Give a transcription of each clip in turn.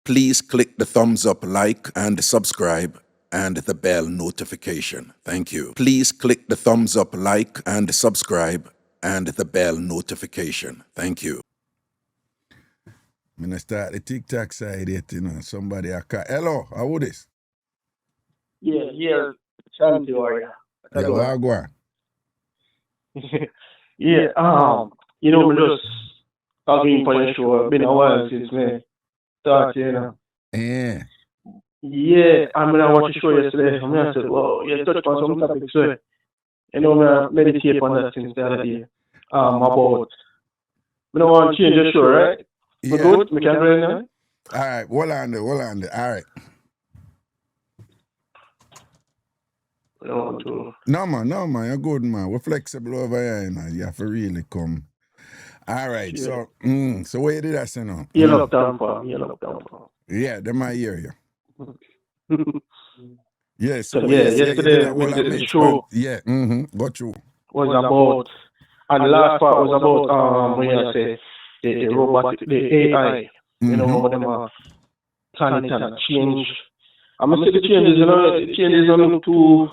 Please click the thumbs up, like, and subscribe, and the bell notification. Thank you. Please click the thumbs up, like, and subscribe, and the bell notification. Thank you. I'm gonna start the TikTok side yet, somebody I call. Hello, how this? Yeah, Shanti warrior. Yeah, go on. Yeah, me just talking for your show. Been a while since me started, Yeah. Yeah, I mean, I watched the show yesterday. I said, well, you touched on some topics, so, I meditate on that since the other day. About, we don't want to change the show, right? Yeah. Good? We can do it now? All right, hold on there. All right. No, man, you're good, man. We're flexible over here, You have to really come. All right, Sure. so what you did I say now? You love TamFam. Yeah, them I hear you. Yeah, so yesterday with the show go through. was about, and the last part was about, when you say, the robot, the AI, them are planning to change. I'm going to say the changes are not too,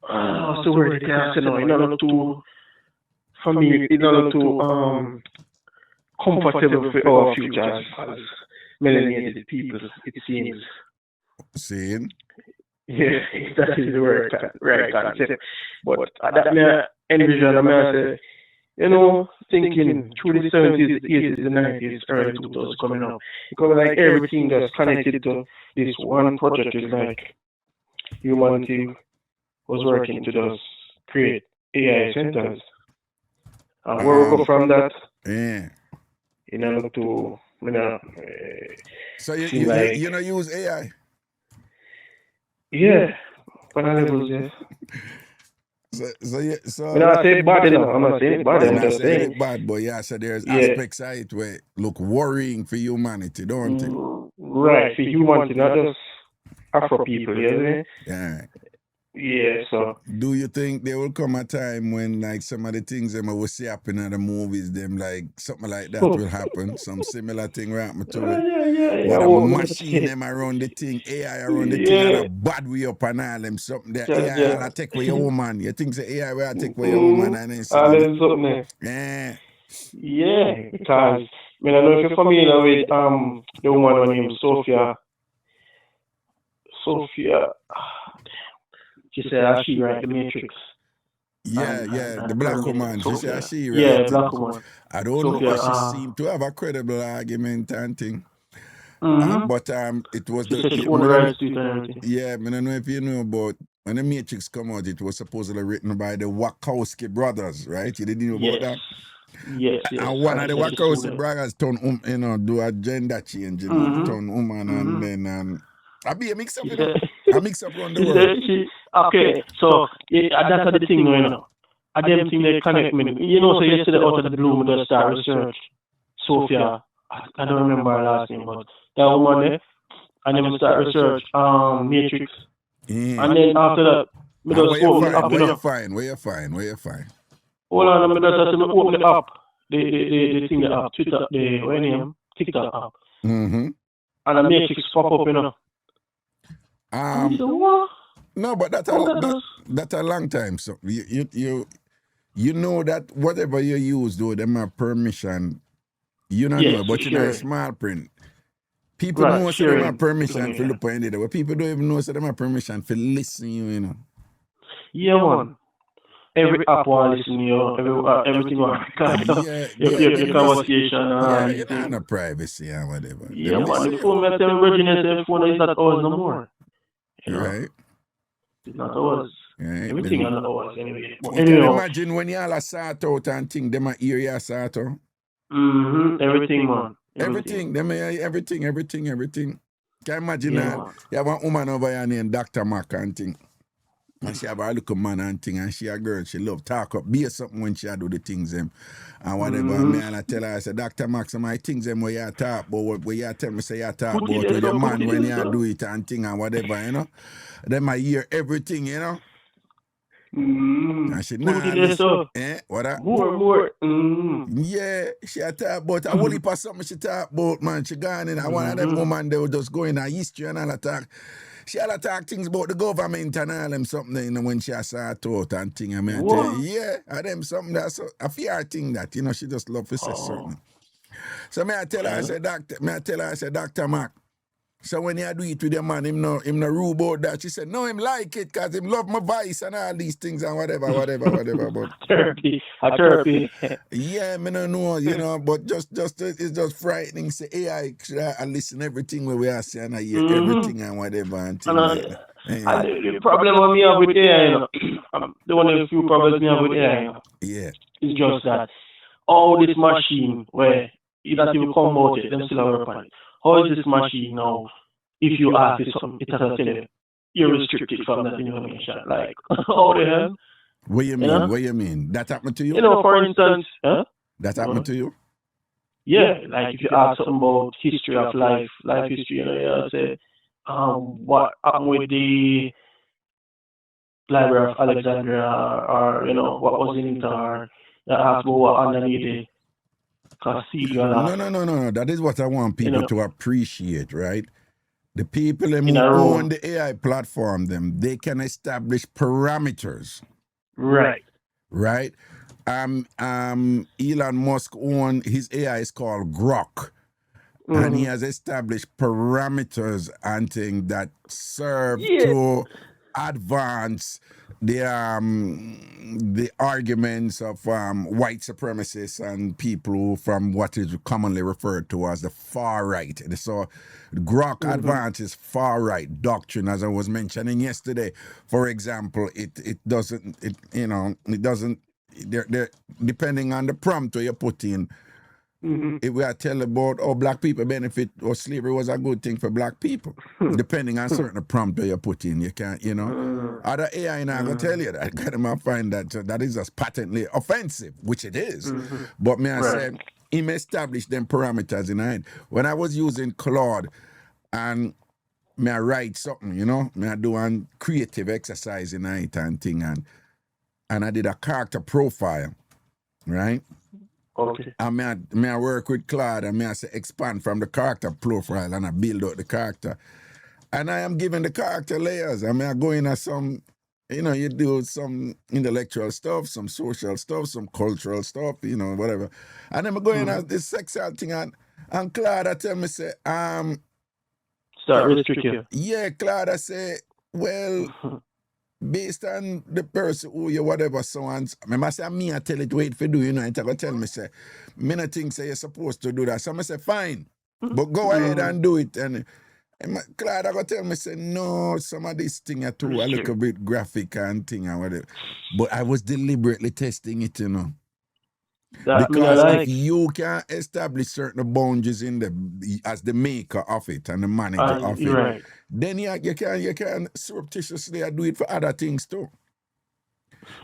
what's the word, not too, for me, it's not too comfortable for our future as melanated people, it seems. Seeing? Yeah, that is the word, right concept. But that may envision, I may say, thinking through the 70s, the 80s, the 90s, early 2000s coming up. Because like everything that's connected to this one project is like humanity was working to just create AI centers. And where we go from that, Yeah. to, so you know use AI? Yeah, but I levels, yeah. So I'm not saying bad enough. I'm not saying bad. I'm just saying it bad, but so there's aspects of it where look worrying for humanity, don't it? Right, for humanity, not just Afro people, Yeah. Yeah, so. Do you think there will come a time when like some of the things them will see happen in the movies, them like something like that will happen? Some similar thing will happen to it. Yeah. What a machine them around the thing, AI around the thing, and a bad way up and all them something that AI will take away your woman. You think the AI will take away your woman and then something. Yeah. Yeah, because I don't know if you're familiar with the woman named Sophia. She said she right, the Matrix. Yeah, the black woman. She said she right. Yeah, the black woman. I don't know, but she seemed to have a credible argument and thing. But it was she said she owned the rights to it and everything. Yeah, I don't know if you know about when the Matrix come out, it was supposedly written by the Wachowski brothers, right? You didn't know about that? Yes. And one of the Wachowski brothers turn do a gender change, turn woman, and then I be a mix up, a mix up around the world. Okay, so that's the thing, I them thing they connect me. So yesterday out of the blue, we just start research. Sophia, I don't remember her last name, but that woman there, and then we start research Matrix. And then after that, we just open up. Where you find? Hold on, we just open the app, the thing, the app, Twitter, what name? TikTok app. And the Matrix pop up, No, but that's a long time. So you know that whatever you use, though, them have permission. You don't know, but you know small print. People know so them have permission for look on it. But people don't even know so them have permission for listen you, Yeah, man. Every app will listen to you. Everything will record your conversation. You don't have privacy and whatever. Yeah, man. The phone, I tell Virginia, the phone is not ours no more. Right. It's not ours. Right. Everything is not ours anyway. You can imagine when you all sort out and think them hear you sort out. Everything, man. Everything. Them everything. Can you imagine that? You have a woman over here named Dr. Mac and thing. And she have a little man and thing, and she a girl, she love talk up, be something when she do the things them and whatever. And I tell her, I say, Dr. Max, my things them where you talk about, where you tell me say you talk about with your man when you do it and thing and whatever, Them I hear everything, And she Put nah it there, so. what that? More. Yeah, she a talk about a whole heap of something she talk about, man. She gone in. One of them woman, they were just going in history and all that. She all talk things about the government and all them something, you know, when she saw it out and thing. I mean, I tell you, yeah, and them something that's a fear thing that, you know, she just love to say certain. So I tell her, I said, Dr. Mac, so when you do it with your man, him no rule about that. She said, no, him like it because him love my voice and all these things and whatever. But therapy. yeah, me no know, you know, but just it's just frightening. Say AI, I listen everything where we are saying, I hear everything and whatever and things like that. And the problem with me have with AI, you know, the one of the few problems me have with AI, you know, is just that all this machine where that you come about it, them still work on it. How is this machine now? If you ask it something, it has to tell you you're restricted from that information. Like, how the hell? What you mean? What you mean? That happened to you? You know, for instance, that happened to you? Yeah, like if you ask something about history of life history, you know, you say, what happened with the Library of Alexandria, or you know, what was in it, or ask about what underneath the cathedral. No. That is what I want people to appreciate, right? The people who own the AI platform, they can establish parameters. Right. Elon Musk own his AI is called Grok. And he has established parameters and things that serve to advance the arguments of white supremacists and people from what is commonly referred to as the far right. So Grok advances far right doctrine, as I was mentioning yesterday. For example, it doesn't depending on the prompt you put in. If we are telling about black people benefit or slavery was a good thing for black people, depending on certain prompt you put in, you can't, you know. Other AI not gonna tell you that. Got them find that is just patently offensive, which it is. But I say, him establish them parameters in mind. When I was using Claude and I write something, you know, I do a creative exercise in it and thing, and I did a character profile, right? Okay. And I work with Claude and I say expand from the character profile and I build out the character. And I am giving the character layers. I go in at some, you know, you do some intellectual stuff, some social stuff, some cultural stuff, you know, whatever. And then I go in at this sexual thing and Claude I tell me say, start restrict you. Yeah, Claude I say, well, based on the person who you whatever so on. I say I tell it wait for do, you know, and I tell me say, me not think say you're supposed to do that. So I say fine, but go ahead and do it. And Claude I go tell me say no, some of these things are too a little bit graphic and thing and whatever. But I was deliberately testing it, you know. Because if you can establish certain boundaries as the maker of it and the manager of it, then you can surreptitiously do it for other things too.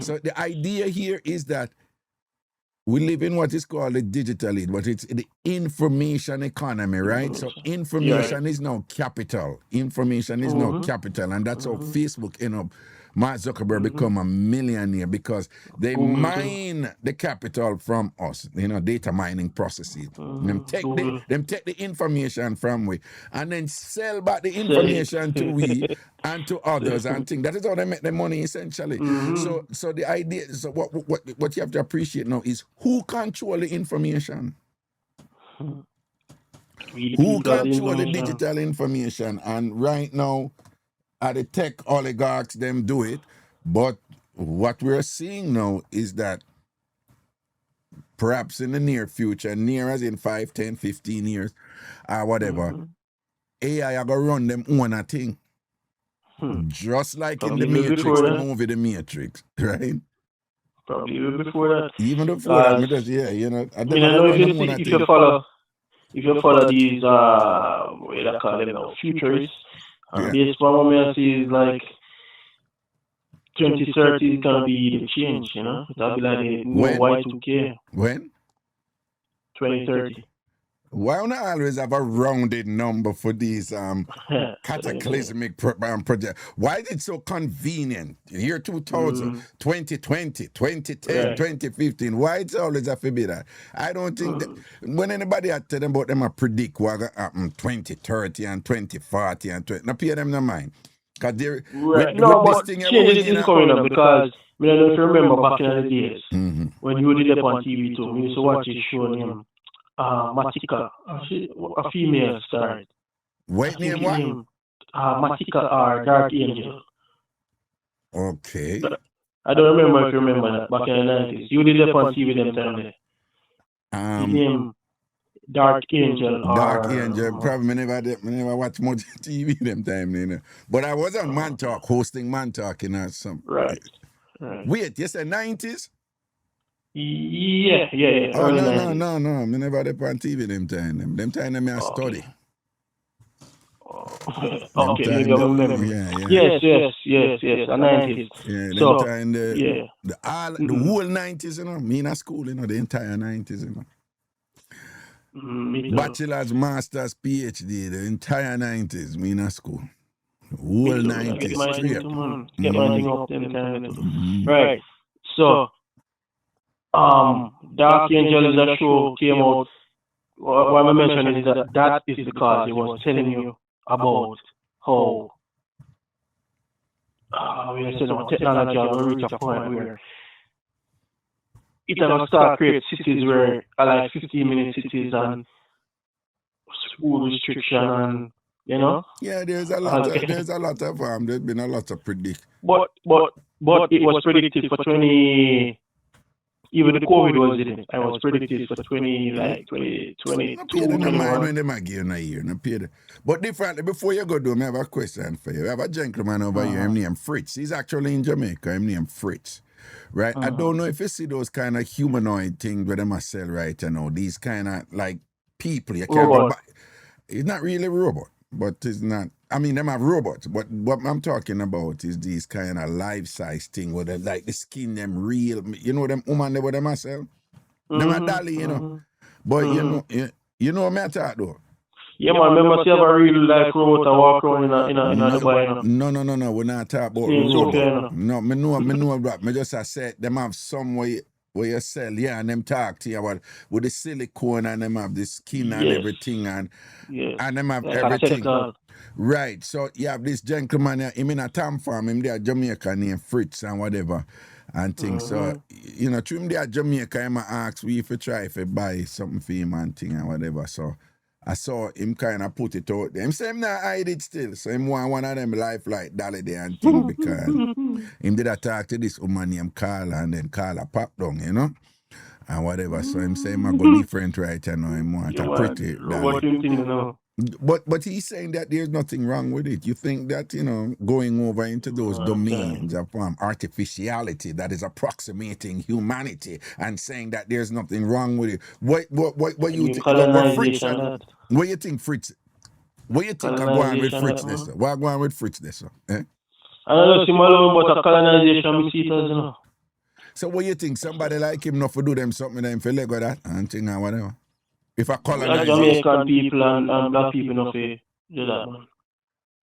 So the idea here is that we live in what is called the digital age, but it's the information economy, right? So information is now capital. Information is now capital, and that's how Facebook, you know, Mark Zuckerberg become a millionaire because they mine the capital from us, you know, data mining processes. Them take the information from we and then sell back the information to we and to others and things. That is how they make the money essentially. So the idea, so what you have to appreciate now is who control the information? Who control the digital information? And right now, the tech oligarchs, them do it. But what we're seeing now is that perhaps in the near future, near as in 5, 10, 15 years, or whatever, AI are going to run them own a thing. Just like in the Matrix, the movie The Matrix, right? Probably even before that. Even before that, you know. If you follow these, what do they call them now, futurists, this one I see is like 2030 is going to be the change, you know? That'll be like the new Y2K. When? 2030. Why don't I always have a rounded number for these cataclysmic projects? Why is it so convenient? Year 2000, 2020, 2010, Right. 2015. Why it's always have to be that? I don't think that when anybody I tell them about them, I predict what going to happen 2030 and 2040 and 20. Now pay them no mind. Because they're Right. with No, this but thing changes is coming up because I don't know if you remember back in the days Mm-hmm. when you did up on TV too. We used to watch it show named Matika, a female star. What name what? Matika or Dark Angel. Okay. I don't remember if you remember that back in the 90s. You did up on TV them time there. His name Dark Angel. Dark Angel. Probably me never watch much TV them time, you know. But I was on Man Talk, hosting Man Talk, you know. Right. Wait, you said 90s? Yeah. Oh, Early no. 90s. Me never did on TV them time. Them time I study. Okay, you remember. Yeah. Yes, the 90s. Yeah, So, them time the yeah. whole 90s, you know. Me in a school, you know, the entire 90s, you know. Bachelor's, master's, Ph.D, the entire 90s, me in a school. Whole 90s straight. Get my thing up them time. Right. So, Dark Angel is a show came out. What I mentioned is that is because it was telling you about how we are saying technology will reach a point where it will start create cities where are like 15-minute cities and school restriction and you know. Yeah, there's a lot of there's been a lot of predict. But it was predicted for 20. Even the COVID was in it. I was predicted for 2022. No mind when they might give you a year. No pay. But differently, before you go do, I have a question for you. I have a gentleman over here, him named Fritz. He's actually in Jamaica, him named Fritz. Right? I don't know if you see those kind of humanoid things where they must sell right now. These kind of like people you can't go buy. It's not really a robot, but it's not. I mean, them have robots, but what I'm talking about is these kind of life-size thing where they like the skin them real. You know them woman they what them sell? Them a dolly, you know. But you know what I talk though. Yeah, man. Remember, see have a real life robot to walk around in a Dubai. No. We're not talking about robot. No, me know that. Me just I said them have some way where you sell, and them talk to you about with the silicone and them have the skin and everything and them have everything. Right, so you have this gentleman here, him in a TamFam, him there Jamaica named Fritz and whatever and things. So, you know, to him there Jamaica, him ask we if you try if you buy something for him and thing and whatever. So I saw him kind of put it out there. Him say him not hide it still. So him want one of them life like Dolly there and thing because him did a talk to this woman named Carla and then Carla pop down, you know? And whatever. So him say him a go different right now. Him want a pretty Dolly. What do you think now? But he's saying that there's nothing wrong with it. You think that, you know, going over into those domains of artificiality that is approximating humanity and saying that there's nothing wrong with it. What you think? What you think, Fritz? What you think of going with Fritz this? What going with Fritz this? Eh? I don't know, Simalo, but a colonization, we see it as, you know. So what you think? Somebody like him not for do them something them for leg or that and thing or whatever? If I colonize Jamaican people and black people not do that, man.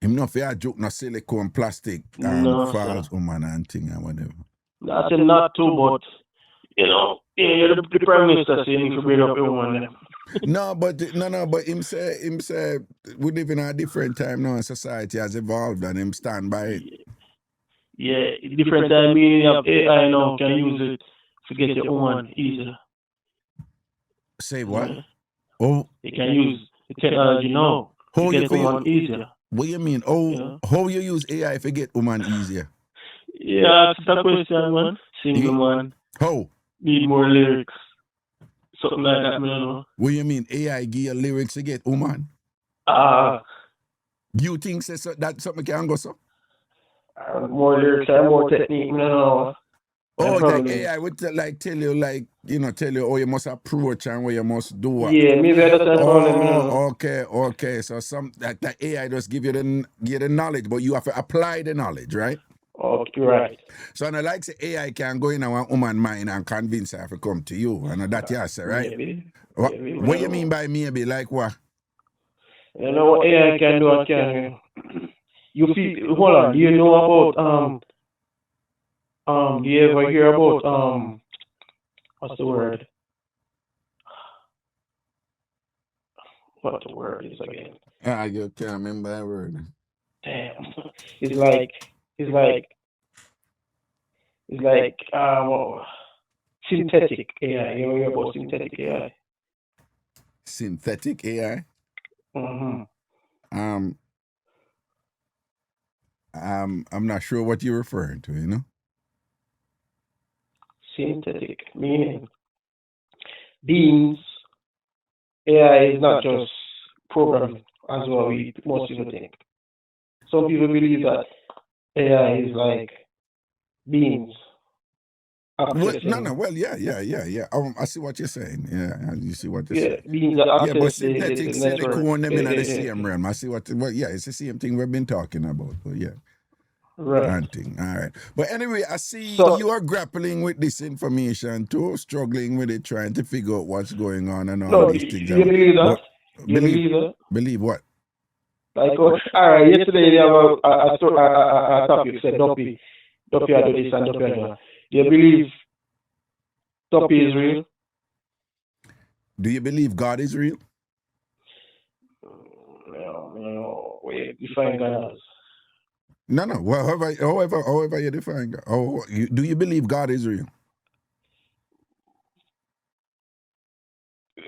Him not for joke no silicone plastic and false woman and thing and whatever. That's not too, but you know, the Prime Minister saying to bring up a woman. But him say we live in a different time now and society has evolved and him stand by it. Yeah, different time meaning of AI now can use it to get your woman easier. Say what? Yeah. Oh, they can use the technology now to get woman easier. What you mean? How you use AI to get woman easier? Yeah, that's a question, man. Single man. How? Need more lyrics. Something like that, man. Know. What you mean? AI give you lyrics to get woman? You think so, that something can go so? More lyrics and more technique, man. Like AI would tell you how you must approach and what you must do. Yeah, maybe that's the problem. Okay. So that AI just give you the knowledge, but you have to apply the knowledge, right? Okay, right. So I like say AI can go in a woman mind and convince her to come to you. I know that you say, right? Maybe. What you mean by maybe? Like what? You know what AI can do and can you feel hold on, do you know about do you ever hear about what's the word? What the word is again? I just can't remember that word. Damn. It's like synthetic AI. You know hear about synthetic AI? Synthetic AI. Mm-hmm. I'm not sure what you're referring to. You know. Synthetic meaning beings. AI is not just programming as well we most people think. Some people believe that AI is like beings. No. Well, yeah. I see what you're saying. Yeah, you see what you're saying. Beings that Yeah, but access synthetic the network. silicone, them in the same realm. I see what. Well, yeah, it's the same thing we've been talking about. But yeah. Right. Hunting. All right. But anyway, I see So- you are grappling with this information too, struggling with it, trying to figure out what's going on and all No, these do things. you believe that? But You believe that? believe what? Like, all right, yesterday there was a topic said Doppy had do this and Doppy had do that. Do you believe Doppy is real? Do you believe God is real? No, we define God as. No. Well, however you define God. Do you believe God is real?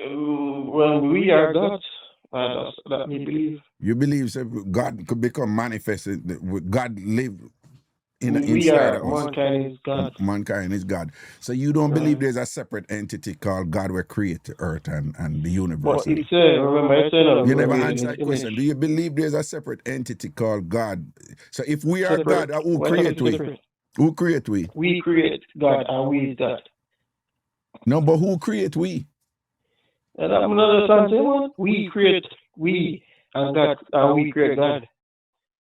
Well, we are gods. That we believe. You believe that God could become manifested, God live We inside are. of us. Mankind is God. Mankind is God. So you don't believe there's a separate entity called God where created earth and the universe. But it's remember, it's You never answered that question. Do you believe there's a separate entity called God? So if we are Separate. God, who create we? Separate. Who create we? We create God and we is God. No, but who create we? And I'm not understanding. We create we and God and we create God.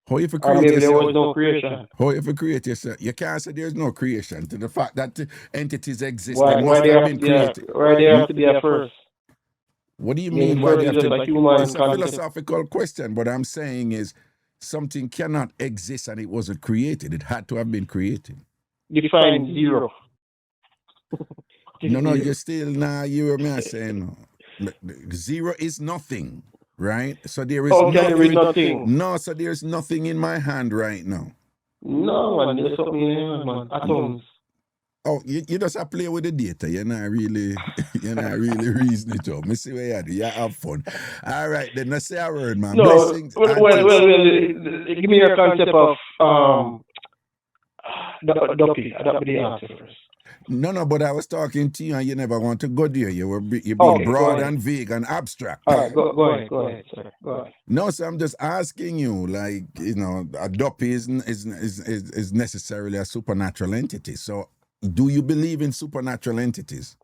How if you Or create maybe there was yourself? no creation. How if you create yourself? You can't say there's no creation. To the fact that entities exist, Why they must have been they created. why they have to be a first? What do you Maybe mean? Why first they is have just to? like human It's a concept. philosophical question. But I'm saying is something cannot exist and it wasn't created. It had to have been created. Define zero. No, you're still you hear me saying zero is nothing, right? So there is nothing. No, so there's nothing in my hand right now. No, man, there's something in here, man. Atoms. Oh, you just have to play with the data. You're not really reasoning it up. Me see where you do. You have fun. All right, then let's say a word, man. No, Blessings. well, give me your concept of Duppy. That be the answer first. No, but I was talking to you and you never want to go there. You're being broad and vague and abstract. All right, go ahead, sir. Go ahead. No, so I'm just asking you, like, a Duppy is necessarily a supernatural entity. So do you believe in supernatural entities?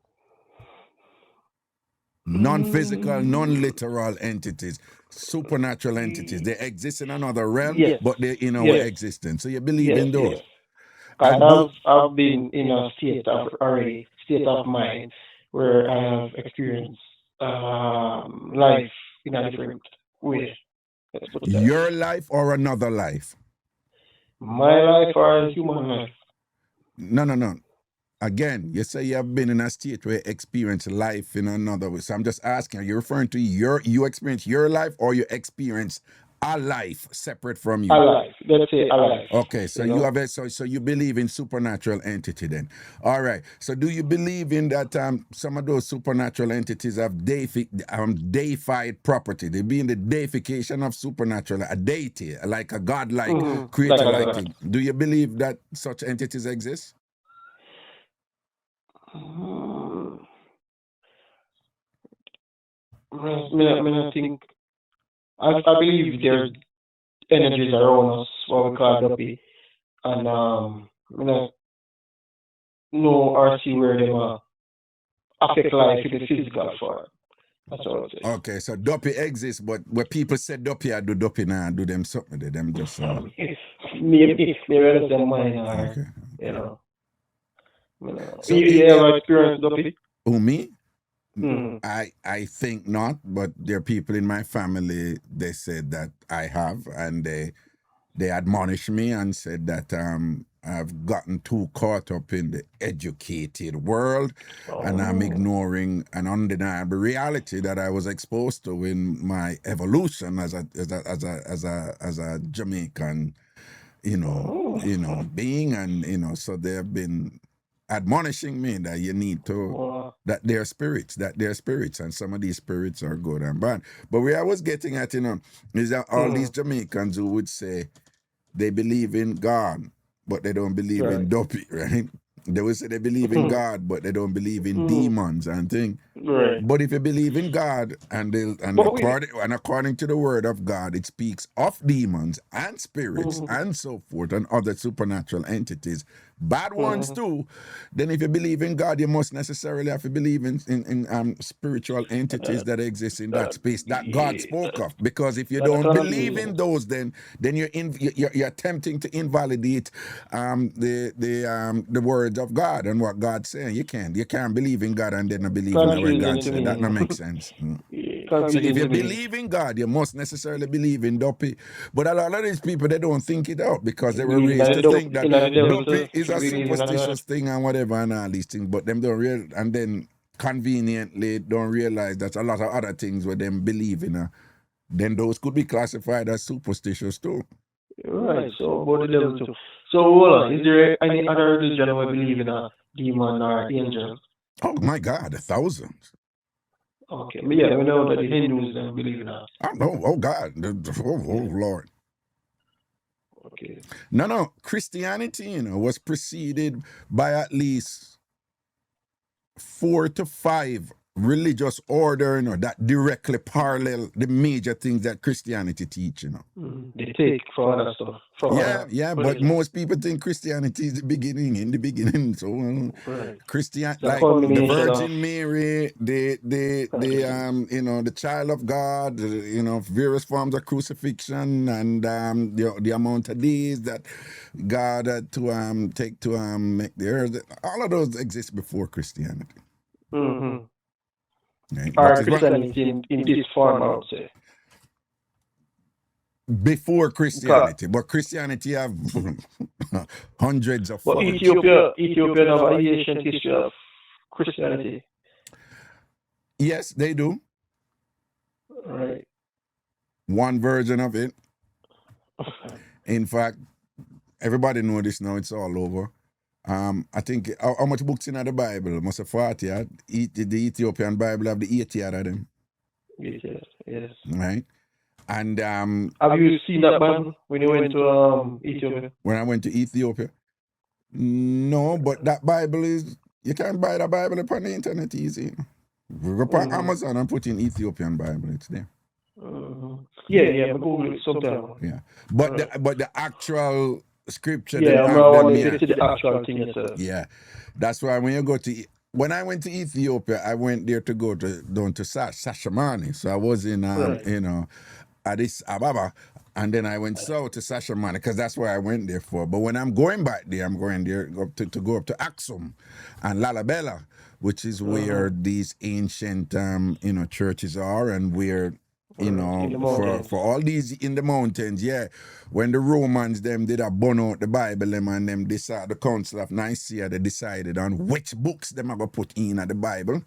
Non-physical, non-literal entities, supernatural entities. They exist in another realm, but they're in our existence. So you believe in those? Yes. I've been in a state of mind where I have experienced life in a different way. Your life or another life? My life or human life? No. Again, you say you have been in a state where you experience life in another way. So I'm just asking, are you referring to you experience your life or you experience a life separate from you? A life. Let's say a life. Okay, so you have so you believe in supernatural entity then. All right. So do you believe in that some of those supernatural entities have deified property? They be in the deification of supernatural, a deity, like a godlike creature like thing. Do you believe that such entities exist? I think I believe there's energies around us, what we call Duppy, and know or see where they affect life in the physical form. That's what I would say. Okay, so Duppy exists, but when people say Duppy, I do Duppy now, do them something, do them just maybe that's their mind, okay. you know. So you ever experienced Duppy? Who, me? I think not, but there are people in my family, they said that I have, and they admonished me and said that I've gotten too caught up in the educated world, and I'm ignoring an undeniable reality that I was exposed to in my evolution as a Jamaican, being, and so they've been admonishing me that you need to that they're spirits, and some of these spirits are good and bad. But where I was getting at, is that all these Jamaicans who would say they believe in God, but they don't believe in dopey, right? They would say they believe in God, but they don't believe in demons and things. Right. But if you believe in God, according to the word of God, it speaks of demons and spirits and so forth and other supernatural entities, bad ones too. Then if you believe in God, you must necessarily have to believe in spiritual entities that exist in that space that God spoke of. Because if you don't believe in those, then you're attempting to invalidate the words of God and what God's saying. You can't believe in God and then not believe in what God said. That don't make sense. So if you believe in God, you must necessarily believe in dopey. But a lot of these people, they don't think it out because they were raised to think that dopey is a superstitious thing and whatever and all these things. But them don't real, and then conveniently don't realize that a lot of other things where them believe in. Then those could be classified as superstitious too. Right. So about the devil too. So hold on. Is there any other religion who believe in a demon or angel? Oh my God, thousands. Okay, but yeah, we know that the Hindus don't believe in that. Oh God, oh Lord. Okay. No, Christianity, was preceded by at least 4 to 5 religious order, that directly parallel the major things that Christianity teach, They take for other stuff. But most people think Christianity is in the beginning. So like the Virgin Mary, the Child of God, various forms of crucifixion, and the amount of days that God had to take to make the earth. All of those exist before Christianity. Right? Or Christianity in this form, I would say. Before Christianity, but Christianity have hundreds of forms. Ethiopia have an ancient history of Christianity. Yes, they do. Right. One version of it. In fact, everybody know this now, it's all over. I think how much books in the Bible? Must have 40. The Ethiopian Bible have the 80 out of them. Yes. Right. And have you seen that Bible when you went to Ethiopia? When I went to Ethiopia? No, but that Bible you can buy the Bible upon the internet easy. Go on Amazon and put in Ethiopian Bible, it's there. Yeah, but Google it sometime. Yeah. But the actual scripture. The actual thing itself. Yeah, that's why when I went to Ethiopia, I went there to go down to Shashamane. So I was in Addis Ababa, and then I went south to Shashamane because that's where I went there for. But when I'm going back there, I'm going there to go up to Aksum and Lalabella, which is where these ancient churches are, and where for all these in the mountains, when the Romans them did a burn out the Bible and them decided, the Council of Nicaea, they decided on which books them are going to put in the Bible,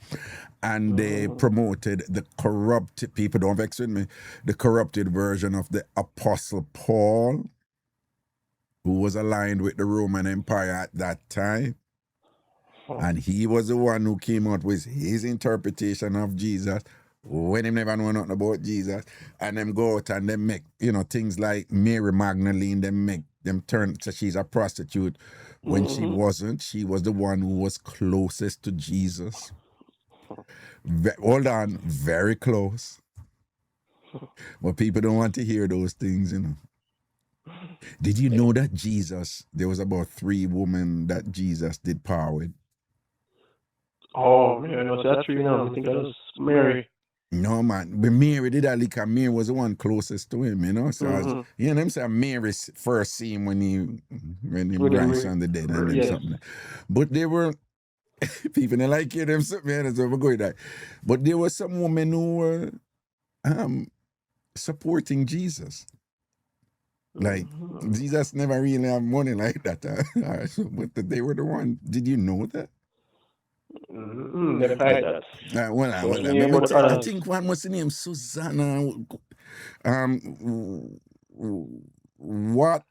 and they promoted the corrupted, people don't vex with me, the corrupted version of the Apostle Paul, who was aligned with the Roman Empire at that time. And he was the one who came out with his interpretation of Jesus when him never know nothing about Jesus, and them go out and them make things like Mary Magdalene, them turn so she's a prostitute when she wasn't. She was the one who was closest to Jesus. Hold on, very close. But people don't want to hear those things, Did you know that there was about 3 women that Jesus did power with? Oh man, what's that 3 now? I think that was Mary. No, man. But Mary did that because Mary was the one closest to him, So, them say Mary's first scene when he rise on the dead and something. But they were, People don't like hear them something, so we're going that. But there were some women who were supporting Jesus. Like, Jesus never really have money like that. But they were the one. Did you know that? Never tried that. Well, I think one was named Susanna. What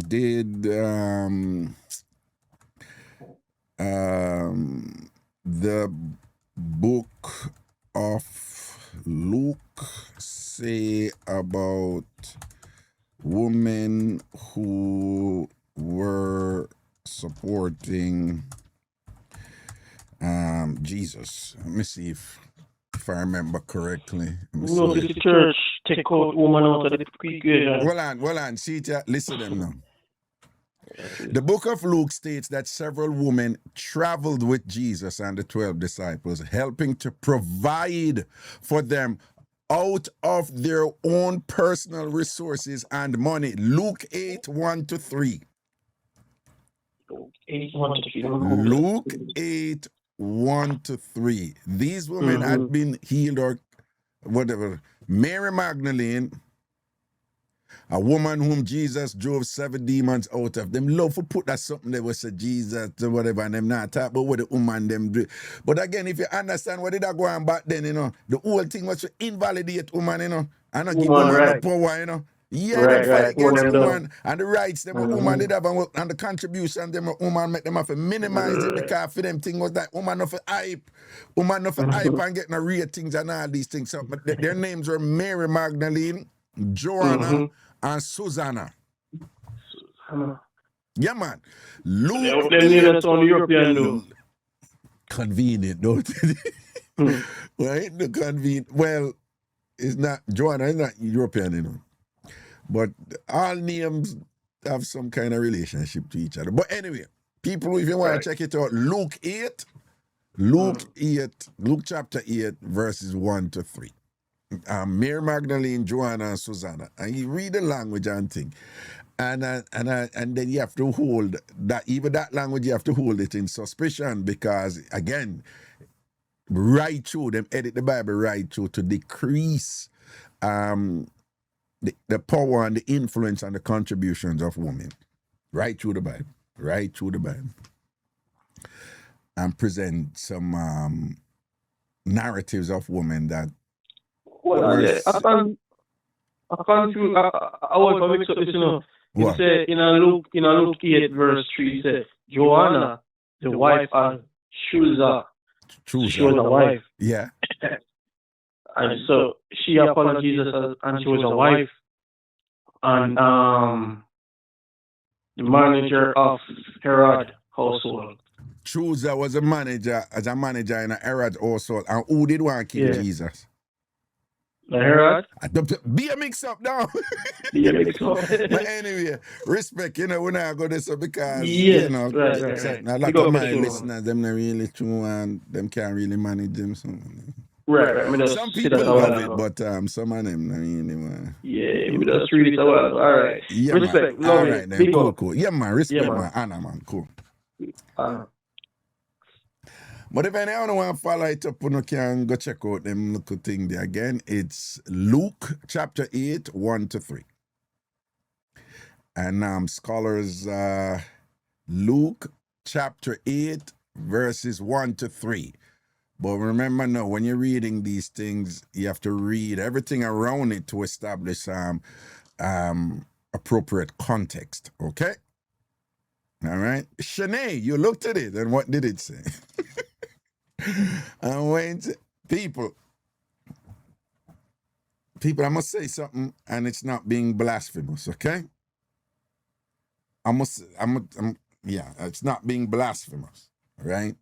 did the book of Luke say about women who were supporting Jesus? Let me see if I remember correctly. No, the church take out woman out of the equation. Hold on. See it, listen to them now. The book of Luke states that several women traveled with Jesus and the 12 disciples, helping to provide for them out of their own personal resources and money. Luke 8, 1-3. Luke 8, 1-3. These women had been healed or whatever. Mary Magdalene, a woman whom Jesus drove 7 demons out of. Them love to put that something they was say Jesus or whatever, and them not talk about what the woman them do. But again, if you understand what did that go on back then, the whole thing was to invalidate woman, and not give woman the power, Yeah, right, they fight against woman and the rights them woman did have and the contribution them woman make them have to minimize it because for them thing was that woman of hype. Woman of hype and getting the ratings and all these things. So, but their names were Mary Magdalene, Joanna, and Susanna. Yeah, man. Luke. Convenient, don't it? Right? The convenient. Well, it's not Joanna is not European, But all names have some kind of relationship to each other. But anyway, people, if you want to check it out, Luke chapter 8, verses 1-3. Mary Magdalene, Joanna, and Susanna. And you read the language and thing. And then you have to hold that, even that language, you have to hold it in suspicion because, again, right through, them edit the Bible right through to decrease the power and the influence and the contributions of women. Right through the Bible. And present some narratives of women that I want to mix up this, You say in a Luke 8 verse 3, say Joanna, the wife of Chuza. She was a wife. Yeah. And so she apologized Jesus and she was a wife. And the manager of Herod household. Chuza was a manager in a Herod household. And who did want to kill Jesus? The Herod? Be a mix-up now. Be a mix-up. But anyway, respect, we're not going to say because, right. A lot of my listeners, them not really true and them can't really manage them. So. Right. Some people love it, but some of them not really. Yeah, we just read it a while. All right. Yeah, respect. Man. All right, then. Cool. Yeah, man. Respect, man. Anna, man. Cool. But if anyone want to follow it up, you can go check out them little thing there again. It's Luke chapter 8, 1-3. And scholars, Luke chapter 8, verses 1-3. But remember now, when you're reading these things, you have to read everything around it to establish appropriate context, okay? All right? Shanae, you looked at it, and what did it say? And when people, I must say something, and it's not being blasphemous, okay? It's not being blasphemous, right?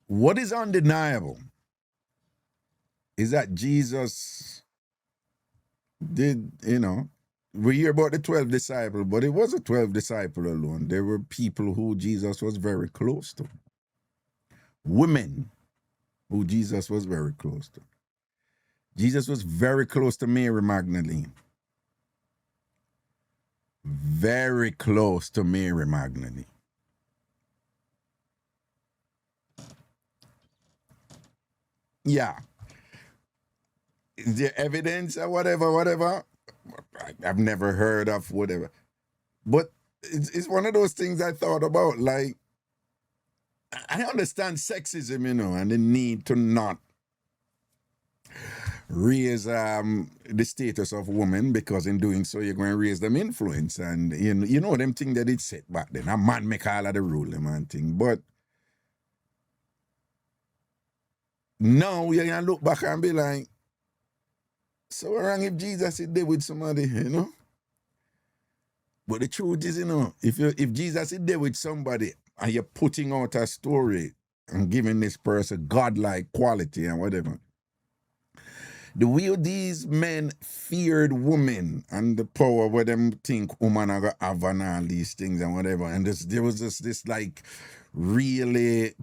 What is undeniable is that Jesus did, we hear about the 12 disciples, but it wasn't 12 disciples alone. There were people who Jesus was very close to. Women who Jesus was very close to. Jesus was very close to Mary Magdalene. very close to Mary Magdalene. Yeah. Is there evidence or whatever? I've never heard of whatever. But it's one of those things I thought about. Like, I understand sexism, you know, and the need to not raise the status of women, because in doing so you're going to raise them influence, and you know them thing that it said back then. A man make all of the rule, the man thing. But now you can look back and be like, so what wrong if Jesus is there with somebody, you know? But the truth is, you know, if Jesus is there with somebody and you're putting out a story and giving this person godlike quality and whatever, the way these men feared women and the power where them think women are gonna have and all these things and whatever, and there was just this like really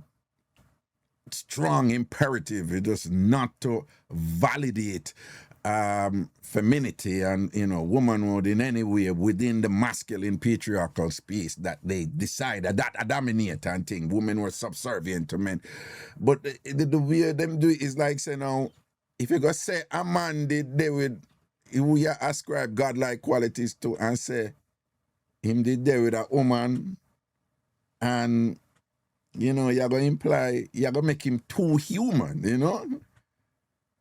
strong imperative, it just not to validate femininity and, you know, womanhood in any way within the masculine patriarchal space that they decided that a dominate and thing. Women were subservient to men. But the way them do it is like, say now, if you go say a man did there with, we ascribe godlike qualities to, and say him did there with a woman, and you know, you're going to imply, you're going to make him too human, you know?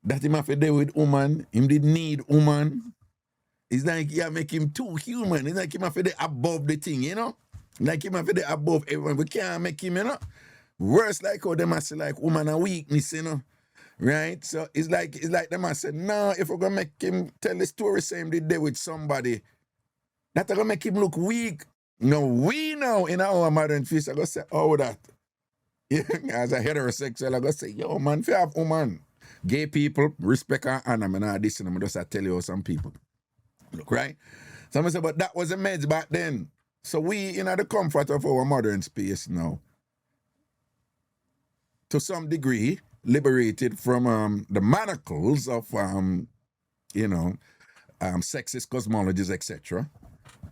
That him have to deal with woman, him did need woman. It's like you make him too human. It's like him have to be above the thing, you know? Like him have to be above everyone. We can't make him, you know? Worse like how them say like woman a weakness, you know? Right? So it's like them say, no, if we're gonna make him tell the story same did there with somebody, that's gonna make him look weak. No, we know in our modern face, I go say, oh that. As a heterosexual, I go say, yo man, if you have woman, gay people, respect and honor, I'm not dissing them, just I tell you how some people look, right? So I say, but that was the meds back then. So we in the comfort of our modern space now, to some degree, liberated from the manacles of you know, sexist cosmologies, etc.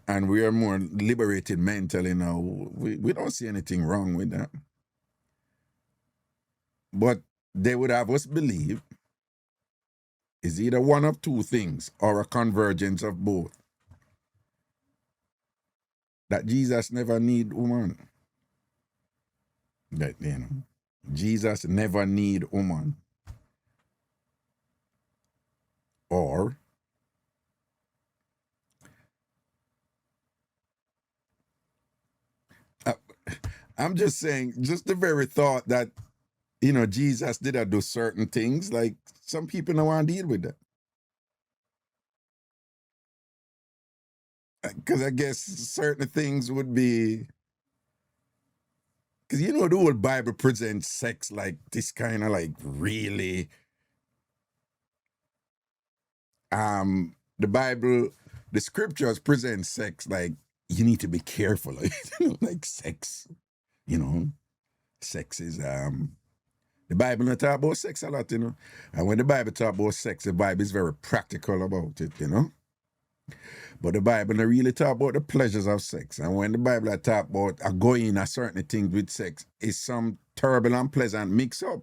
And we are more liberated mentally now. We don't see anything wrong with that. But they would have us believe is either one of two things or a convergence of both. That Jesus never need woman. That, you know, Jesus never need woman. Or I'm just saying, just the very thought that, you know, Jesus did do certain things, like some people don't want to deal with that. Because I guess certain things would be, because you know the whole Bible presents sex like this kind of like really, the Bible, the scriptures present sex like you need to be careful, like sex, you know, sex is, the Bible not talk about sex a lot, you know. And when the Bible talk about sex, the Bible is very practical about it, you know. But the Bible don't really talk about the pleasures of sex. And when the Bible talk about going a certain things with sex, it's some terrible and pleasant mix-up.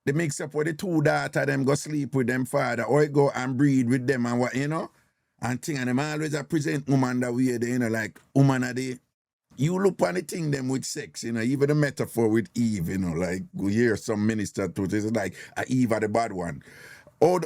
The mix-up where the two daughters them go sleep with them father, or it go and breed with them and what, you know. And thing, and them always present woman that way, you know, like woman are the, you look on the thing them with sex, you know, even the metaphor with Eve, you know, like we hear some minister to it, it's like Eve are the bad one. Who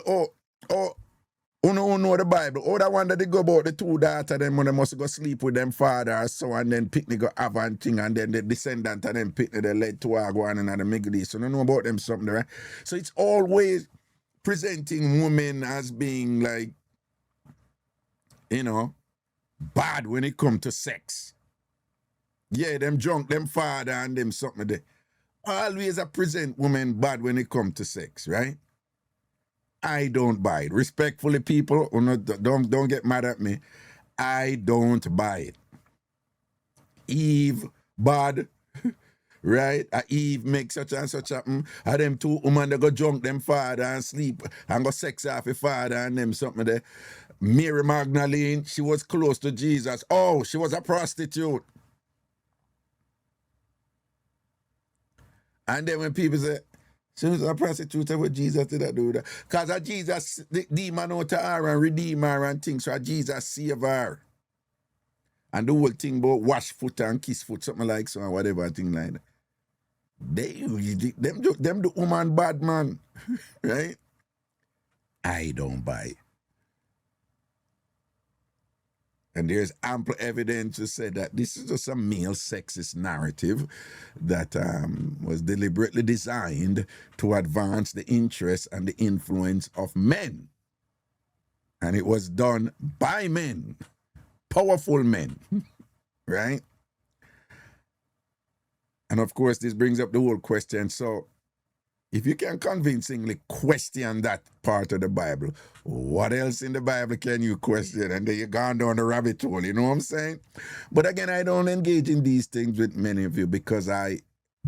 know the Bible? Oh, that one that they go about the two daughters, them when they must go sleep with them father or so, and then picnic go have and thing, and then the descendant of them picnic they led to go on and the Middle East. So they know about them something, right? So it's always presenting women as being like, you know, bad when it comes to sex. Yeah, them drunk, them father and them something there. Always present women bad when it comes to sex, right? I don't buy it. Respectfully, people, don't get mad at me. I don't buy it. Eve, bad, right? Eve make such and such happen. Them two women that go drunk them father and sleep and go sex off the father and them something there. Mary Magdalene, she was close to Jesus. Oh, she was a prostitute. And then when people say, she was a prostitute, what Jesus did I do that? Because Jesus, the demon out of her and redeem her and things, so Jesus save her. And the whole thing about wash foot and kiss foot, something like so, or whatever, thing like that. Them the woman bad man, right? I don't buy. And there's ample evidence to say that this is just a male sexist narrative that was deliberately designed to advance the interests and the influence of men. And it was done by men, powerful men, right? And of course, this brings up the whole question. So, if you can convincingly question that part of the Bible, what else in the Bible can you question? And then you're gone down the rabbit hole, you know what I'm saying? But again, I don't engage in these things with many of you because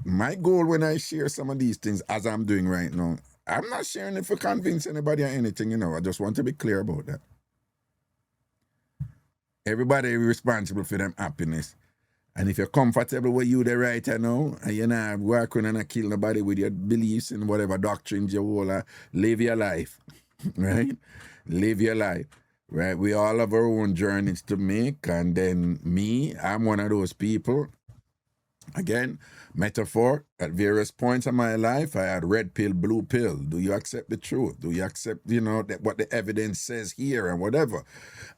my goal when I share some of these things, as I'm doing right now, I'm not sharing it for convince anybody or anything, you know. I just want to be clear about that. Everybody is responsible for them happiness. And if you're comfortable with you the right now, and you're not working and not kill nobody with your beliefs and whatever doctrines you hold, live your life, right? Live your life, right? We all have our own journeys to make, and then I'm one of those people. Again, metaphor, at various points in my life, I had red pill, blue pill. Do you accept the truth? Do you accept, that what the evidence says here and whatever?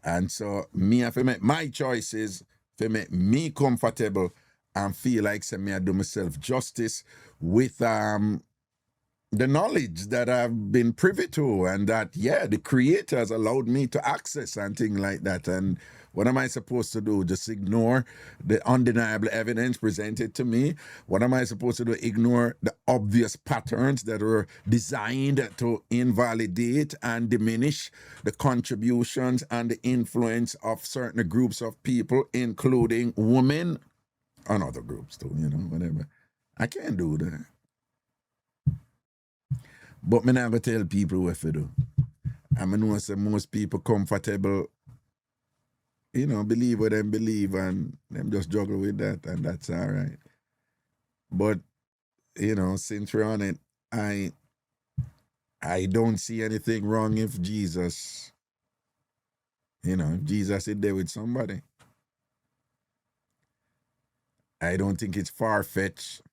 And so I have to make my choices to make me comfortable and feel like I do myself justice with the knowledge that I've been privy to, and that, the Creator has allowed me to access and things like that. And what am I supposed to do? Just ignore the undeniable evidence presented to me? What am I supposed to do? Ignore the obvious patterns that are designed to invalidate and diminish the contributions and the influence of certain groups of people, including women and other groups too, whatever. I can't do that. But me never tell people what to do. I know that most people comfortable, believe what them believe, and them just juggle with that, and that's all right. But, since we're on it, I don't see anything wrong if Jesus, if Jesus is there with somebody. I don't think it's far-fetched.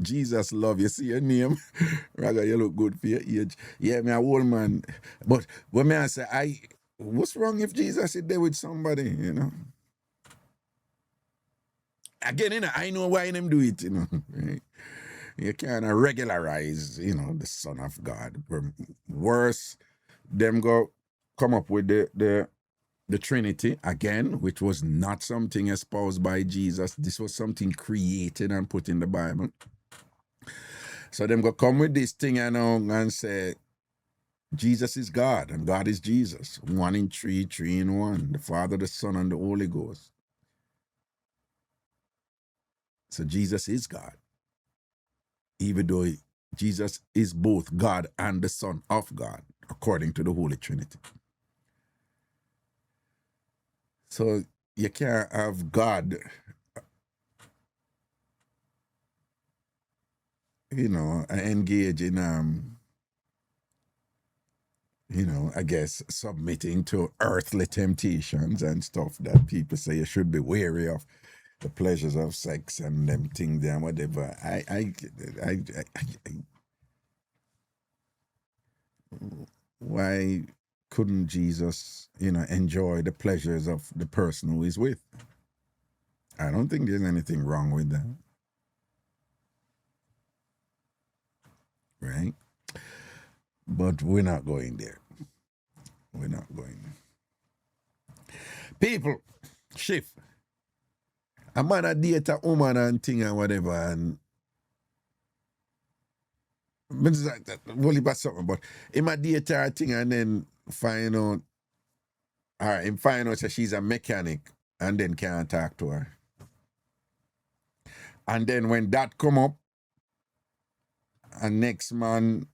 Jesus love you. See your name? Raga, you look good for your age. Yeah, me a old man. But when I say, what's wrong if Jesus is there with somebody, Again, I know why them do it, right? You can't regularize, the Son of God. Worse, them go come up with the Trinity again, which was not something espoused by Jesus. This was something created and put in the Bible. So them go come with this thing and say, Jesus is God and God is Jesus. 1 in 3, 3 in 1. The Father, the Son, and the Holy Ghost. So Jesus is God. Even though Jesus is both God and the Son of God, according to the Holy Trinity. So you can't have God, engage in, I guess, submitting to earthly temptations and stuff that people say you should be wary of, the pleasures of sex and them things and whatever. Why couldn't Jesus, enjoy the pleasures of the person who is with? I don't think there's anything wrong with that. Right? But we're not going there. We're not going there. People, shift. A man a date a woman and thing and whatever, and well, about something, but he might date her thing and then find out, him find out that she's a mechanic and then can't talk to her. And then when that come up, and next man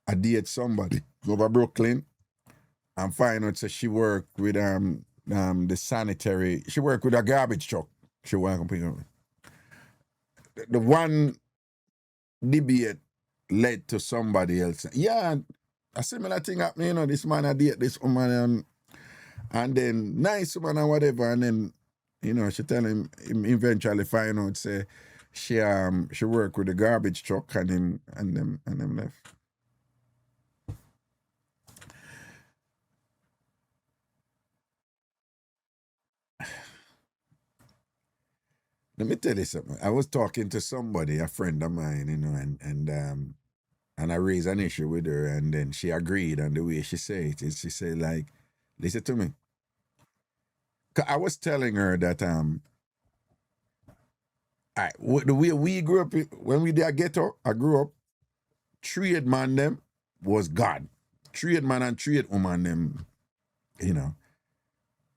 I date somebody over Brooklyn and find out that she worked with the sanitary. She worked with a garbage truck. She worked with the one debate led to somebody else. Yeah, a similar thing happened, you know, this man I date this woman and then nice woman or whatever, and then, you know, she tell him eventually find out say she worked with the garbage truck and them left. Let me tell you something. I was talking to somebody, a friend of mine, you know, and I raised an issue with her, and then she agreed, and the way she said it is she said, like, listen to me. 'Cause I was telling her that the way we grew up, when we did ghetto, I grew up, trade man them was God. Trade man and trade woman them, you know,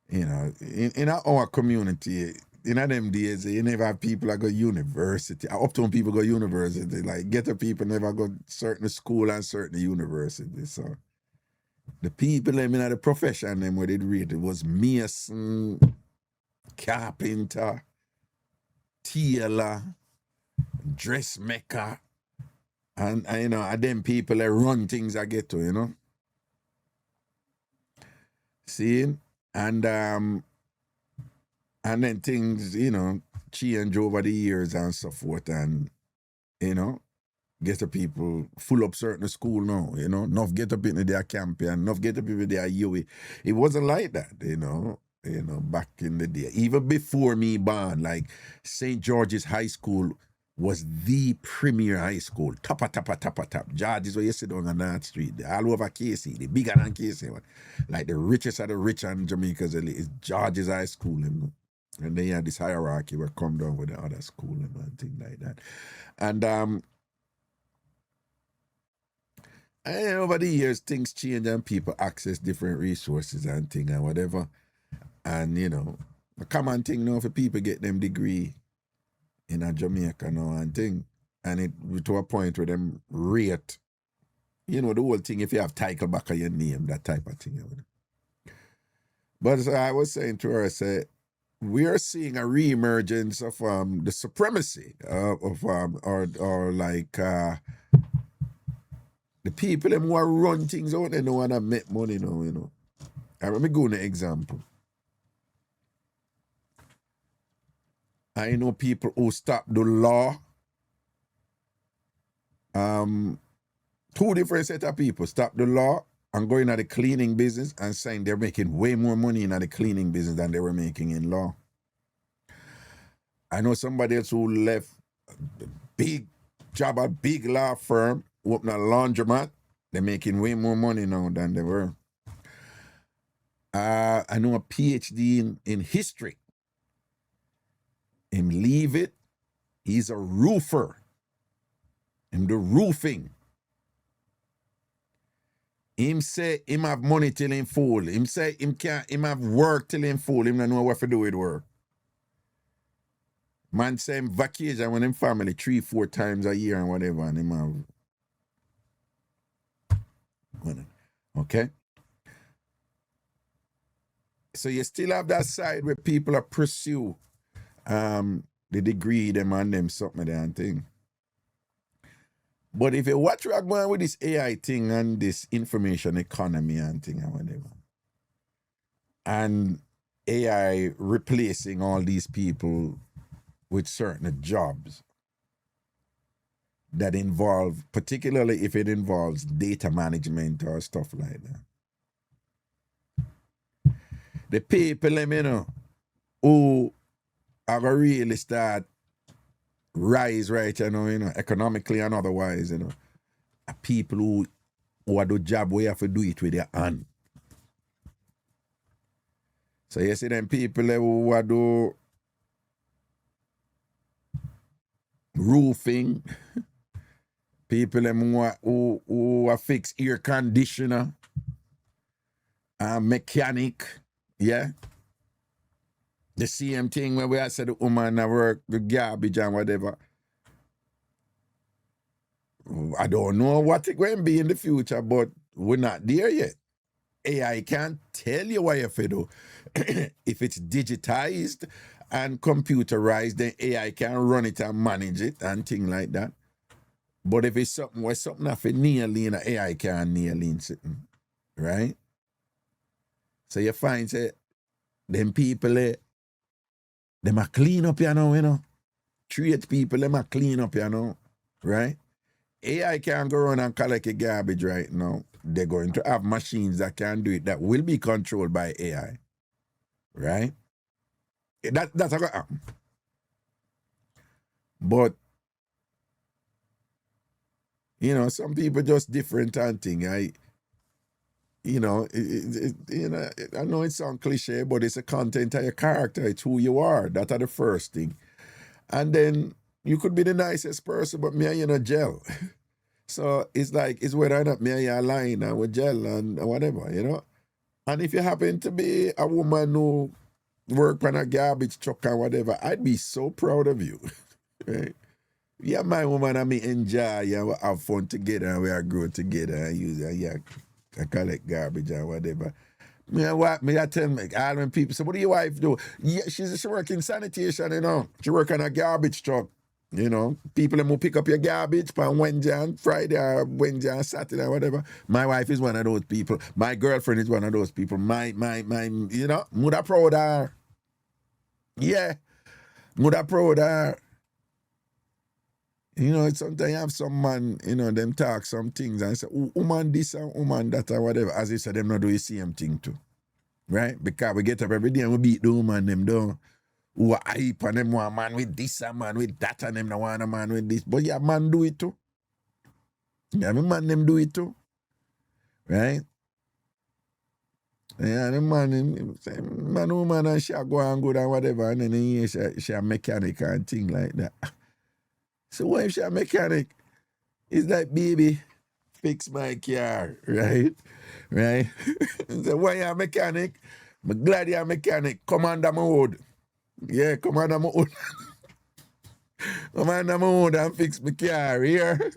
in our community, in them days, you never have people that go university. Uptown people go university. Like ghetto people never go certain school and certain university. So the people them in the profession them where they read it was mason, carpenter, tailor, dressmaker, and you know, and them people that run things I get to, you know. See? And then things, you know, change over the years and so forth, and you know, get the people full up certain school now, you know, enough get up into their campion, enough get up into their UE. It wasn't like that, you know, back in the day. Even before me born, like St. George's High School was the premier high school. Top. George's where you sit down on North Street, all over KC, the bigger than KC. Like the richest of the rich in Jamaica is George's High School, you know? And then you had this hierarchy where come down with the other school and things like that. And over the years, things change and people access different resources and things and whatever. And, you know, the common thing now for people get them degree in a Jamaica now and thing. And it to a point where them rate, you know, the whole thing, if you have title back of your name, that type of thing. But as I was saying to her, I said, we are seeing a reemergence of the supremacy or like the people them who are run things out, they don't want to make money now, you know. Let me go an example. I know people who stop the law. Two different set of people stop the law and go into the cleaning business and saying they're making way more money in the cleaning business than they were making in law. I know somebody else who left a big job, a big law firm, open a laundromat. They're making way more money now than they were. I know a Ph.D. in history. Him leave it. He's a roofer. Him do roofing. Him say him have money till him full. Him say him have work till him full. Him don't know what to do with work. Man say him vacation with him family 3-4 times a year and whatever, and him have. Okay? So you still have that side where people are pursue the degree them and them something there and thing. But if you watch what going with this AI thing and this information economy and thing and whatever, and AI replacing all these people with certain jobs that involve, particularly if it involves data management or stuff like that. The people, you know, who are going to really start rise right, you know, economically and otherwise, you know, are people who are the job where you have to do it with your hand. So you see them people who are do roofing, people who are fix air conditioner, mechanic, yeah. The same thing when we said the woman that work the garbage and whatever. I don't know what it going to be in the future, but we're not there yet. AI can't tell you what you have to do. If it's digitized and computerized, then AI can run it and manage it and things like that. But if it's something where something have to nail in, AI can't nail in something, right? So you find say them people, them are clean up, you know. Treat people, them are clean up, you know, right? AI can't go around and collect a garbage right now. They're going to have machines that can do it that will be controlled by AI, right? That's a good happen. But you know, some people just different and thing. I know it sounds cliche, but it's a content of your character. It's who you are. That's the first thing. And then you could be the nicest person, but me and you know gel. So it's like, it's whether or not me and you are lying and with gel and whatever, you know. And if you happen to be a woman who work on a garbage truck and whatever, I'd be so proud of you. Right? Yeah, my woman and me enjoy and we have fun together and we are grow together and use I collect garbage and whatever. I tell me, all when people say, what do your wife do? Yeah, she work in sanitation, you know. She work on a garbage truck. You know, people who pick up your garbage on Wednesday and Friday or Wednesday and Saturday or whatever. My wife is one of those people. My girlfriend is one of those people. My you know, mother proud of her. Yeah, mother proud of her. You know, sometimes you have some man, you know, them talk some things and say, woman this and woman that or whatever. As you said, them not do the same thing too. Right? Because we get up every day and we beat the woman them down. Who are hype and them want a man with this, a man with that, and them not want a man with this. But yeah, man do it too. Yeah, the man them do it too. Right? Yeah, the man, woman and she go and good and whatever, and then she a mechanic and thing like that. So what if she a mechanic? It's like, baby, fix my car, right? Right? So why you a mechanic? I'm glad you're a mechanic. Come under my hood. Yeah, come under my hood. Come under my hood and fix my car here.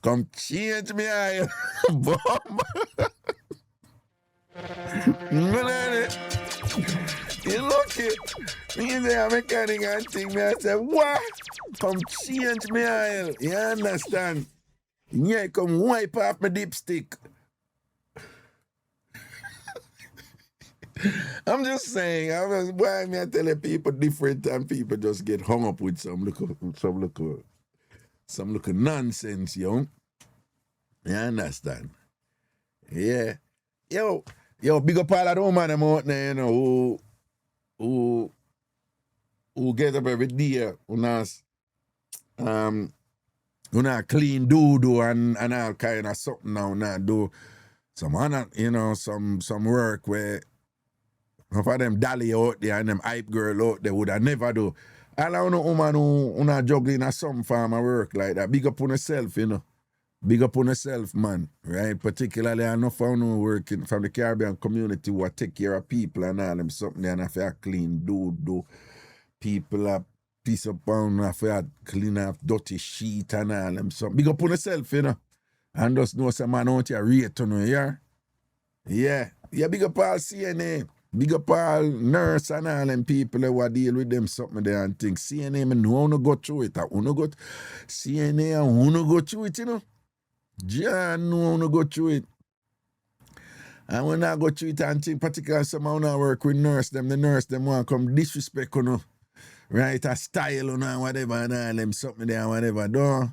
Come change me oil. Bomb. You lucky. You say a mechanic and thing. Me I say, what? Come change me oil. You understand? Yeah, come wipe off my dipstick. I'm just saying, why me I tell people different and people just get hung up with some little nonsense, yo. You understand? Yeah. Yo, big up all of the woman them out there, you know, who get up every day, who not clean doo-doo and all kind of something now, not do some other, you know, some work where half of them dolly out there and them hype girl out there would have never do. All of no woman who not juggling at some farm of work like that. Big up on yourself, you know. Big up on yourself, man. Right? Particularly enough of no working from the Caribbean community who take care of people and all them something and have to clean do. People are piece up on have to clean up dirty sheet and all them something. Big up on yourself, you know. And just know some man out here rate on you, yeah? Yeah. Yeah, big up all CNA. Big up all nurse and all them people who deal with them something there and things. CNA, I know how to go through it. CNA, I want to go through it, you know. John know how to go through it. And when I go through it and think, particularly someone I work with the nurse them want to come disrespect, you know. Right, a style, you know, and whatever, and all them something there and whatever. Don't.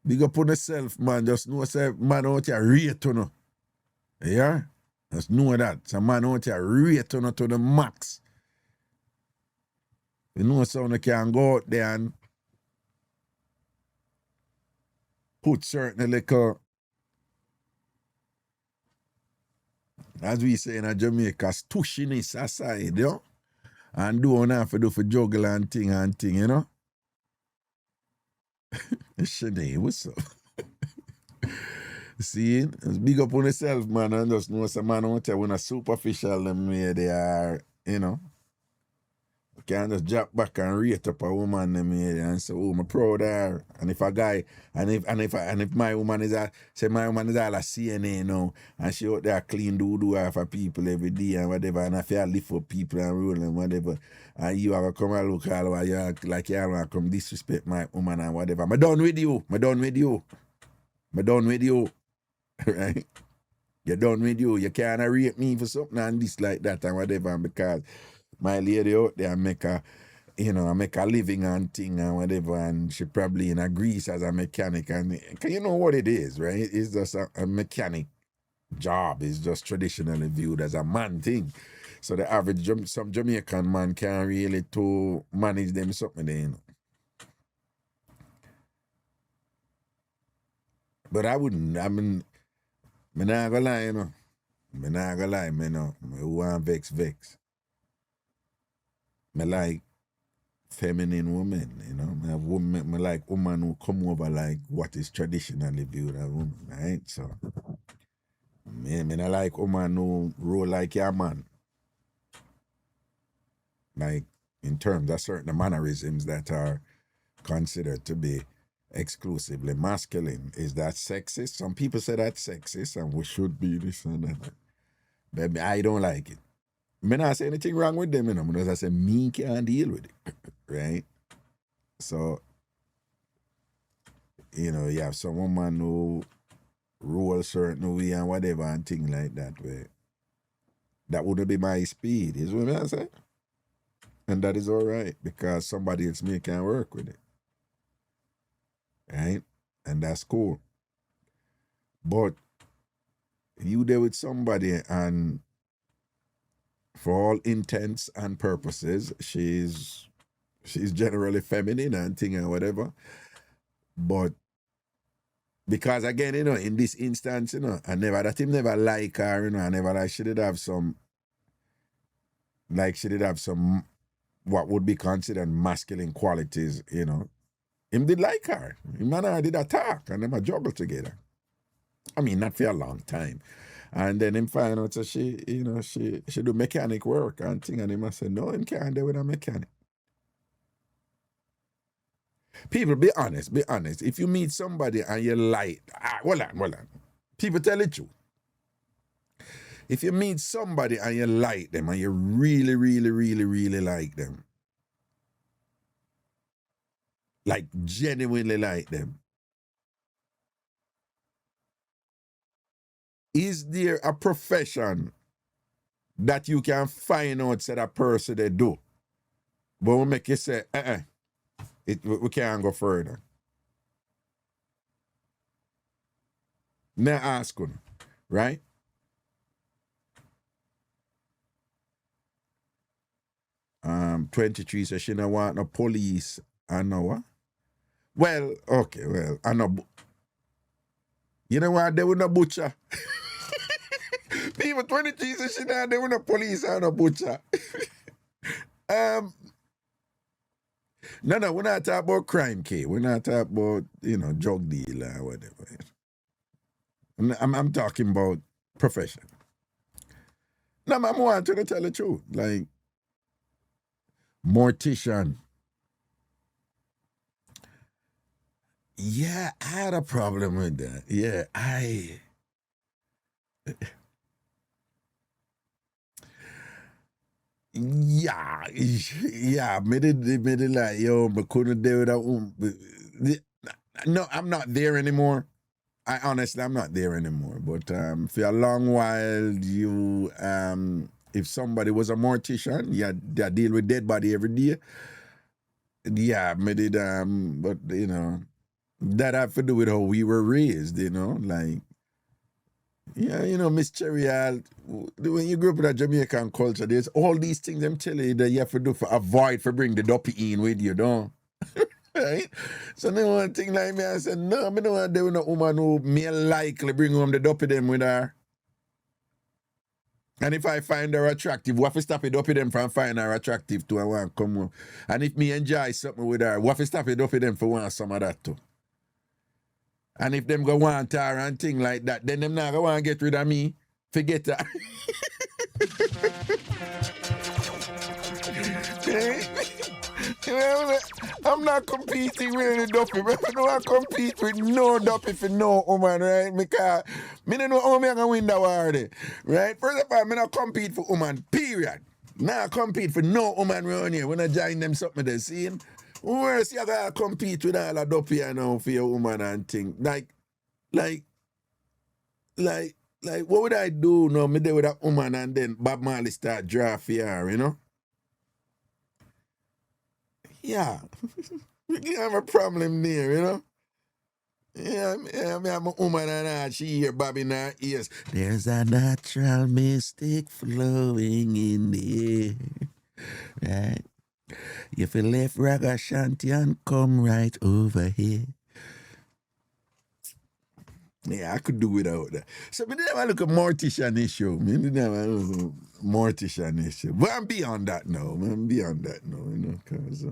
Big up on yourself, man. Just know, say, man out here rate, you know. Yeah? Just know that. Some man out here rate, you know, to the max. You know, someone can go out there and put certain little, as we say in Jamaica, stushiness aside, you know? And do what have to do for juggle and thing, you know? Shanae, what's up? See, just big up on yourself, man, and just know some man out there when a superficial them way they are, you know. Can't just drop back and rate up a woman them here and say, oh, I'm proud of her. And if a guy, and if my woman is all a CNA now, and she out there clean do for people every day and whatever, and if you lift up people and rule and whatever, and you have to come and look all over, you act like you want to come disrespect my woman and whatever. I'm done with you. Right? You're done with you. You can't rape me for something and this like that and whatever, because my lady out there make a living and thing and whatever, and she probably in a Greece as a mechanic, and you know what it is, right? It's just a mechanic job. It's just traditionally viewed as a man thing. So the average some Jamaican man can't really to manage them something there, you know. But I mean, me not gonna lie, you know. Me not gonna lie, me no. Me want vex. Me like feminine women, you know. Me like women who come over like what is traditionally viewed as women, right? So me not like women who roll like your man. Like in terms of certain mannerisms that are considered to be exclusively masculine. Is that sexist? Some people say that's sexist and we should be this and that. But I don't like it. Me not say anything wrong with them, you know, because I say me can't deal with it, right? So, you know, you have some woman who roll certain way and whatever and things like that way. That wouldn't be my speed, is what I say. And that is all right, because somebody else me can work with it, right? And that's cool. But you there with somebody and for all intents and purposes, she's generally feminine and thing and whatever. But because again, you know, in this instance, you know, him never like her, you know, I never like she did have some what would be considered masculine qualities, you know. Him did like her. Him and her did a talk and them a juggle together. I mean, not for a long time. And then him find out so she do mechanic work and thing, and him I say, no, him can't do with a mechanic. People, be honest. If you meet somebody and you like, hold on. People tell the truth. If you meet somebody and you like them and you really, really, really, really like them, like genuinely like them, is there a profession that you can find out that a person they do, but we make you say, we can't go further? Now ask you, right? Um, 23 says she don't want no police and no what? Well, okay, I know. You know what? They were no butcher. People 23 says she don't, they were no police and no butcher. No, we're not talking about crime case. We're not talking about, you know, drug deal or whatever. I'm talking about profession. No, I'm wanting to tell the truth. Like, mortician. Yeah, I had a problem with that. Yeah, made it like, yo, but couldn't do that. No, I'm not there anymore. I'm not there anymore. But for a long while, if somebody was a mortician, they deal with dead body every day. Yeah, made it, but you know, that have to do with how we were raised, you know, like, yeah, you know, Miss Cherry, when you grew up in a Jamaican culture, there's all these things I'm telling you that you have to do for avoid for bring the dopey in with you, don't? Right? So no one thing like me, I said, no, I don't want to do no woman who may likely bring home the dopey them with her. And if I find her attractive, what if I stop it up with them from find her attractive too? I want to come home. And if me enjoy something with her, what if I stop it up with them for want some of that too? And if them go want her and thing like that, then them not go want to get rid of me. Forget that. I'm not competing with any duppy. I don't want to compete with no duppy for no woman, right? Because I don't know how I'm going to win the war there, right? First of all, I'm not compete for woman, period. Now compete for no woman around here. When I join them something they see. Worse, you got to compete with all the duppy now for your woman and thing. Like, what would I do now? Me there with that woman and then Bob Marley start draft for her, you know? Yeah. You have a problem there, you know? Yeah, I have a woman and she hear Bob in her ears. There's a natural mystic flowing in the air. Right? If you left Ragashanti and come right over here. Yeah, I could do without that. So me didn't have a look at mortician issue. Me didn't have a look at mortician issue. But I'm beyond that now. I'm beyond that now, you know, because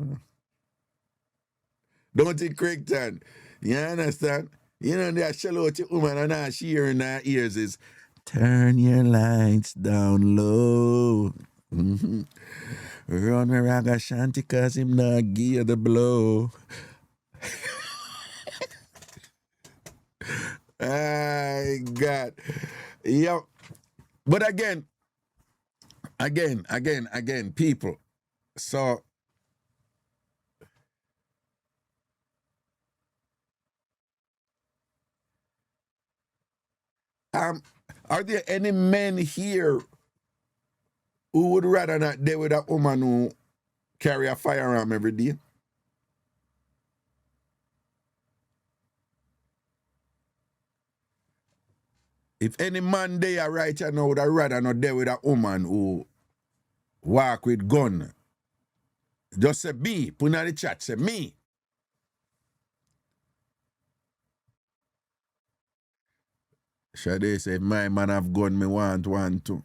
don't think Craigton. You understand? You know, they shell out your woman and all she hear in her ears is turn your lights down low. Mm-hmm. Run with Ragashanti cause him not give you the blow. My God. Yep. But again, people. So are there any men here who would rather not deal with a woman who carry a firearm every day? If any man there right now would rather not deal with a woman who walk with gun, just say me, put in the chat, say me. Shade say, my man have gun, me want one too.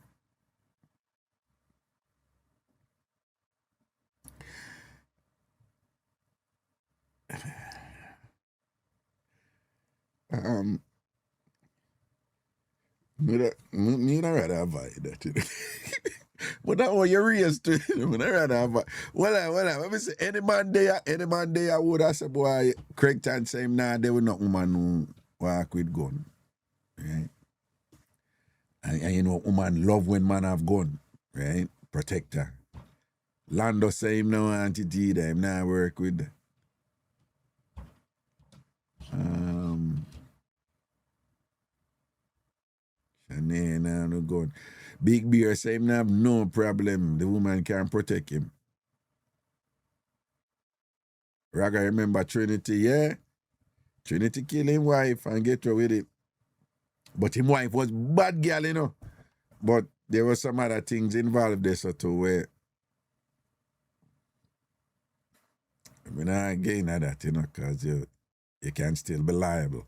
Me not rather avoid that. You know? But that what you raised to, me not rather avoid. Well, let me say, any man there would have said, boy, Craigton say him nah, there will not woman who walk with gun. Right? And you know, woman love when man have gun, right? Protect her. Lando say him no anti-T him now work with Shanae now no gun. Big Bear say him have no problem. The woman can protect him. Raga remember Trinity, yeah? Trinity kill him wife and get away with it. But him wife was bad girl, you know. But there were some other things involved there so too where I mean again at that, you know, because you can still be liable,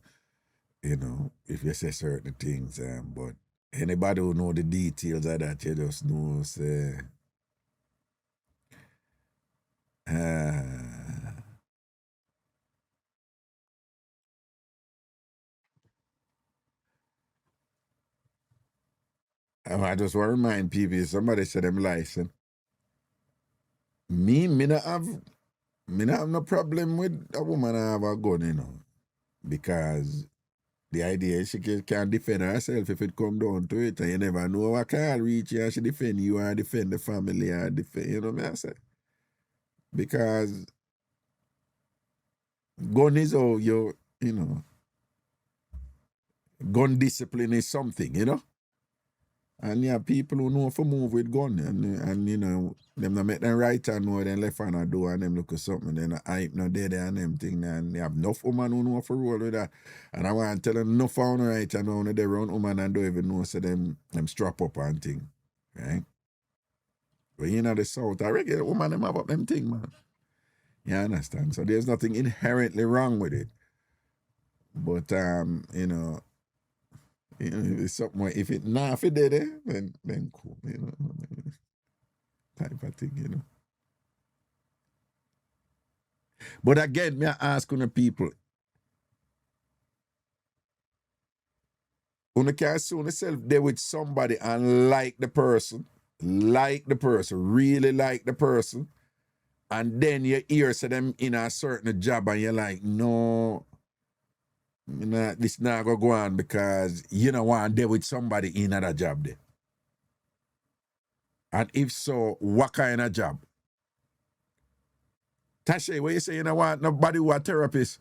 you know, if you say certain things. But anybody who know the details of that, you just know say I just want to remind people, somebody said them license. Me not have no problem with a woman have a gun, you know. Because the idea is she can defend herself if it come down to it. And you never know what can reach you and she defend you or defend the family or defend, you know what I say? Because gun is how you know, gun discipline is something, you know? And yeah, people who know for move with gun and you know, them not make them right hand know then left hand do and them look at something, then I hype no dead and them thing, and they have enough woman who know for roll with that. And I want to tell them enough on right and now they run woman and don't even know so them strap up and thing. Right? But you know the South, a regular woman them have up them thing, man. You understand? So there's nothing inherently wrong with it. But you know, it's something where if it not if it did it, then cool, you know. Type of thing, you know. But again, me asking the people, you can see yourself there with somebody and like the person, really like the person, And then you hear say them in a certain job and you're like, no, this not gonna go on because you don't want to deal with somebody in another job there. And if so, what kind of job? Tasha, what you say you don't want nobody who a therapist?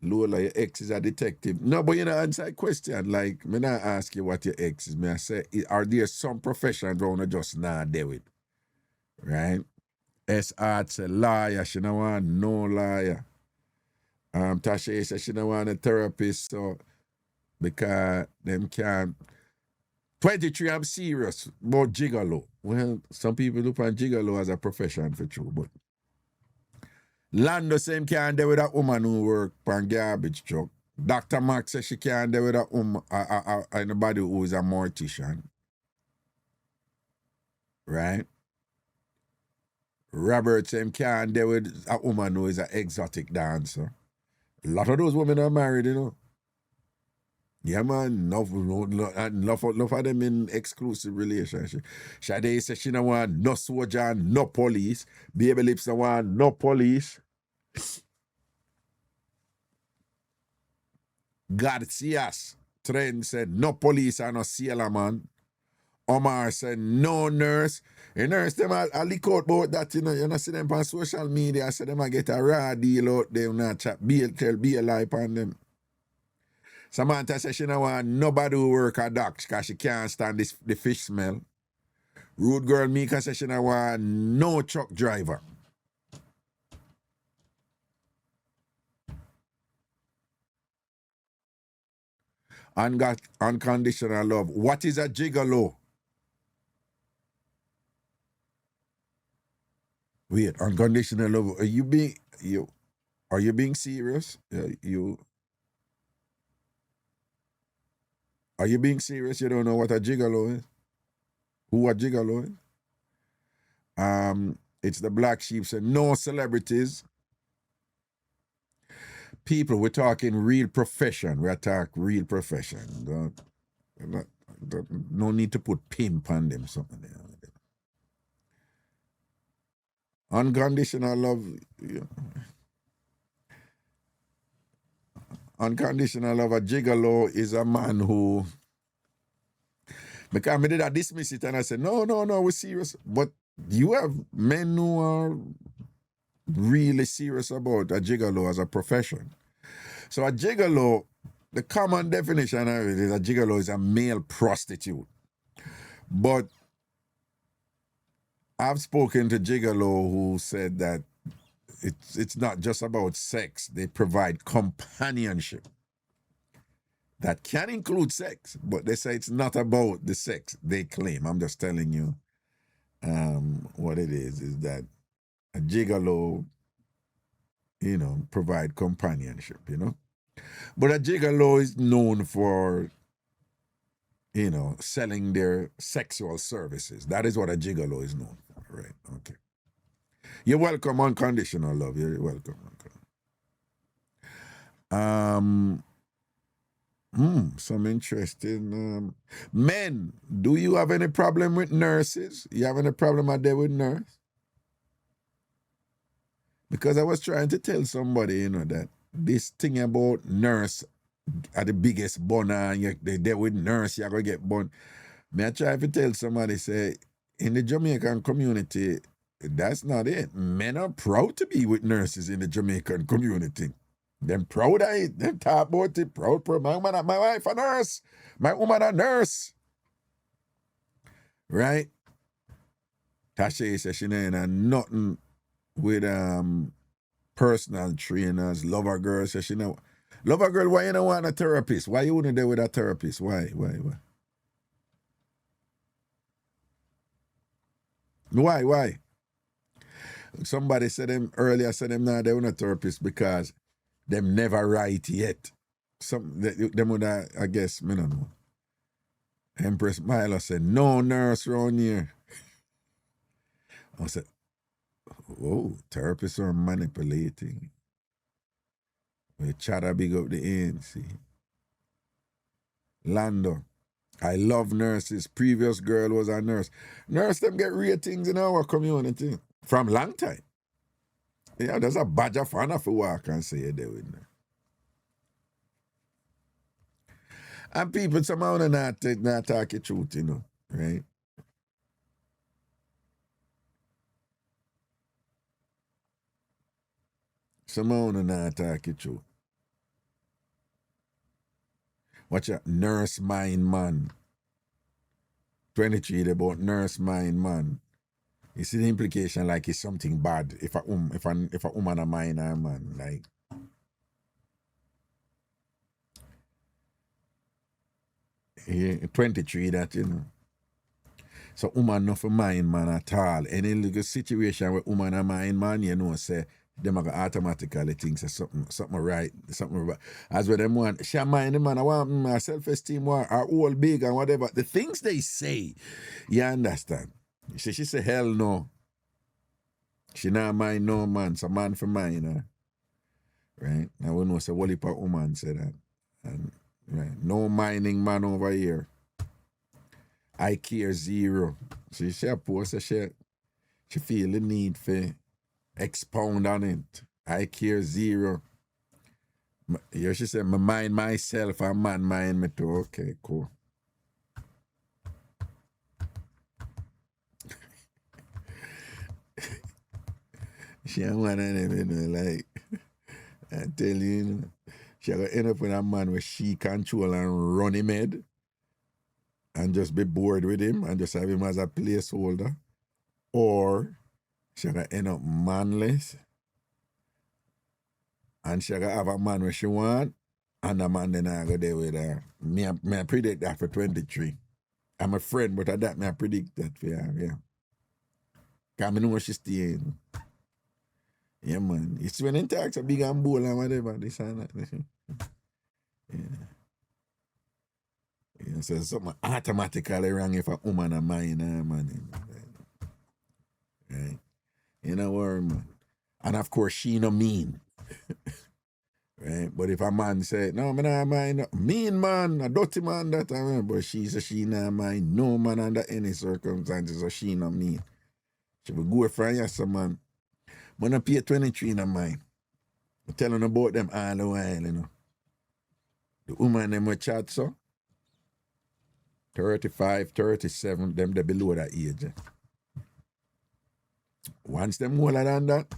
Lola, your ex is a detective. No, but you know, answer a question. Like, me not ask you what your ex is. Me I say, are there some professions where you just not deal with? Right? S.R. say lawyer, she don't want no lawyer. Tasha said she don't want a therapist, so because them can't. 23, I'm serious about gigolo. Well, some people look on gigolo as a profession for true, but Lando same can't deal with a woman who work on garbage truck. Dr. Max says she can't deal with a woman, anybody who is a mortician. Right? Robert same can't deal with a woman who is an exotic dancer. A lot of those women are married, you know. Yeah, man, enough of them in exclusive relationship. Sade says she don't want no soldier, no police. Baby Lips don't want no police. Garcias Trent said no police and no sailor man. Omar said no nurse. A nurse them a leak out about that, you know. You know, see them on social media. I said them a get a raw deal out there. Not chat tell be a lie on them. Samantha says she don't want nobody who work at docks because she can't stand the fish smell. Rude girl Mika says she don't want no truck driver. Unconditional love. What is a gigolo? Wait, unconditional love. Are you being serious? Are you being serious? You don't know what a gigolo is? Who a gigolo is? It's the black sheep said no celebrities. People, we're talking real profession. We're talking real profession. No need to put pimp on them. Something there. Unconditional love. Yeah. Unconditional love. A gigolo is a man who. Because I did I dismiss it and I said, no, we're serious. But you have men who are really serious about a gigolo as a profession. So a gigolo, the common definition of it is a gigolo is a male prostitute. But I've spoken to gigolo who said that it's not just about sex. They provide companionship. That can include sex, but they say it's not about the sex, they claim. I'm just telling you what it is that a gigolo, you know, provide companionship, you know. But a gigolo is known for, you know, selling their sexual services. That is what a gigolo is known for, right? Okay. You're welcome, unconditional love. You're welcome. Some interesting. Men, do you have any problem with nurses? You have any problem out there with nurse? Because I was trying to tell somebody, you know, that this thing about nurse are the biggest bun and they with nurse, you're going to get bun. Me I try to tell somebody, say, in the Jamaican community, that's not it. Men are proud to be with nurses in the Jamaican community. Them proud of it. Them talk about it. Proud. My wife a nurse. My woman a nurse. Right? Tasha says she ain't nothing with personal trainers. Lover girl says she know. Lover girl, why you don't want a therapist? Why you wouldn't there with a therapist? Why? Why? Somebody said them earlier, said them now they want a therapist because them never right yet. Them would I guess, me don't know. Empress Milo said, no nurse around here. I said, oh, therapists are manipulating. We try to big up the ANC. Lando. I love nurses. Previous girl was a nurse. Nurse them get ratings in our community from long time. Yeah, there's a badge of honor for walk and say you're there with me. And people somehow not talk the truth, you know, right? Somehow not talk the truth. Watch out, nurse mind man. 23 about nurse mind man. You see the implication like it's something bad if a woman a mind a man, like. Yeah, 23 that, you know. So woman not for mind man at all. Any little situation where woman a mind man, you know, say them are automatically think say something right, something right. As with them want, she mind the man, I want my self-esteem are all big and whatever. The things they say, you understand. She say hell no. She not mind no man, so man for mine, right? Now we know say what if a woman say that. And right, no mining man over here. I care zero. She post she feel the need for expound on it. I care zero. Yeah, she said, I mind myself and man mind me too. Okay, cool. She ain't one of them, you know, like, I tell you, you know, she gonna end up with a man where she control and run him head and just be bored with him and just have him as a placeholder. Or she gonna end up manless and she gonna have a man where she want and the man then I go there with her. Me I predict that for 23. I'm a friend, but at that, I predict that for her, yeah. Because I know she's staying. Yeah, man. It's when it talks a big and bold and whatever, this and that. Yeah. Yeah, so something automatically wrong if a woman a mind, man. Right? You know what, man? And of course, she no mean. Right? But if a man say, no, man, I mind, mean man, a dirty man, that I mean, but she say she not mind no man under any circumstances, so she not mean. She will go for yes, man. But I pay 23 in mind. I'm telling about them all the while, you know. The woman them will chat so. 35, 37, them they below that age. Once them older than that,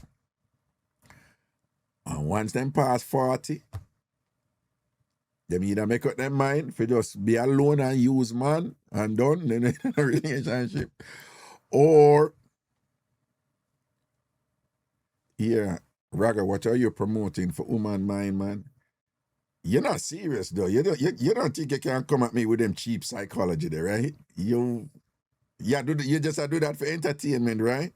and once them past 40, them either make up their mind for just be alone and use man and done then in a relationship. Or, yeah, Raga, what are you promoting for woman mind, man? You're not serious though. You don't think you can come at me with them cheap psychology there, right? You just do that for entertainment, right?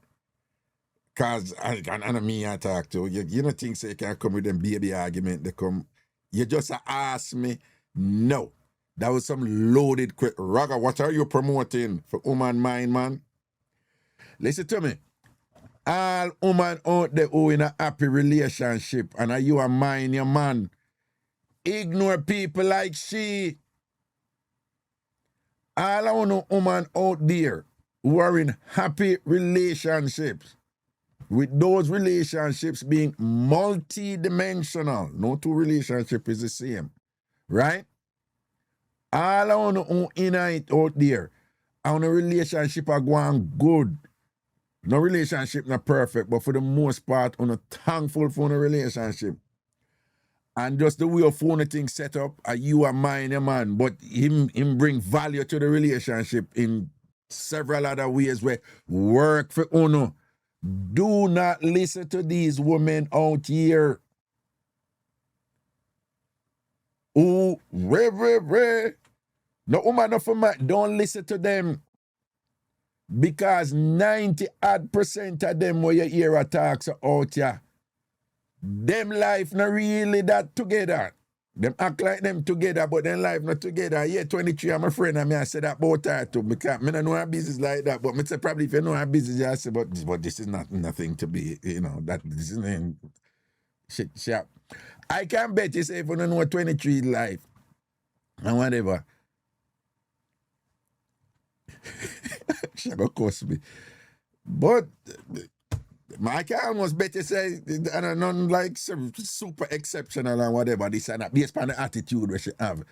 Cause and me I talk to you don't think so you can come with them baby argument. They come. You just ask me. No, that was some loaded quick. Raga, what are you promoting for woman mind, man? Listen to me. All woman out there who in a happy relationship and are you a mind your man. Ignore people like she. All I want to woman out there who are in happy relationships, with those relationships being multi-dimensional. No two relationships is the same. Right? All I want to in it out there, I want a relationship are going good. No relationship not perfect, but for the most part, I'm thankful for the relationship. And just the way of phone thing set up, you are mine, a man, but him bring value to the relationship in several other ways where work for Uno. Do not listen to these women out here who no woman no for man. Don't listen to them. Because 90% of them where you hear attacks out here, them life not really that together. Them act like them together, but them life not together. Yeah, 23, I'm a friend, and I say that about her too, because I don't know her business like that, but I say probably if you know her business, I say, but this is not nothing to be, you know, that this is shit, sharp. I can bet you say if you don't know 23 life, and whatever, She go cost me. But I can almost bet you say, and none like super exceptional and whatever, this and that, based on the attitude we should have.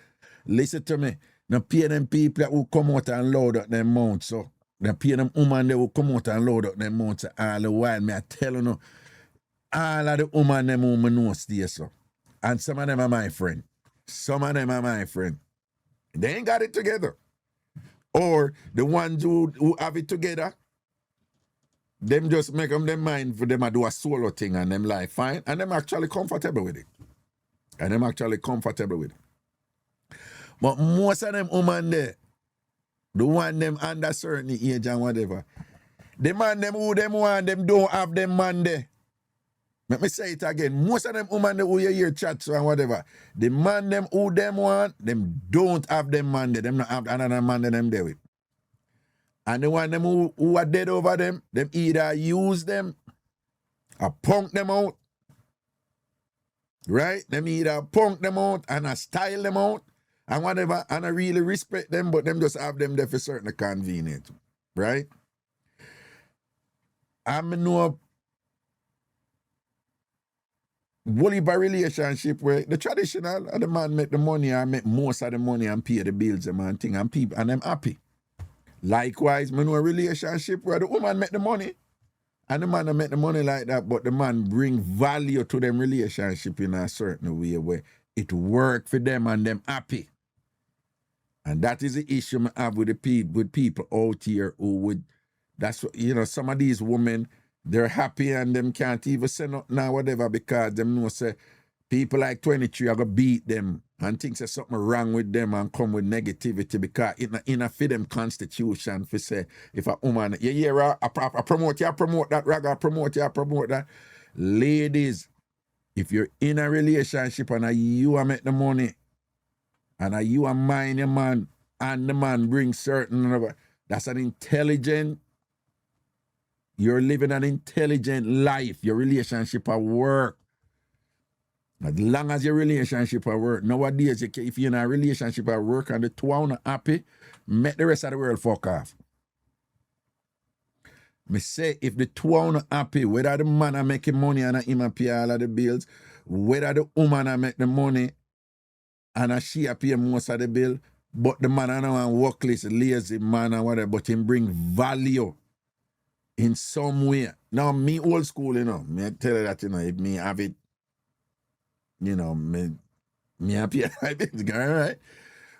Listen to me. Now pay them people who come out and load up them mounts, so. Now pay them women who come out and load up them mounts all the while. Me I tell you, all of the women them who me know stay so. And some of them are my friend. Some of them are my friend. They ain't got it together. Or the ones who have it together, them just make them their mind for them to do a solo thing and them like fine. And them actually comfortable with it. But most of them women there, the one them under certain age and whatever, the man them who them want, them don't have them man there. Let me say it again. Most of them women who you hear chats and whatever, the man them who them want, them don't have them man there. Them not have another man there them there with. And the one them who are dead over them either use them or punk them out. Right? Them either punk them out and style them out and whatever, and I really respect them, but them just have them there for certain convenience. Right? I know Wally by relationship where the traditional the man make the money and make most of the money and pay the bills and thing and people and them happy. Likewise, I know a relationship where the woman make the money and the man make the money like that, but the man bring value to them relationship in a certain way where it work for them and them happy. And that is the issue I have with people out here who would, that's what, some of these women, they're happy and them can't even say nothing now, whatever, because them know say people like 23 are going to beat them and think there's something wrong with them and come with negativity because in a for them constitution for say, if a woman, you hear I promote that, Raga, promote that. Ladies, if you're in a relationship and you are make the money and you are mind your man and the man brings certain, that's an intelligent, you're living an intelligent life. Your relationship at work. As long as your relationship at work. Nowadays, if you're in a relationship at work and the two are not happy, make the rest of the world fuck off. Me say, if the two are not happy, whether the man are making money and him pay all of the bills, whether the woman are make the money and she pay most of the bill, but the man are not workless, lazy man and whatever, but him bring value in some way. Now, me old school, me tell you that, if me have it, me happy, right?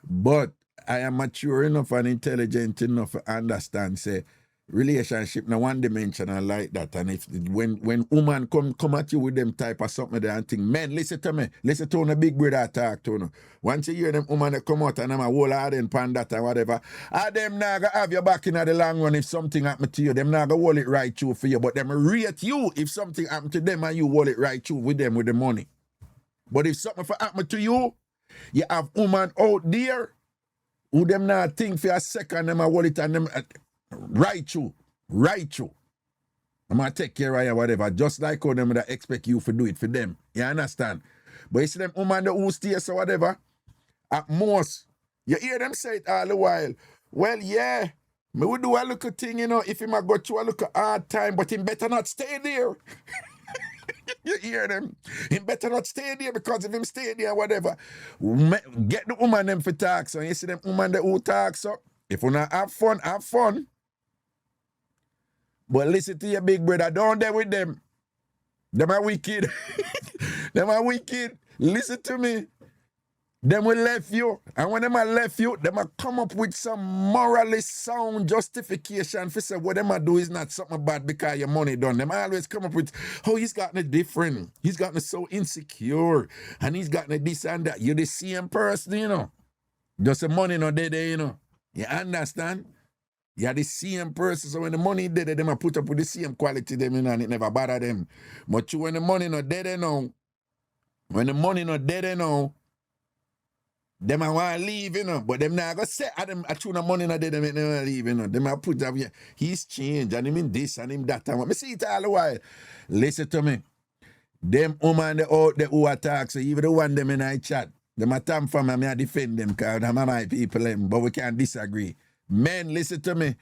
But I am mature enough and intelligent enough to understand, say, relationship, now one dimensional like that. And if when woman come at you with them type of something there and think, men, listen to me, listen to the big brother talk to you. Once you hear them woman that come out and them a whole hard and pan that and whatever, them not gonna have your back in the long run if something happen to you. Them not gonna hold it right through for you, but them rate you if something happen to them and you hold it right through with them with the money. But if something for happen to you, you have woman out there who them not think for a second, them a hold it and them right through. I'm gonna take care of you, whatever. Just like how them that expect you to do it for them. You understand? But you see them woman who stay so whatever, at most, you hear them say it all the while. Well, yeah, me would do a little thing, if him a go through a little hard time, but him better not stay there. You hear them? Him better not stay there because if him stay there, whatever, get the woman them for talk. So you see them woman that who talk so. If you not have fun. But listen to your big brother, don't there with them. Them are wicked. Them are wicked. Listen to me. Them will left you. And when them are left you, them will come up with some morally sound justification for say what them are do is not something bad because your money done. Them always come up with, oh, he's gotten it different. He's gotten it so insecure. And he's gotten it this and that. You're the same person, Just the money not there, You understand? You're the same person. So when the money there, them a put up with the same quality them, and it never bother them. But when the money not there now, when the money not there now, them a want to leave, but them not gonna say, I tune the money not there, them ain't never leave, Them a put up, he's changed, and him in this, and him that, and me see it all the while. Listen to me. Them woman out there who attack, so even the one them in I chat, them a TamFam, and me a defend them, because them are my people, but we can't disagree. Men, listen to me.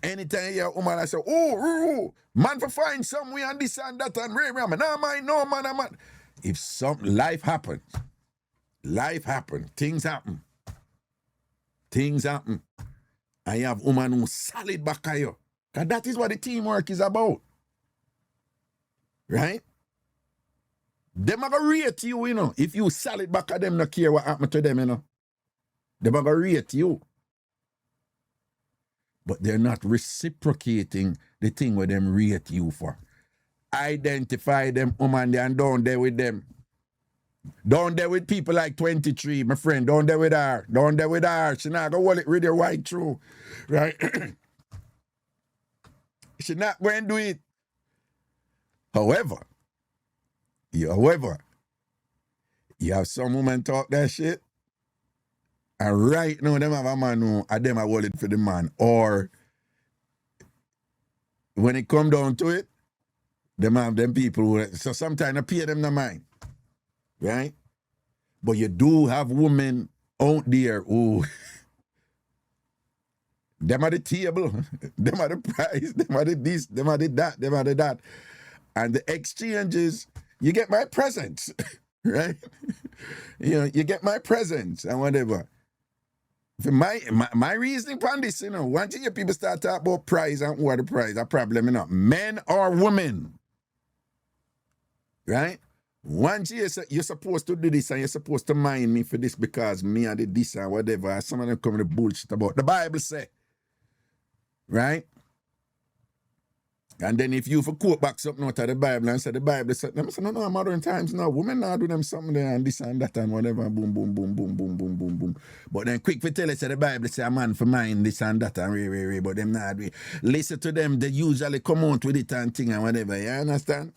Anytime you hear a woman, I say, oh, man for find some way and this and that and rah, no man, I'm man. If life happens, things happen. And you have woman who solid back at you. Because that is what the teamwork is about. Right? Them are going to rate you, you know. If you solid back at them, not care what happened to them, you know. Them are going to rate you. But they're not reciprocating the thing where them rate you for. Identify them, woman, and down there with them. Down there with people like 23, my friend. Down there with her. She not going to hold it really right through. Right? She not going to do it. However, you have some women talk that shit, and right now them have a man who and them are hold it for the man. Or when it come down to it, them have them people who, so sometimes I pay them the mind. Right? But you do have women out there who them are the table, them are the price, them are the this, them are the that, them are the that. And the exchanges, you get my presents, right? You get my presents and whatever. For my reasoning on this, once you hear people start talking about price and what the price, a problem, men or women, right? Once you're supposed to do this and you're supposed to mind me for this because me I did this and whatever, some of them come with bullshit about the Bible say, right? And then if you for quote back something out of the Bible and say the Bible said, them say, no, modern times now, women now do them something there and this and that and whatever, boom, boom, boom, boom, boom, boom, boom, boom. But then quick for tell us the Bible say a man for mine, this and that and but them not listen to them, they usually come out with it and thing and whatever, you understand?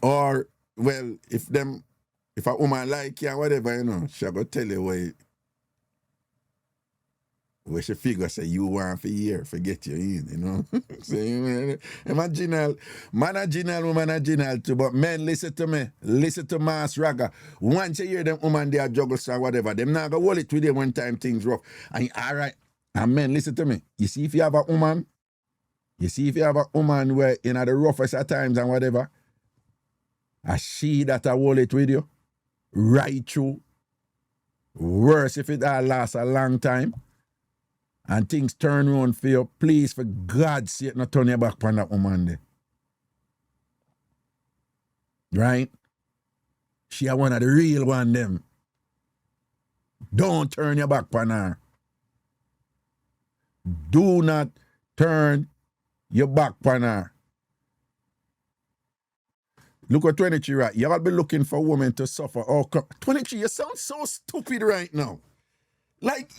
Or, well, if a woman like you and whatever, she'll go tell you where she figure say you want for year, forget you in, So, imaginal, man a general, woman a general too, but men, listen to me, listen to Mass Raga. Once you hear them woman, they are juggles or whatever, them not go hold it with you one time things rough. And all right, and men, listen to me. You see if you have a woman where, the roughest at times and whatever, a she that a hold it with you, right through, worse if it all lasts a long time, and things turn around for you, please, for God's sake, not turn your back on that woman there. Right? She a one of the real one, them. Don't turn your back on her. Do not turn your back on her. Look at 23, right? Y'all be looking for women to suffer. Oh, 23, you sound so stupid right now. Like,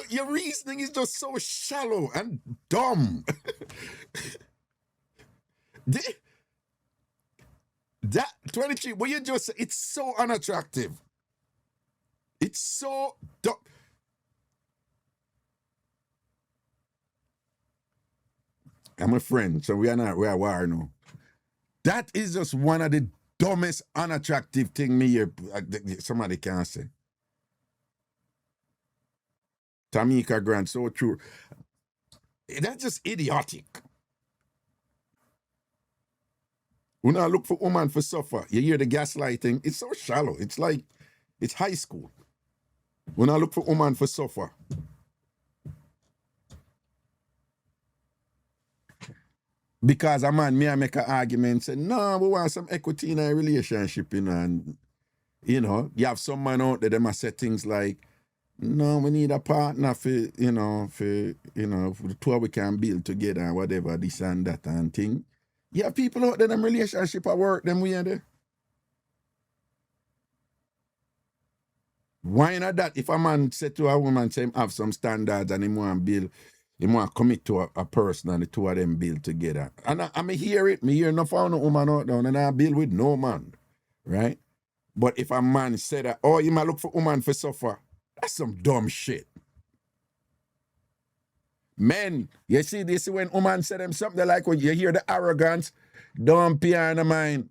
your reasoning is just so shallow and dumb. That 23, what you just say, it's so unattractive. It's so dumb. I'm a friend, so we are war now. That is just one of the dumbest, unattractive thing somebody can say. Tamika Grant, so true. That's just idiotic. When I look for woman for suffer, you hear the gaslighting, it's so shallow. It's like, it's high school. When I look for woman for suffer. Because a man, me I make an argument, say, no, we want some equity in a relationship, and, you have some man out there, them a say things like, no, we need a partner for the two we can build together and whatever, this and that and thing. You have people out there, them relationship at work, them we are there. Why not that? If a man say to a woman, say him have some standards and he want to build, he want to commit to a person and the two of them build together. And I hear it, me hear no found no woman out there and I build with no man, right? But if a man say that, oh, you might look for woman for suffer, that's some dumb shit. Men, you see this when woman say them something like when you hear the arrogance, don't pay her in the mind.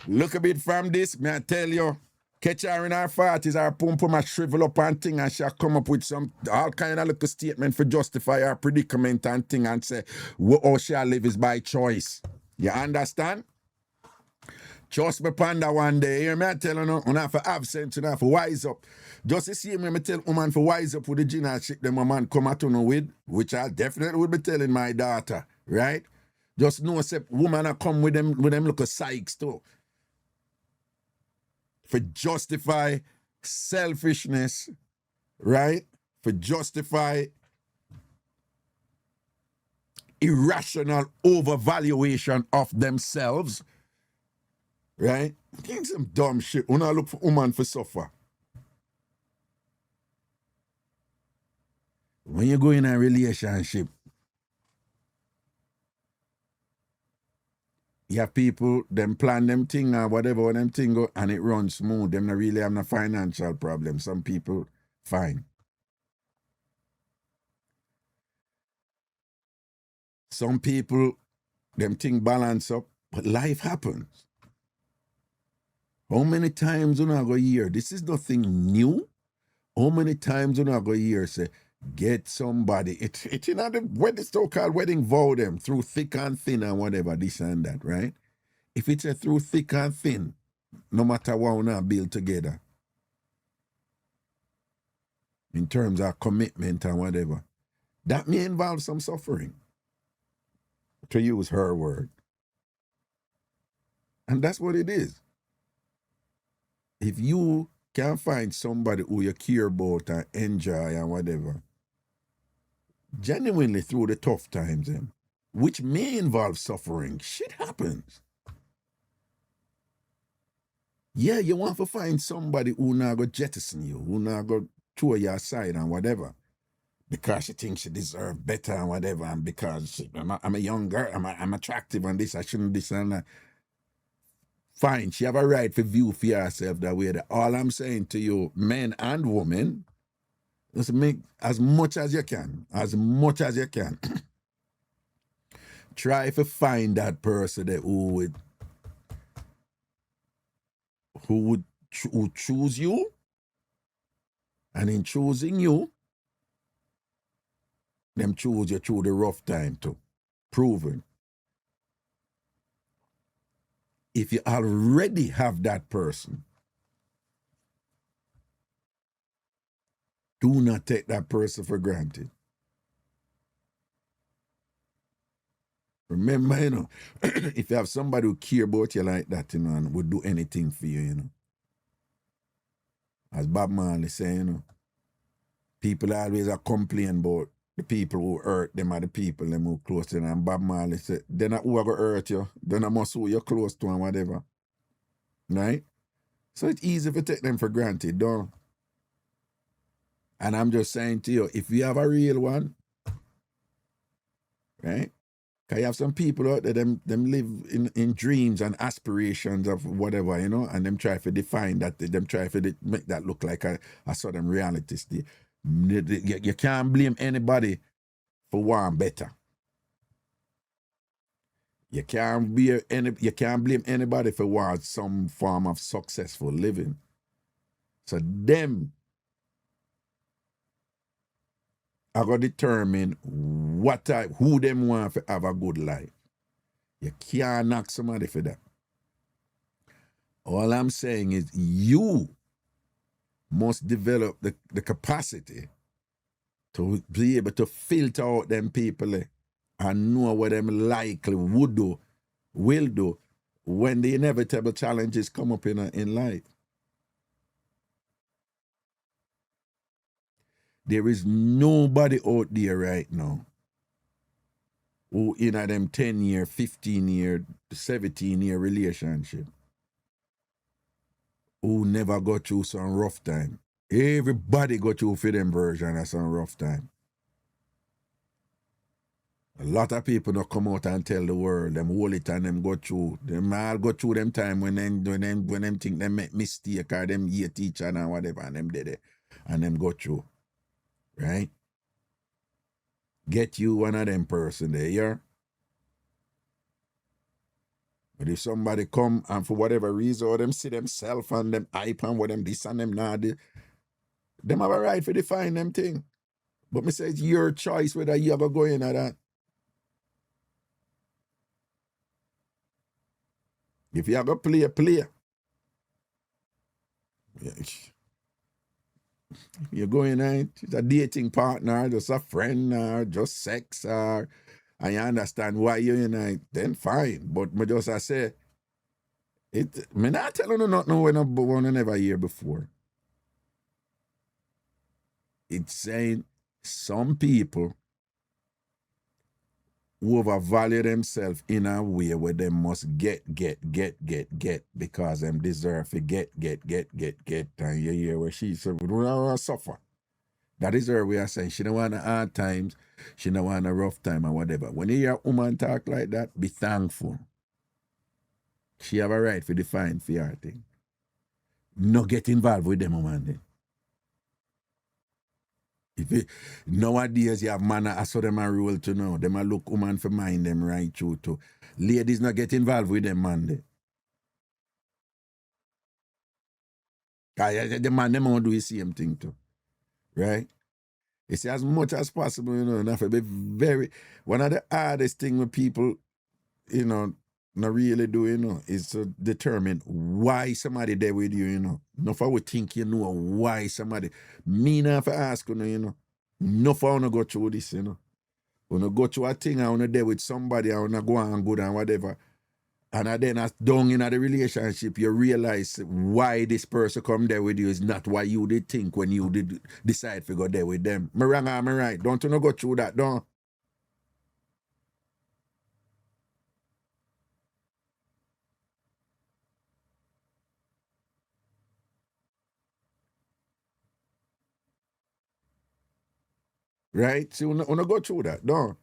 Look a bit from this, may I tell you, Catch her in her 40s, her pum pum a shrivel up and thing, and she'll come up with some all kind of little statement for justify her predicament and thing and say, how she'll live is by choice. You understand? Trust me, panda one day. Hear me I tell you, no, you have to absent, you have to wise up. Just to see me tell woman for wise up with the gin and shit them a man come at you with, which I definitely would be telling my daughter, right? Just know, say, woman a come with them look of sykes too. For justify selfishness, right? For justify irrational overvaluation of themselves, right? Getting some dumb shit. When I look for woman for suffer. When you go in a relationship, you have people, them plan them thing or whatever them thing go, and it runs smooth. Them not really have no financial problem. Some people, fine. Some people, them thing balance up, but life happens. How many times you not go hear, this is nothing new. How many times you not go hear, say, get somebody, it's in the wedding, so-called wedding vow them, through thick and thin and whatever, this and that, right? If it's a through thick and thin, no matter what we not build together, in terms of commitment and whatever, that may involve some suffering, to use her word. And that's what it is. If you can find somebody who you care about and enjoy and whatever, genuinely through the tough times, which may involve suffering, shit happens. Yeah, you want to find somebody who not go jettison you, who not go throw you aside and whatever, because she thinks she deserves better and whatever, and because I'm a young girl, I'm attractive and this, I shouldn't this and that. Fine, she have a right to view for herself that way. All I'm saying to you, men and women, just make as much as you can, try to find that person that who choose you, and in choosing you, them choose you through the rough time too. Proven. If you already have that person, do not take that person for granted. Remember, you know, if you have somebody who care about you like that, you know, and would do anything for you, you know. As Bob Marley say, you know, people always are complain about the people who hurt them are the people them who close to them. And Bob Marley said, then who are going to hurt you? Then I must who you're close to and whatever. Right? So it's easy to take them for granted, don't? And I'm just saying to you, if you have a real one, right? Because you have some people out there, them live in dreams and aspirations of whatever, you know, and them try to define that, them try to make that look like a certain reality. You can't blame anybody for one better. You can't blame anybody for want some form of successful living. So them are going to determine who them want to have a good life. You can't knock somebody for that. All I'm saying is you must develop the capacity to be able to filter out them people and know what them likely would do, will do, when the inevitable challenges come up in life. There is nobody out there right now who in a them 10-year, 15-year, 17-year relationship who never got through some rough time. Everybody got through for them version of some rough time. A lot of people don't come out and tell the world, them hold it and them go through. Them all go through them time when them think them make mistake or them hate each other and whatever, and them did it. And them go through. Right? Get you one of them person there, yeah? But if somebody come and for whatever reason, or them see themselves and them hype and what them this and them not, them have a right to define them thing. But me say it's your choice whether you ever go in or that. If you ever play, play. Yeah. You're going in, it's a dating partner, just a friend, or just sex, or and you understand why you're in it, then fine. But me just I say, me not telling you nothing when I never hear before. It's saying some people who overvalue themselves in a way where they must get, because them deserve to get. And you hear where she said, we don't want to suffer. That is her way of saying she don't want a hard times, she don't want a rough time or whatever. When you hear a woman talk like that, be thankful. She have a right to define for her thing. No get involved with them woman then. Nowadays you have man I saw them a rule to know. Them a look woman for mind them right through too. Ladies not get involved with them man there. The man them want to do the same thing too. Right? It's as much as possible, not to be very one of the hardest thing with people, not really do, is to determine why somebody there with you, Not for we think why somebody. Me not for ask, Not for wanna go through this, Wanna go through a thing, I wanna there with somebody, I wanna go on good and whatever. And then as down in the relationship, you realize why this person come there with you is not what you did think when you did decide to go there with them. Me wrong or me right? Don't you go through that, don't? Right? So you wanna go through that, don't?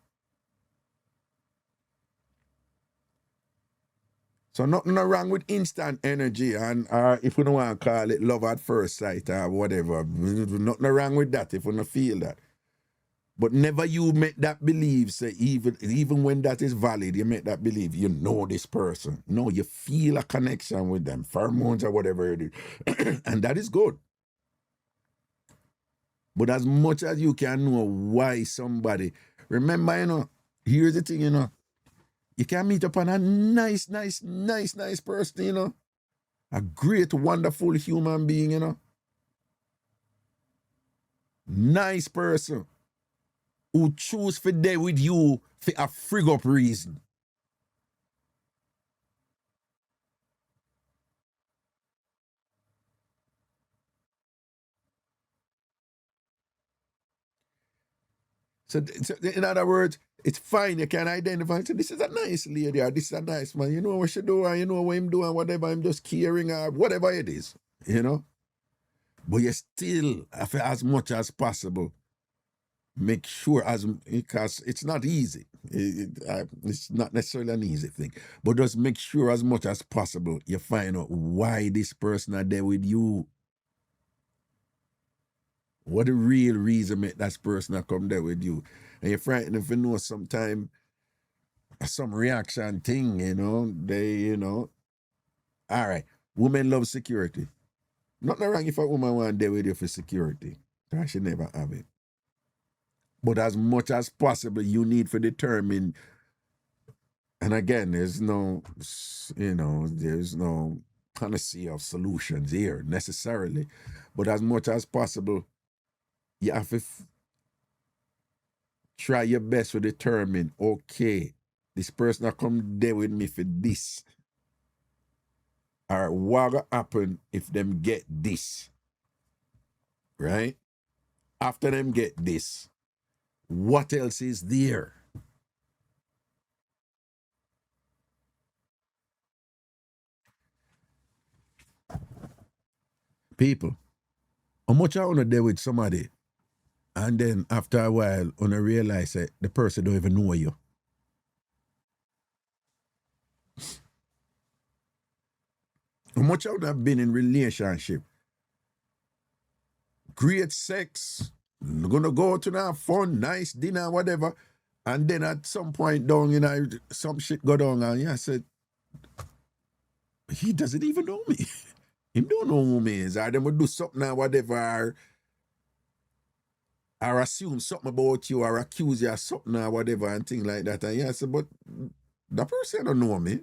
So nothing wrong with instant energy and if you don't want to call it love at first sight or whatever. Nothing wrong with that if you don't feel that. But never you make that believe, say even when that is valid, you make that believe you know this person. No, you feel a connection with them, pheromones or whatever it is. And that is good. But as much as you can know why somebody, remember, here's the thing, you can meet upon a nice person, a great, wonderful human being, nice person who choose for there with you for a frig up reason. So in other words, it's fine, you can identify, so this is a nice lady, or this is a nice man, you know what she do, or you know what I'm doing, whatever, I'm just caring, or whatever it is, But you still, as much as possible, make sure, because it's not easy. It's not necessarily an easy thing, but just make sure as much as possible you find out why this person are there with you. What the real reason make that person come there with you? And you're frightened if you know sometime some reaction thing, all right, women love security. Nothing wrong if a woman want there with you for security. Because she never have it. But as much as possible, you need to determine, and again, there's no panacea of solutions here necessarily, but as much as possible, you have to try your best to determine, okay, this person that come there with me for this, or what will happen if them get this, right? After them get this, what else is there? People, how much I want to there with somebody, and then after a while, I realize that the person don't even know you. How much I would have been in relationship, great sex, gonna go to have fun, nice dinner, whatever, and then at some point down, some shit go down, and I said, he doesn't even know me. He don't know who me is. Or them would do something or whatever, or assume something about you, or accuse you of something or whatever, and things like that. And yeah, I said, but the person don't know me.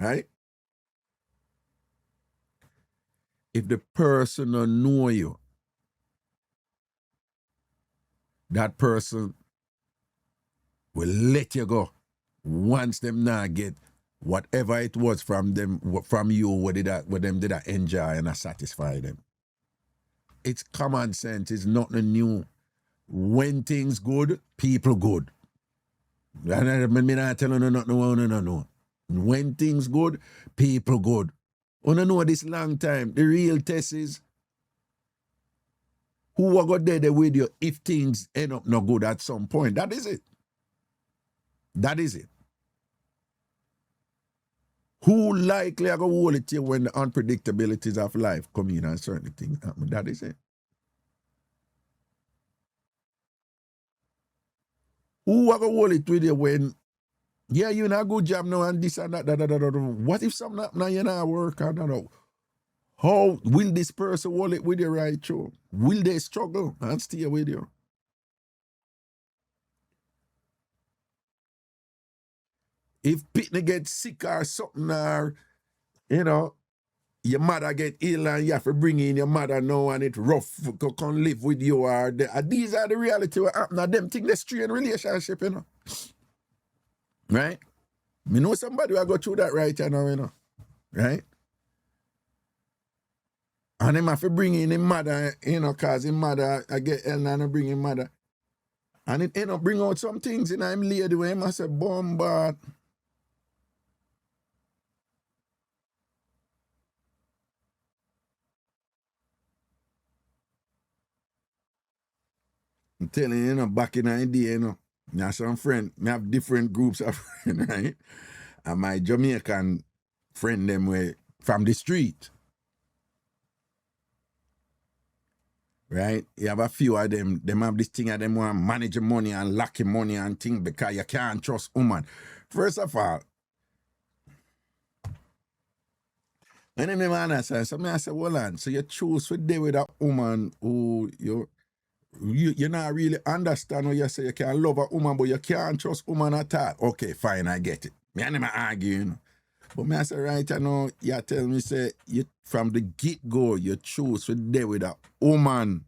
Right? If the person don't know you, that person will let you go once them not get whatever it was from them, from you, what them did I enjoy and I satisfy them. It's common sense. It's nothing new. When things good, people good. And I not telling you nothing, no. When things good, people good. You know this long time, the real test is who will go there with you if things end up not good at some point. That is it. That is it. Who likely are going to hold it you when the unpredictabilities of life come in and certain things happen? That is it. Who are going to hold it with you when, yeah, you in a good job now and this and that, What if something happen and you not work? I don't know. How will this person hold it with you right through? Will they struggle and stay with you? If Pitney gets sick or something, or, you know, your mother get ill and you have to bring in your mother now and it's rough to come live with you, or these are the reality what happen. Now them think they strain relationship, you know. Right? Me know somebody will go through that right now, you know. Right? And him have to bring in his mother, you know, cause his mother, I get ill and I bring his mother. And it end up bring out some things in him lady where him I say, bombard. I'm telling you, you know, back in the day, you know, I have some friend, I have different groups of friends, right? And my Jamaican friend, them were from the street. Right? You have a few of them have this thing of them want to manage your money and lock your money and things because you can't trust woman. First of all, when them man answer, so I say, hold on, so you choose to deal with a woman who you not really understand what you say. You can love a woman, but you can't trust woman at all. Okay, fine, I get it. Me and them argue, you know. But me I say, right, you know, you tell me, say, you from the get-go, you choose to deal with a woman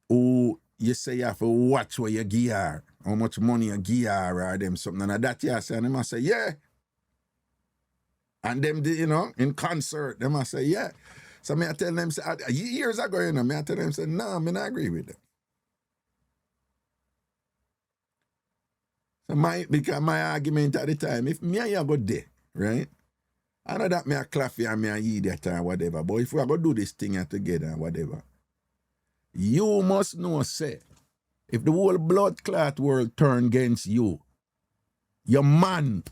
who you say you have to watch where you give her, how much money you give her, or them something, and that you say, and them I say, yeah. And them, you know, in concert, them I say, yeah. So me I tell them, say, years ago, you know, me I tell them, say, no, me not agree with them. So because my argument at the time, if me and you go there, right? I know that me a claffy and me a idiot or whatever, but if we are going to do this thing together and whatever, you must know, say, if the whole blood clot world turn against you, your man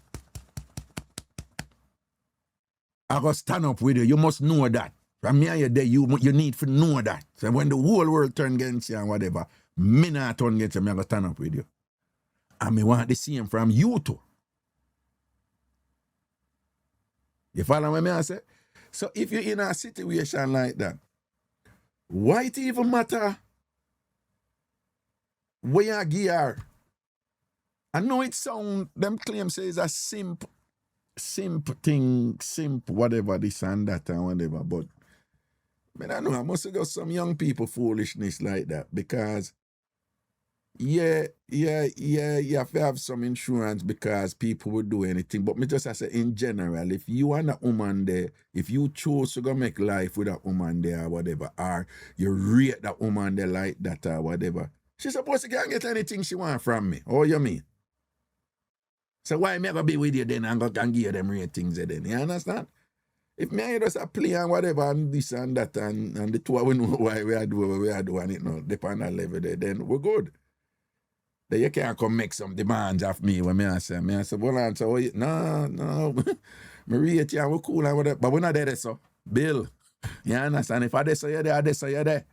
I go stand up with you. You must know that. From me and you there, you need to know that. So when the whole world turn against you and whatever, me not turn against you, me I go stand up with you. And me want the same from you too. You follow what I say? So if you're in a situation like that, why it even matter where you gear? I know it sound, them claims say it's a simp thing, whatever, this and that and whatever, but I don't know, I must have got some young people foolishness like that because you have to have some insurance because people will do anything. But me just I say in general, if you are a woman there, if you choose to go make life with a woman there or whatever, or you rate that woman there like that or whatever, she's supposed to can't get anything she want from me. Or you mean? So why me gonna be with you then and go and give you them ratings then? You understand? If me and you just a play and whatever and this and that and the two we know why we are doing what we are doing and it no depend on that level there, then we're good. Then you can't come make some demands of me when I say, well, answer, no, me rate you and we're cool and whatever, but we're not there, so. Bill, you understand? If I there, so you're there, I there, so you're there.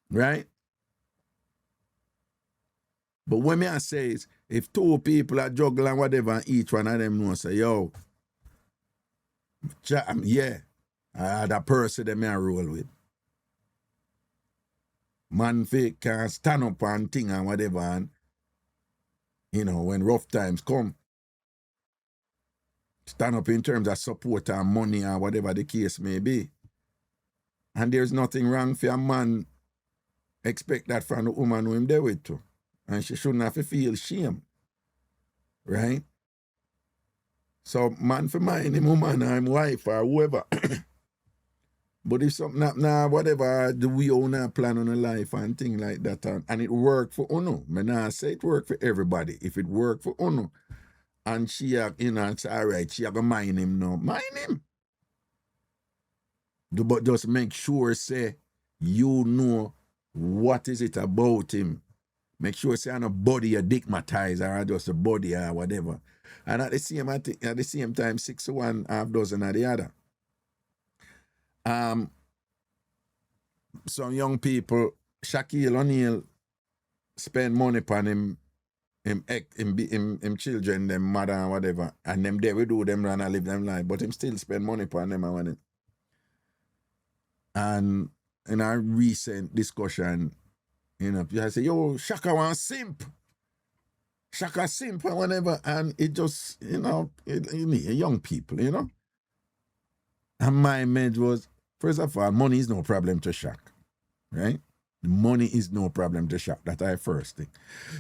Right? But what me I say is, if two people are juggling whatever, and each one of them know, say, yo, yeah, I had a person that me I roll with. Man fake can stand up and thing and whatever, and, you know, when rough times come, stand up in terms of support and money or whatever the case may be. And there's nothing wrong for a man expect that from the woman who him there with too. And she shouldn't have to feel shame. Right? So man for mind him woman or him wife or whoever. But if something happen now, whatever, do we own a plan on a life and thing like that, and it work for Uno. I not say it work for everybody. If it work for Uno, and she, you know, it's all right, she have to mind him now. Mind him. But just make sure, say, you know what is it about him. Make sure, say, no body you digmatize or just a body or whatever. And at the same time, 6 to 1, half dozen of the other. Some young people, Shaquille O'Neal, spend money upon him children, them mother and whatever, and them they will do them run and live them life, but him still spend money upon them and whatever. And in our recent discussion, you know, people say, yo, Shaka want simp. Shaka simp and whatever, and it just, you know, young people, you know. And my message was, first of all, money is no problem to Shaq, right? Money is no problem to Shaq. That's our first thing.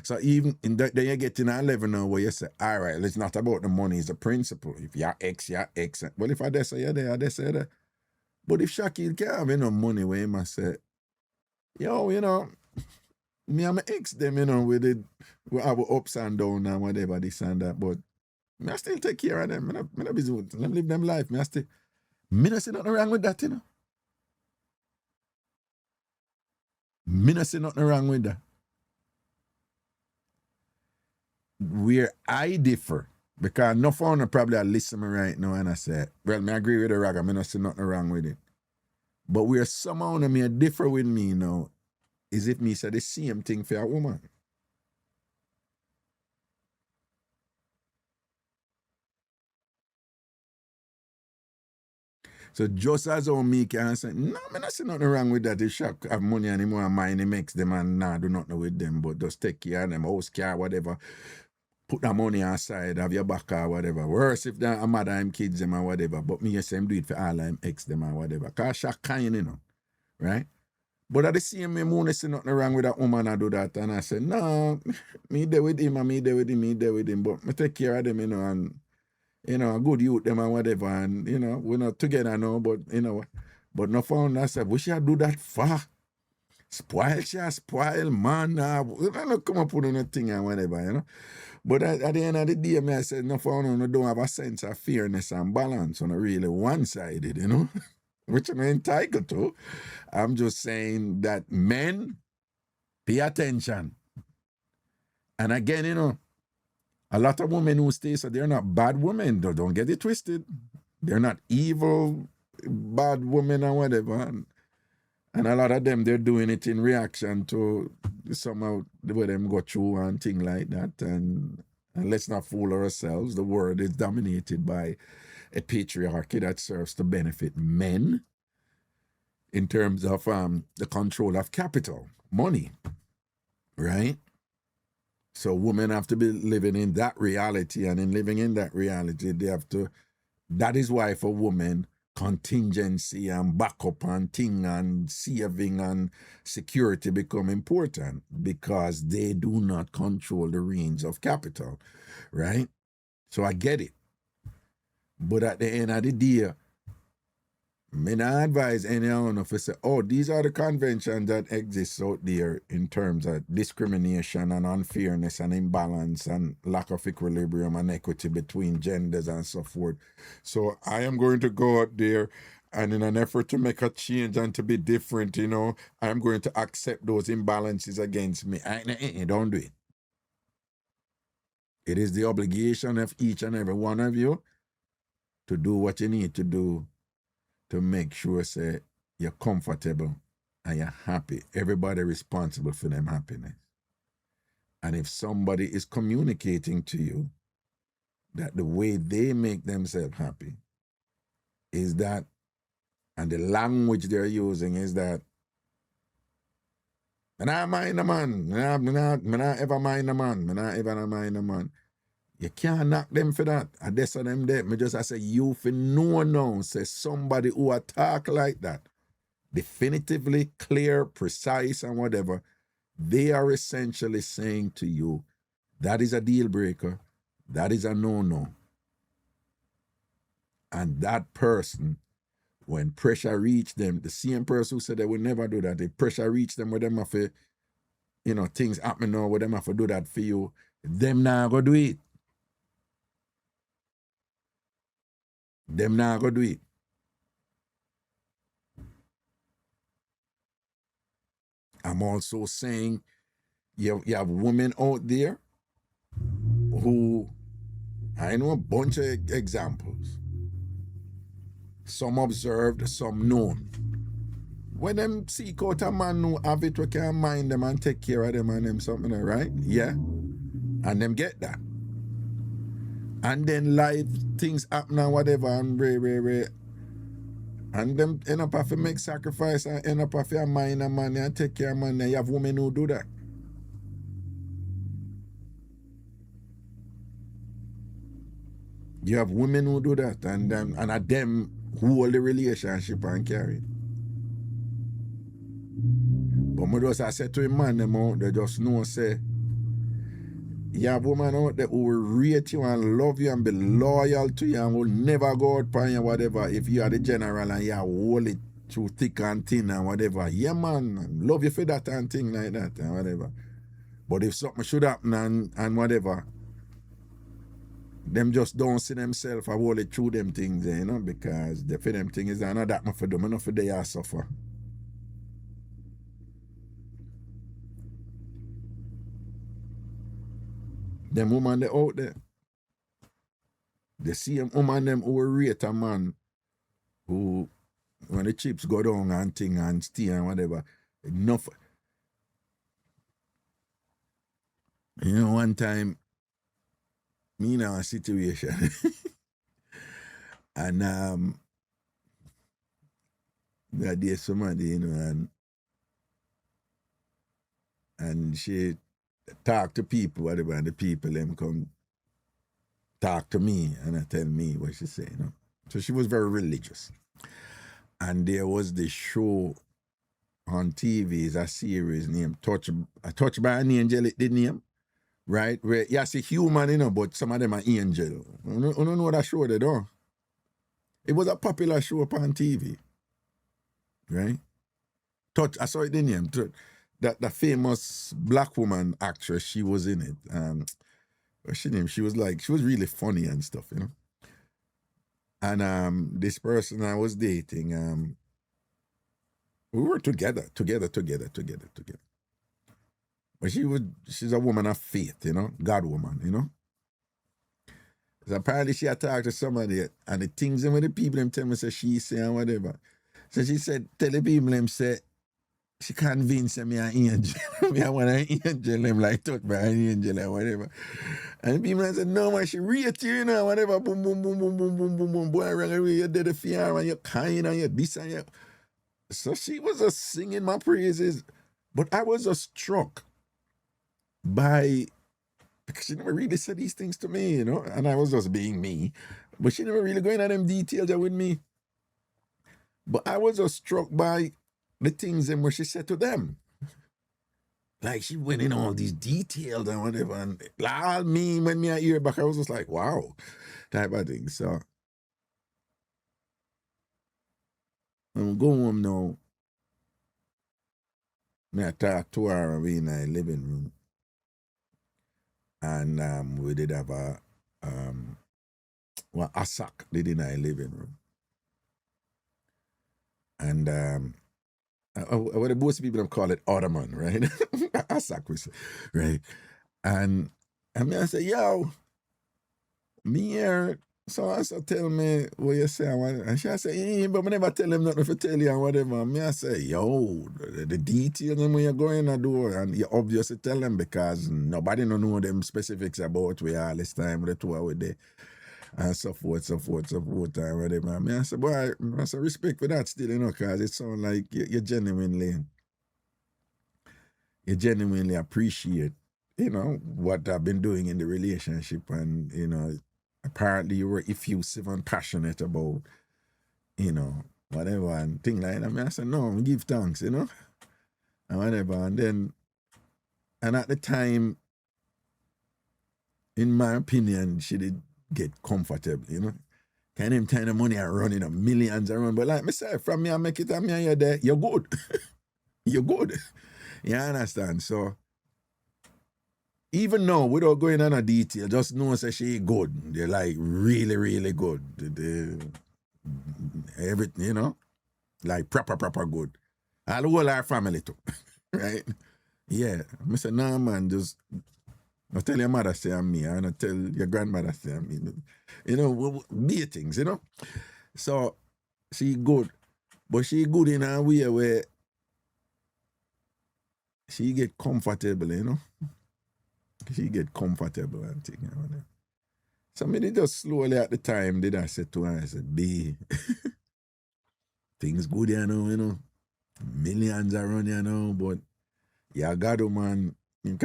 So even in that, then you get in a level now where you say, all right, it's not about the money, it's the principle. If you're X, you're X. Well, if I dare say you're there, I dare say there. But if Shaquille can't have enough money where he must say, yo, you know, me and my ex them, you know, with our ups and downs and whatever, this and that, but I still take care of them. I'm not busy with them, live them life. I not see nothing wrong with that, you know. Me not see nothing wrong with that. Where I differ, because no phone probably listen me right now and I say, well, me agree with the ragga, me not see nothing wrong with it. But where somehow me differ with me now is if me say the same thing for a woman. So just as how me can say, no, me not see nothing wrong with that. If Shaq have money anymore and mine, he makes them and nah, do nothing with them, but just take care of them, house care, whatever. Put that money aside, have your back or whatever. Worse if they're a mother and kids them or whatever. But me say him do it for all them ex them or whatever. Cause Shaq kind, you know. Right? But at the same time, I see nothing wrong with that woman I do that. And I say, no, me there with him and me there with him, me there with him. But me take care of them, you know, and, you know, a good youth them and whatever. And, you know, we're not together now, but, you know, but no found I said, we should do that for. Spoil, man. We don't come up with anything and whatever, you know. But at the end of the day, I said, no found I don't have a sense of fairness and balance on a really one-sided, you know. Which I'm entitled to. I'm just saying that men, pay attention. And again, you know, a lot of women who stay, so they're not bad women. Don't get it twisted. They're not evil, bad women or whatever. And a lot of them, they're doing it in reaction to somehow the way them go through and things like that. And let's not fool ourselves. The world is dominated by a patriarchy that serves to benefit men in terms of the control of capital, money, right? So women have to be living in that reality, and in living in that reality, they have to, that is why for women, contingency and backup and thing and saving and security become important, because they do not control the range of capital, right? So I get it. But at the end of the day, me not advise anyone if I say, oh, these are the conventions that exist out there in terms of discrimination and unfairness and imbalance and lack of equilibrium and equity between genders and so forth. So I am going to go out there, and in an effort to make a change and to be different, you know, I am going to accept those imbalances against me. Don't do it. It is the obligation of each and every one of you to do what you need to do to make sure, say, you're comfortable and you're happy. Everybody responsible for them happiness. And if somebody is communicating to you that the way they make themselves happy is that, and the language they're using is that, "Me nah mind a man, me nah ever mind a man, me nah ever mind a man." You can't knock them for that. And that's them there. Me just I say you fi know now, say somebody who attack like that, definitively clear, precise, and whatever, they are essentially saying to you, that is a deal breaker, that is a no-no. And that person, when pressure reach them, the same person who said they would never do that, if pressure reach them, where them have to, things happen now, where them have to do that for you, them now go do it. Them now go do it. I'm also saying you have women out there who, I know a bunch of examples. Some observed, some known. When them seek out a man who have it, we can mind them and take care of them and them something, right? Yeah. And them get that. And then life, things happen and whatever, and and them end up have to make sacrifice and end up have to mind a man and take care of man. And you have women who do that. You have women who do that, and at them who hold the relationship and carry it. But I said to a man, them out there just know, say, you have women out there who will rate you and love you and be loyal to you and will never go out for you, whatever, if you are the general and you hold it through thick and thin and whatever. Yeah, man, love you for that and thing like that and whatever. But if something should happen and whatever, them just don't see themselves and hold it through them things, because the for them things is not that much for them, enough for they are suffer. Them woman they out there, the same woman them who will rate a man who, when the chips go down and thing and stay and whatever, enough. One time, me in a situation, and that day somebody, and she talk to people, whatever, and the people them come talk to me and I tell me what she say, So she was very religious. And there was this show on TV, is a series named Touched by an Angel, it the name, right? Where you see human, but some of them are angel. You don't know that show they don't. It was a popular show upon TV, right? I saw it the name. That the famous black woman actress, she was in it. What's her name? She was really funny and stuff, And this person I was dating, we were together. But she's a woman of faith, God woman, So apparently she had talked to somebody and the things and when the people them tell me say she say and whatever. So she said, tell the people them say, she convinced me an angel. I want an angel, them like touched by an angel and whatever. And people said, no man, she rate you, whatever, boom, boom, boom, boom, boom, boom, boom, boom, boy, you did the fear and you're kind and you're this and you. So she was just singing my praises. But I was just struck by, because she never really said these things to me, and I was just being me. But she never really going into them details with me. But I was just struck by the things where she said to them. Like she went in all these details and whatever, and all me, when me I hear back, I was just like, wow, type of thing. So I'm going home now. I talked to her, we in our living room. And we did have a sack did in our living room. And what most people call it ottoman, right? A sack, right? And I say, yo, me here So I said, tell me what you say. And she said, but I never tell him nothing to tell you and whatever. And me I say, yo, the details and when you're going to do, and you obviously tell them because nobody don't know them specifics about where all this time with the tour with the and so forth and whatever. And me I say, boy, I say respect for that still, because it sounds like you genuinely appreciate, what I've been doing in the relationship, and apparently you were effusive and passionate about, whatever and thing like that. I mean, I said, no, give thanks, and whatever. And at the time, in my opinion, she did get comfortable, Kind of time the money are running millions around. But like myself, from me, I make it, and you're there, you're good. You're good. You understand? So, even now, without going on a detail, just know that she good. They're like really, really good. Everything, like proper good. All the whole our family too, right? Yeah. I say, nah, man, just not tell your mother say I'm me, and not tell your grandmother say I'm me. Be things, So, she good. But she good in a way where she get comfortable, She get comfortable and things. So me did just slowly at the time did I say to her, I said, B, things good millions around but yeah, God, man. You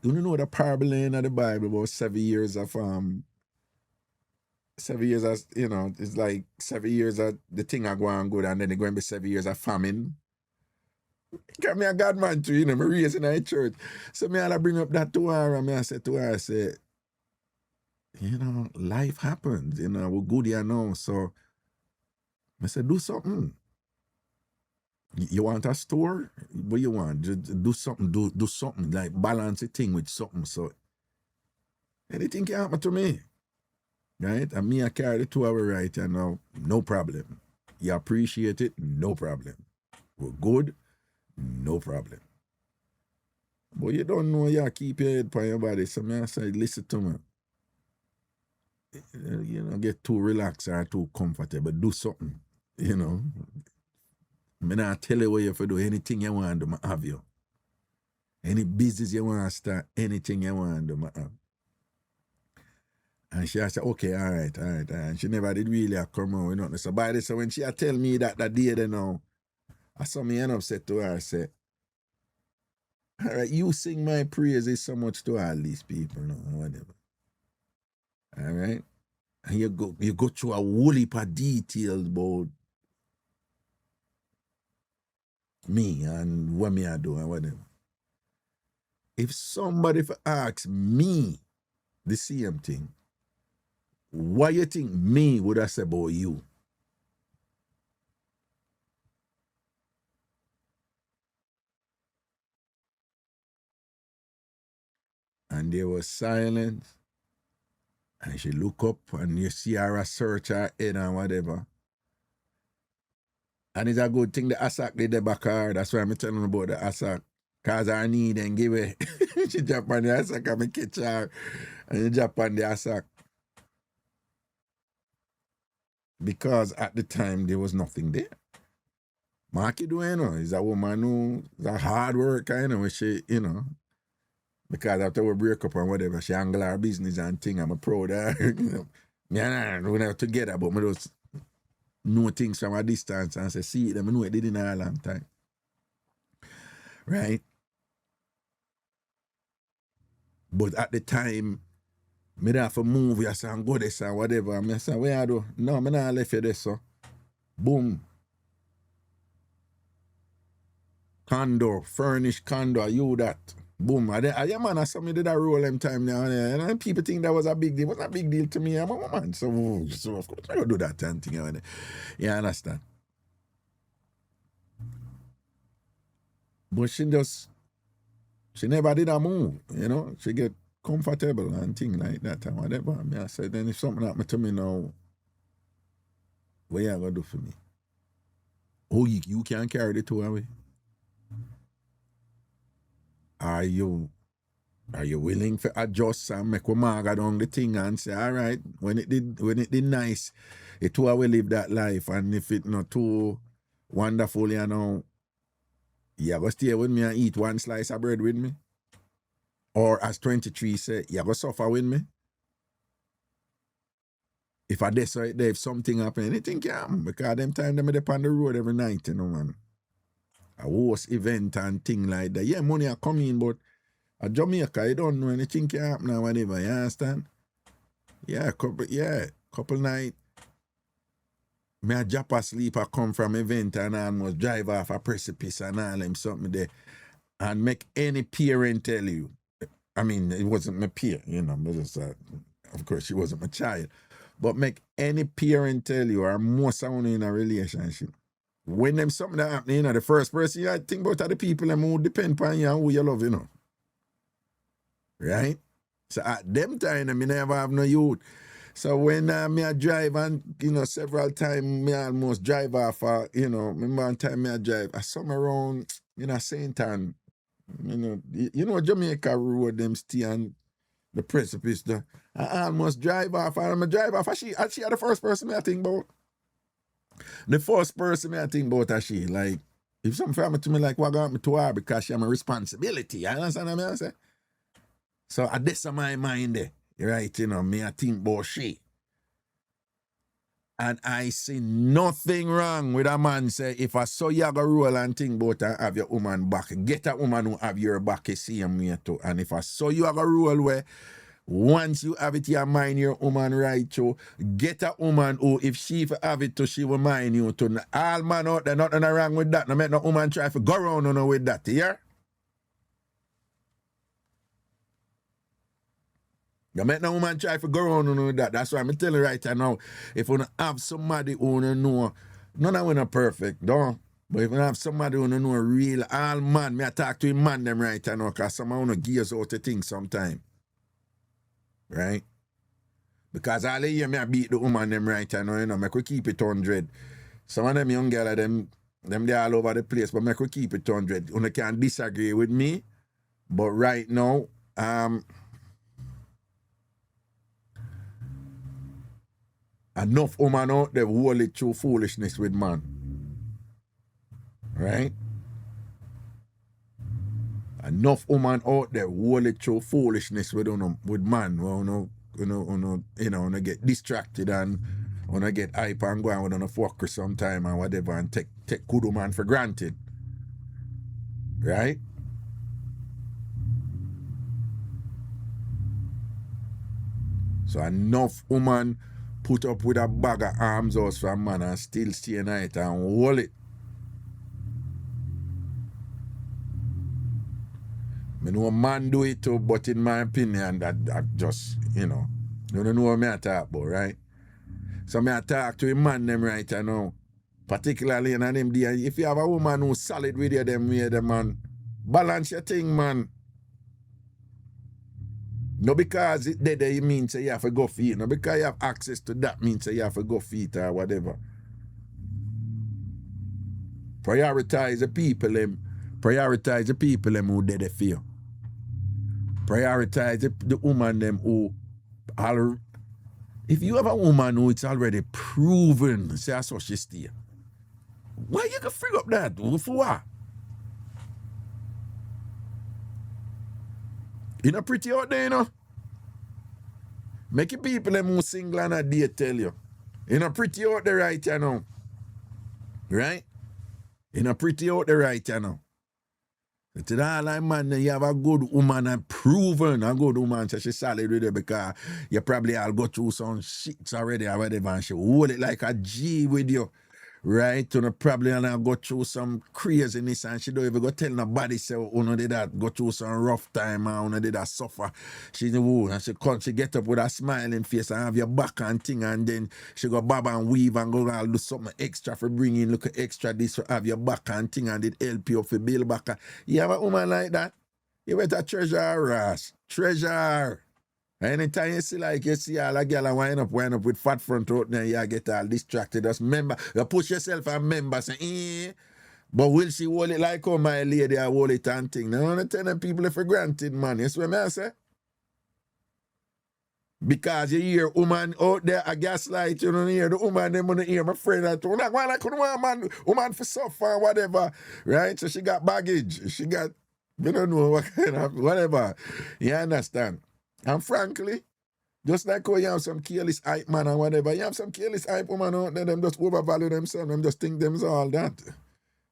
know the parable in the Bible about 7 years of 7 years as it's like 7 years of the thing are going good and then they're going to be 7 years of famine. Because me a God man too, me raised in a church. So me I'll bring up that to her and me I said to her, I said, life happens, we're good here now. So I said, do something. You want a store? What you want? Just do something, do something, like balance the thing with something. So anything can happen to me. Right? And me I carry the 2 hour right here now, no problem. You appreciate it, no problem. We're good, no problem. But you don't know you keep your head on your body. So me I say, listen to me. Get too relaxed or too comfortable. Do something. Me not tell you what you have to do. Anything you want to do, I have you. Any business you want to start, anything you want to do, I have. And she said, okay, all right. And she never did really come on with nothing. So by this, so when she tell me that day, I saw me end up said to her, I said, all right, you sing my praises so much to all these people, whatever. All right? And you go through a whole heap of details about me and what me I do and whatever. If somebody asks me the same thing, what you think me would have said about you? And there was silence. And she look up and you see her search her head and whatever. And it's a good thing the Asak did the back her. That's why I'm telling about the Asak. Cause her need and give it. She jump on the Asak and me catch her. And you jump on the Asak. Because at the time there was nothing there. Marky do, is a woman who is a hard worker, when she, because after we break up and whatever, she handle her business and thing. I'm proud of her, Me and her, we're not together, but me just know things from a distance and say, see them, I know it did in a long time. Right? But at the time, me have to move, I say, go this and whatever. I say, where I do? No, me not left you this, so. Boom. Condo, furnished condo, you that. Boom. I man, I saw me did that roll them time now. And people think that was a big deal. It wasn't a big deal to me. I'm a woman. So of course I don't do that and thing. You understand? But she never did a move, She get comfortable and thing like that and whatever. I said, then if something happened to me now, what you gonna do for me? Oh, you can't carry the 2 away? Are you Are you willing to adjust and make a maga down the thing and say, all right, when it did nice, it too I will live that life, and if it not too wonderful, you know, you go stay with me and eat one slice of bread with me? Or as 23 say, you go suffer with me? If I decide there, if something happen, anything can happen, because them time them up on the road every night, you know, man. A host event and thing like that. Yeah, money are coming, but at Jamaica, you don't know anything can happen or whatever, you understand? Yeah, couple night. Me a drop asleep, I come from event and I almost drive off a precipice and all them something there. And make any parent tell you, I mean, it wasn't my peer, you know, but it's, of course, she wasn't my child. But make any parent tell you, or most someone in a relationship, when them something that happen, you know, the first person you think about are the people them who depend on you and who you love, you know. Right? So at them time, I never have no youth. So when me I drive and, you know, several times me almost drive off, you know, remember one time me I drive, I saw me around, you know, St. Ann, you know, Jamaica road, them stay on the precipice there. I almost drive off, and I drive off, and she are the first person I think about. The first person I think about is she. Like, if something happen to me, like, what got me to her, because she have a responsibility. You understand what I say? So, this is my mind there. Right, you know, me I think about she. And I see nothing wrong with a man say, if I saw you go roll and think about and have your woman back, get a woman who have your back, you see me too. And if I saw you go roll where, once you have it, you mind your woman right too. Get a woman who, if she have it too, she will mind you too. All man out there, nothing wrong with that. No make no woman try to go around on with that, yeah? You make no woman try to go around with that. That's why I'm telling you right now. If you have somebody who know, none of them are perfect, don't. But if you have somebody who know real, all man, me I talk to him man them right now, because some of them gears out to things sometime. Right? Because all the year me I beat the woman them right now, you know, make we keep it 100. Some of them young girls, them they all over the place, but make we keep it 100. You can disagree with me, but right now, enough woman out there hold it through foolishness with man. Right? Enough woman out there hold it through foolishness with man. Well, you get distracted and get hype and go on with fucker sometime and whatever and take good woman for granted. Right? So enough woman put up with a bag of arms house for a man and still stay night and hold it. I know a man do it too, but in my opinion, that just, you don't know what I talk about, right? So I talk to a man them right now, particularly in them day. If you have a woman who's solid with you, them way, them man, balance your thing, man. No because it there it means you have to go feed. No because you have access to that means you have to go feed or whatever. Prioritize the people them who did it for you. Prioritize the woman them who are. If you have a woman who it's already proven, say that's what she stay. Why you can free up that? For what? You know pretty out there, you know? Make your people them who single and a day tell you. You know pretty out there right, you know? Right? You know pretty out there right, you know? To all that man, you have a good woman and proven a good woman, so she's solid with it because you probably all go through some shit already or whatever, and she hold it like a G with you. Right? You know, probably and go through some craziness and she don't even go tell nobody say did that go through some rough time and did that suffer. She and she get up with a smiling face and have your back and thing, and then she go bob and weave and go and do something extra for bringing look extra this for have your back and thing and it help you for build back. You have a woman like that, you better treasure her ass. Treasure. Anytime you see all a girl wind up with fat front out there, you get all distracted. Just remember, you push yourself and remember, say, But will she hold it like how my lady I hold it and thing? Now I'm telling people if for granted, man. You see what I say? Because you hear woman out there a gaslight, you don't hear the woman, them on the hear my friend that I'm like, why I couldn't want man, woman for suffer or whatever. Right? So she got baggage. She got, we don't know what kind of whatever. You understand? And frankly, just like how you have some careless hype man and whatever, you have some careless hype woman out there, them just overvalue themselves, them just think them's all that.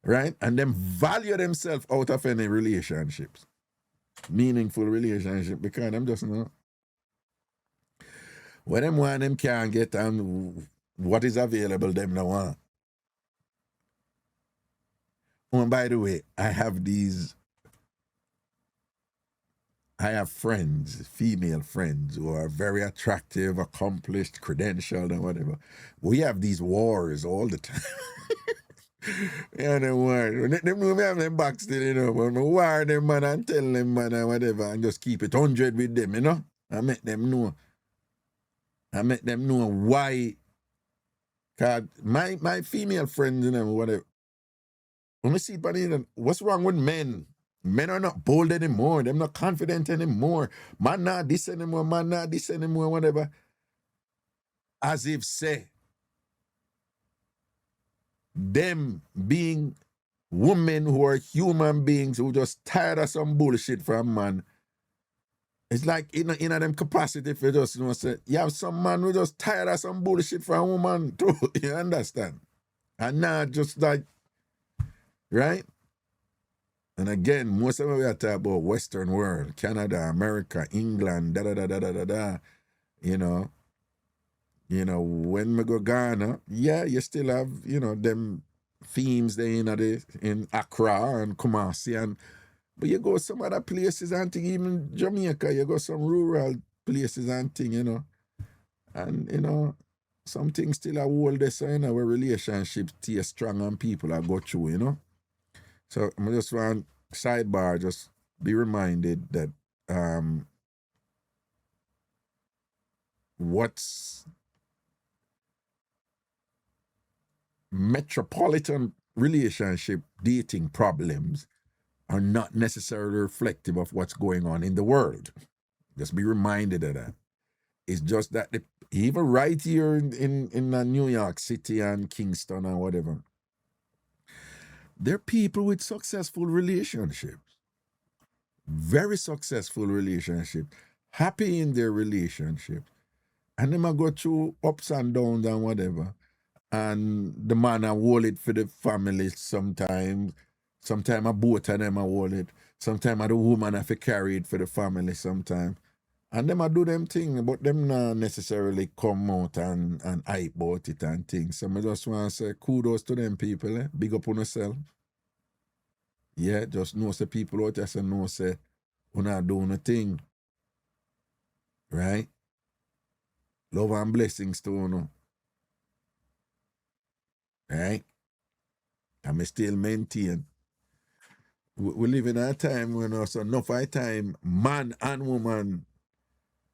Right? And them value themselves out of any relationships. Meaningful relationship, because them just know. What them want, them can't get, and what is available, them no want. Oh, and by the way, I have friends, female friends, who are very attractive, accomplished, credentialed, and whatever. We have these wars all the time. Yeah, them war. Them know me have them back still, you know, but I war them, man, and tell them, man, and whatever, and just keep it 100 with them, you know. I make them know why. Cause my female friends, you know, whatever. When I see it, what's wrong with men? Men are not bold anymore. They're not confident anymore. Man not this anymore. Man not this anymore. Whatever. As if say, them being women who are human beings who just tired of some bullshit from man. It's like in them capacity for just, you know, say, you have some man who just tired of some bullshit from a woman too. You understand? And not just like, right? And again, most of it we are talking about Western world, Canada, America, England, da. You know, when we go Ghana, yeah, you still have, you know, them themes there in Accra and Kumasi, but you go some other places and thing, even Jamaica, you go some rural places and thing, you know. And, you know, some things still are hold this, you know, where relationships stay strong and people are go through, you know. So I just want sidebar, just be reminded that what's metropolitan relationship dating problems are not necessarily reflective of what's going on in the world. Just be reminded of that. It's just that even right here in New York City and Kingston and whatever, there are people with successful relationships, very successful relationships, happy in their relationship, and they might go through ups and downs and whatever. And the man a hold it for the family sometimes. Sometimes both of them a hold it. Sometimes the woman have to carry it for the family sometimes. And them a do them thing, but them not necessarily come out and hype about it and things. So I just want to say kudos to them people, eh? Big up on yourself. Yeah, just know say people out there say no say we're not doing a thing. Right? Love and blessings to you. Right? And I still maintain. We live in a time when also enough of time, man and woman,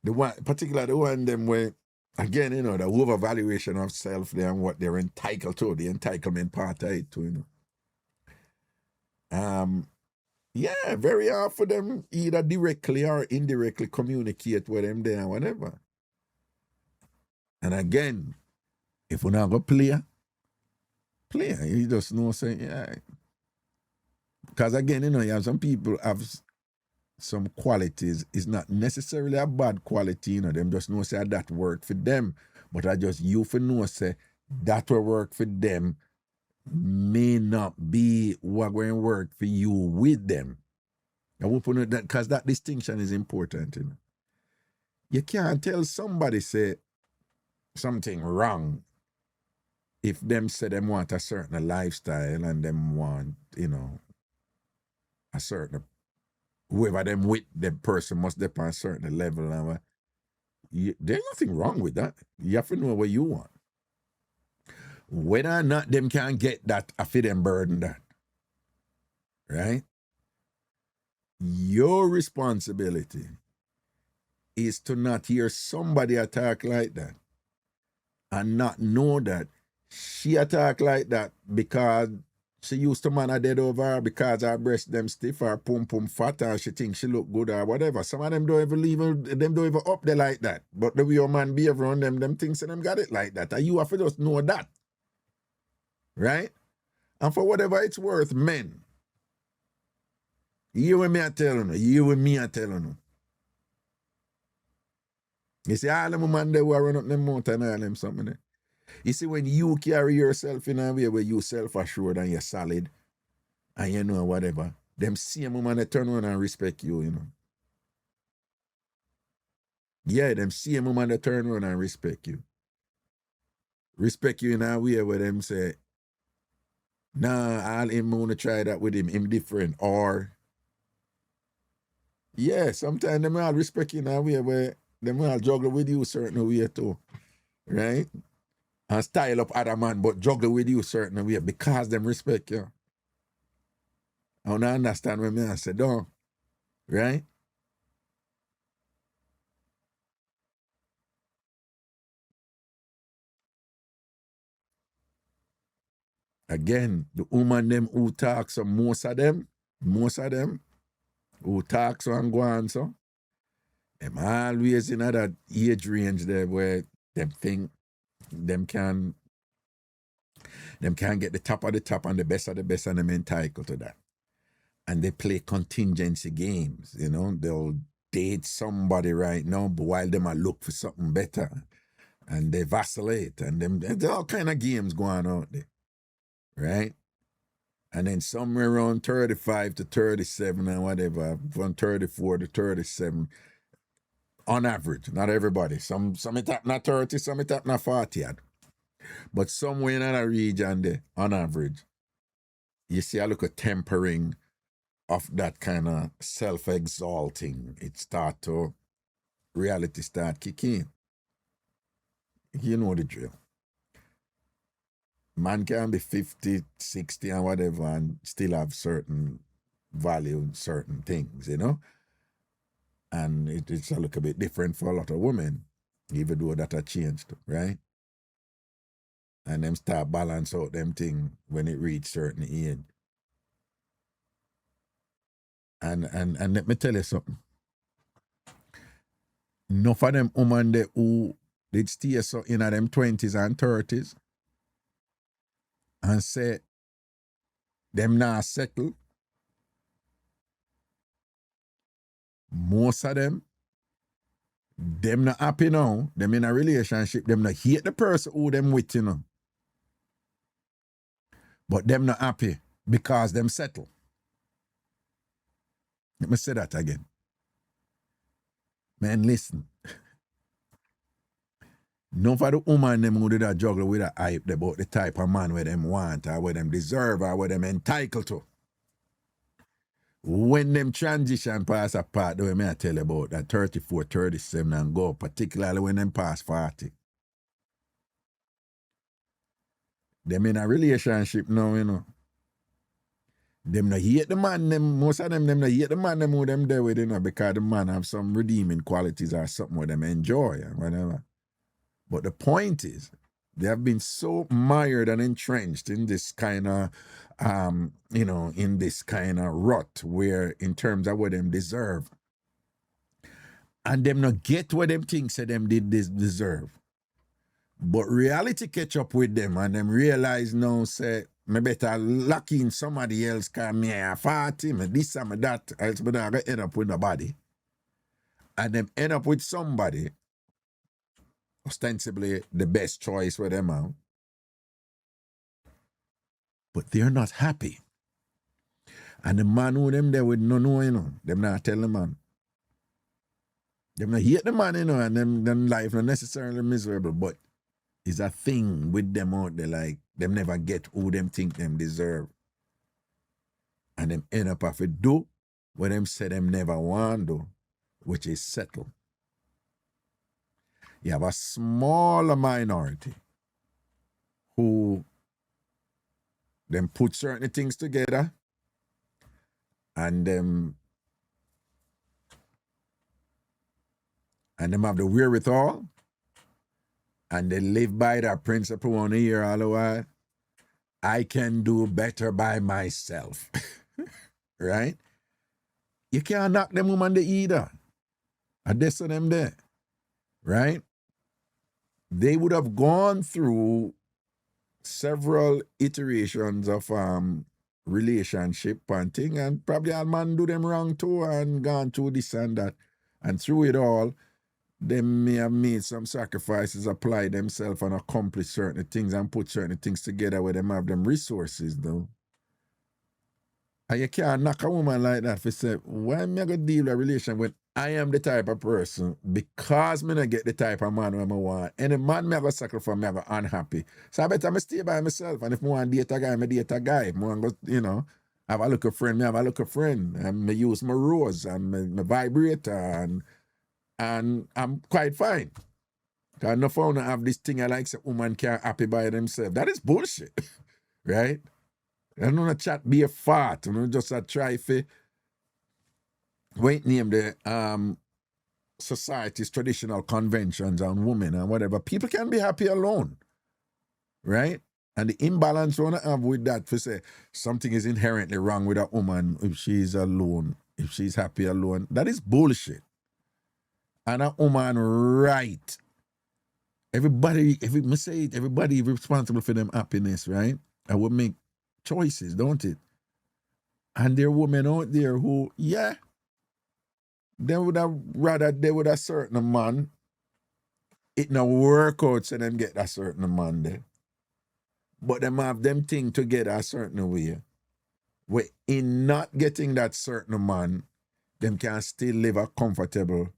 the one, particularly the one them where, again, you know, the overvaluation of self there and what they're entitled to, the entitlement part of it too, you know. Yeah, very hard for them either directly or indirectly communicate with them there and whatever. And again, if we're not going to play, you just know, say, yeah. Because again, you know, you have some people have some qualities. It's not necessarily a bad quality, you know, them just know, say, that work for them. But I just, you for know, say, that will work for them may not be what going to work for you with them. I will put that, because that distinction is important, you know. You can't tell somebody, say, something wrong if them say them want a certain lifestyle and them want, you know, a certain, whoever them with, the person must be on a certain level. And there's nothing wrong with that. You have to know what you want. Whether or not them can get that, I feel them burden that. Right? Your responsibility is to not hear somebody attack like that and not know that she attack like that because She used to man a dead over her because her breast them stiff or pum pum fat or she think she look good or whatever. Some of them don't even leave them don't even up there like that. But the way your man behave around them thinks them got it like that. And you have to just know that. Right? And for whatever it's worth, men. You with me I tell you. You with me I tell you. You see all them man they who run up them mountain and all them something there. You see when you carry yourself in a way where you self-assured and you're solid and you know whatever, them same woman they turn around and respect you, you know. Yeah, them same woman they turn around and respect you. Respect you in a way where them say, nah, I'll him wanna try that with him different. Or yeah, sometimes them all respect you in a way where them all juggle with you certain way too. Right? And style up other man, but juggle with you certain way because them respect you. I don't understand what I said, don't. Right? Again, the woman them who talk, so most of them who talk so and go on so, them always in that age range there where them think them can get the top of the top and the best of the best and them entitled to that. And they play contingency games, you know. They'll date somebody right now, but while them are look for something better. And they vacillate and there's all kind of games going on out there. Right? And then somewhere around 35 to 37 and whatever, from 34 to 37, on average, not everybody. Some it up not 30, some it up not 40 yet. But somewhere in that region there, on average, you see a look at tempering of that kind of self-exalting. It start to, reality start kicking. You know the drill. Man can be 50, 60 and whatever and still have certain value, certain things, you know? And it's a little bit different for a lot of women, even though that has changed, right? And them start balance out them thing when it reach certain age. And let me tell you something. Enough of them women there who did stay so in them 20s and 30s and say them not settle. Most of them not happy now. Them in a relationship, them not hate the person who them with, you know. But them not happy because them settle. Let me say that again. Man, listen. None for the woman them who do that juggle with a hype about the type of man where them want or where them deserve or where them entitled to. When them transition pass a part, the way me I tell you about that 34, 37 and go, particularly when them pass 40. Them in a relationship now, you know. Them not hate the man, them, most of them not hate the man them who them there with, you know, because the man have some redeeming qualities or something where them enjoy or whatever. But the point is, they have been so mired and entrenched in this kind of, you know, in this kind of rut where, in terms of what them deserve, and them not get what them think say them did this deserve. But reality catch up with them and them realize now, say, me better lock in somebody else because me a 40, me this and me that, else me not gonna end up with nobody. And them end up with somebody ostensibly the best choice for them out. But they're not happy. And the man who them there with no, you know, them not tell the man. Them not hate the man, you know, and them life not necessarily miserable, but it's a thing with them out there, like, them never get who them think them deserve. And them end up have to do what them say them never want to do, which is settle. You have a smaller minority who them put certain things together and them have the wherewithal and they live by that principle on the year all the while I can do better by myself. Right? You can't knock them woman there either. I dare them there. Right? They would have gone through several iterations of relationship and thing, and probably a man do them wrong too and gone through this and that. And through it all, they may have made some sacrifices, apply themselves and accomplish certain things and put certain things together where them have them resources though. And you can't knock a woman like that for say, why am I going to deal with a relation when I am the type of person, because me not get the type of man where I want. Any man me go sacrifice, me go unhappy. So I better me stay by myself. And if I want to date a guy, me date a guy. If I want to, you know, have a look a friend, me have a look a friend. And me use my rose and my vibrator and I'm quite fine. Because no found to have this thing I like say woman can't happy by themselves. That is bullshit. Right? I don't want to chat be a fart. I don't just try to wait name the society's traditional conventions on women and whatever. People can be happy alone. Right? And the imbalance we want to have with that, for say something is inherently wrong with a woman if she's alone, if she's happy alone. That is bullshit. And a woman right. Everybody, everybody responsible for them happiness, right? I would make choices, don't it? And there are women out there who, yeah, they would have rather they would a certain man. It no work out so them get a certain man there. But them have them thing together a certain way. Where in not getting that certain man, them can still live a comfortable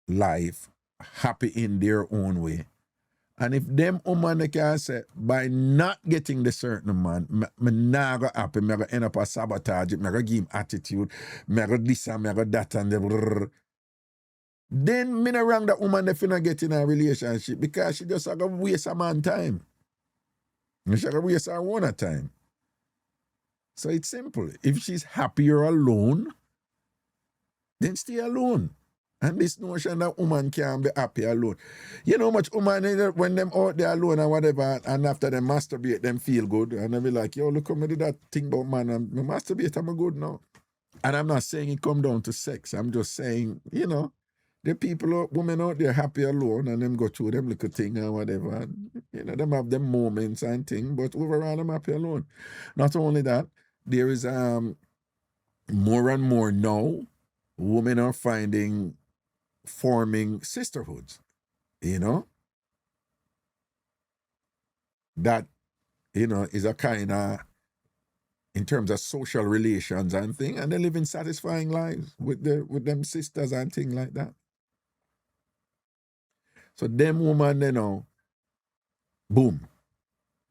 life, happy in their own way. And if them woman can say, by not getting the certain man, me not go happy, me go end up a sabotage, me go give him attitude, me go this and me go that and then me not wrong that woman if you not get in a relationship because she just go waste a man time. She go waste her own time. So it's simple. If she's happier alone, then stay alone. And this notion that woman can be happy alone. You know how much woman, when them out there alone and whatever, and after they masturbate, them feel good. And they be like, yo, look how me do that thing about man. And me masturbate, I'm good now. And I'm not saying it come down to sex. I'm just saying, you know, the people, women out there happy alone and them go through them little thing and whatever. And, you know, them have them moments and thing, but overall, I'm happy alone. Not only that, there is more and more now, women are forming sisterhoods, you know, that, you know, is a kind of, in terms of social relations and thing, and they live in satisfying lives with them sisters and thing like that. So them woman, you know, boom,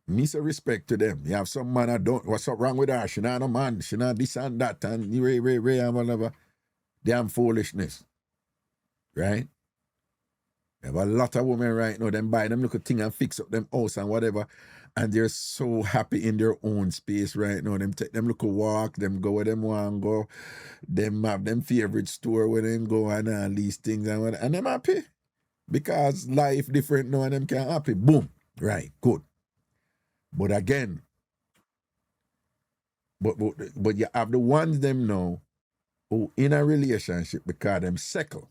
me say respect to them. You have some man that don't, what's up wrong with her? She not a man, she not this and that, and ray and whatever. Damn foolishness, right? There have a lot of women right now, them buy them little thing and fix up them house and whatever, and they're so happy in their own space right now. Them take them little walk, them go where them want to go, them have them favorite store where them go and all these things and whatever, and them happy. Because life different now and them can happy. Boom. Right, good. But again, but you have the ones them now who in a relationship because them second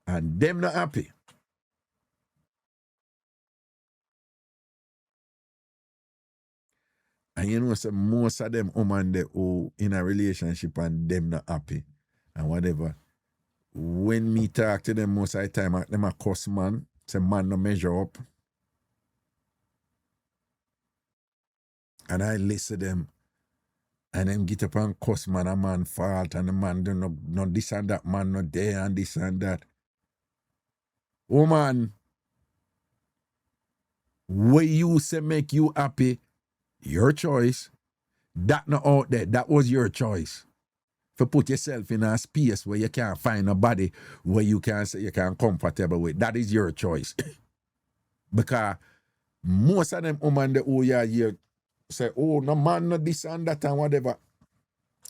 and them not happy. And you know, so most of them women they who in a relationship and them not happy and whatever. When me talk to them most of the time, them a cuss man, say man no measure up. And I listen to them. And them get up and cuss man, a man fault, and the man do no this and that, man no there and this and that. Woman, what you say make you happy, your choice. That not out there, that was your choice. For put yourself in a space where you can't find nobody where you can say you can comfortable with. That is your choice. Because most of them women the who you hear say, oh, no man, no this and that and whatever.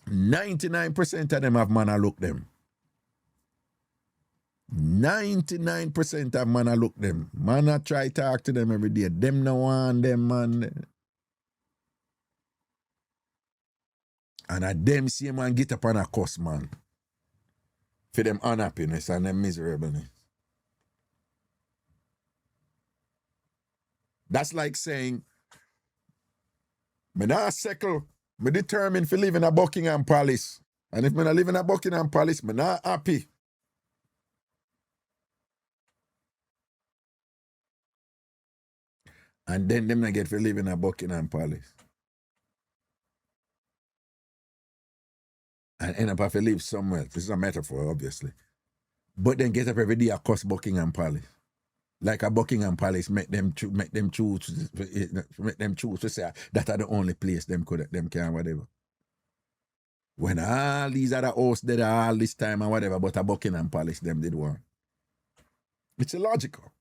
99% of them have man a look them. 99% of man I look them. Man I try talk to them every day. Them no want them, man. And a them same man get up on a cuss, man. For them unhappiness and them miserableness. That's like saying, me not settle, me determined to live in a Buckingham Palace. And if me not live in a Buckingham Palace, me not happy. And then them not get to live in a Buckingham Palace. And end up have to live somewhere. This is a metaphor, obviously. But then get up every day across Buckingham Palace. Like a Buckingham Palace make them choose to say that are the only place them can whatever. When all these other hosts did all this time and whatever, but a Buckingham Palace them did one. It's illogical.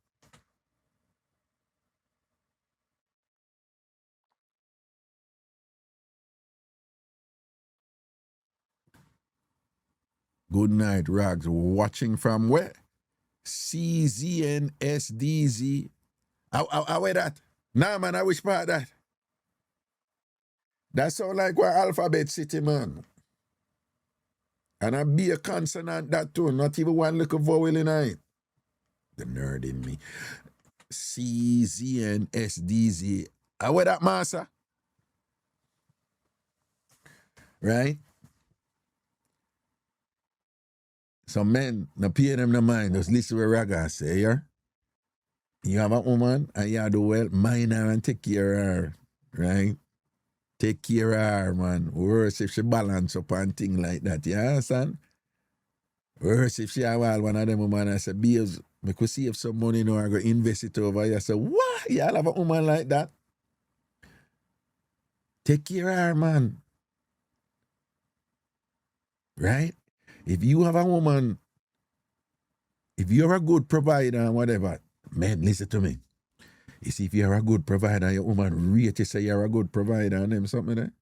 Good night, Rags. Watching from where? CZNSDZ. How where that? Nah, man, I wish part that. That sound like what Alphabet City, man. And I be a consonant that too, not even one little vowel in it. The nerd in me. CZNSDZ. How where that, master? Right? Some men, no pay them no mind, just listen to what Raga say, yeah? You have a woman and you do well, mind her and take care of her, right? Take care of her, man. Worse if she balance up and things like that, you understand? Worse if she have one of them woman and say, babes, I could see if some money now I go invest it over. You say, what? You all have a woman like that? Take care of her, man. Right? If you have a woman, if you're a good provider and whatever, man, listen to me. You see, if you're a good provider and your woman rate you say you're a good provider and them something there.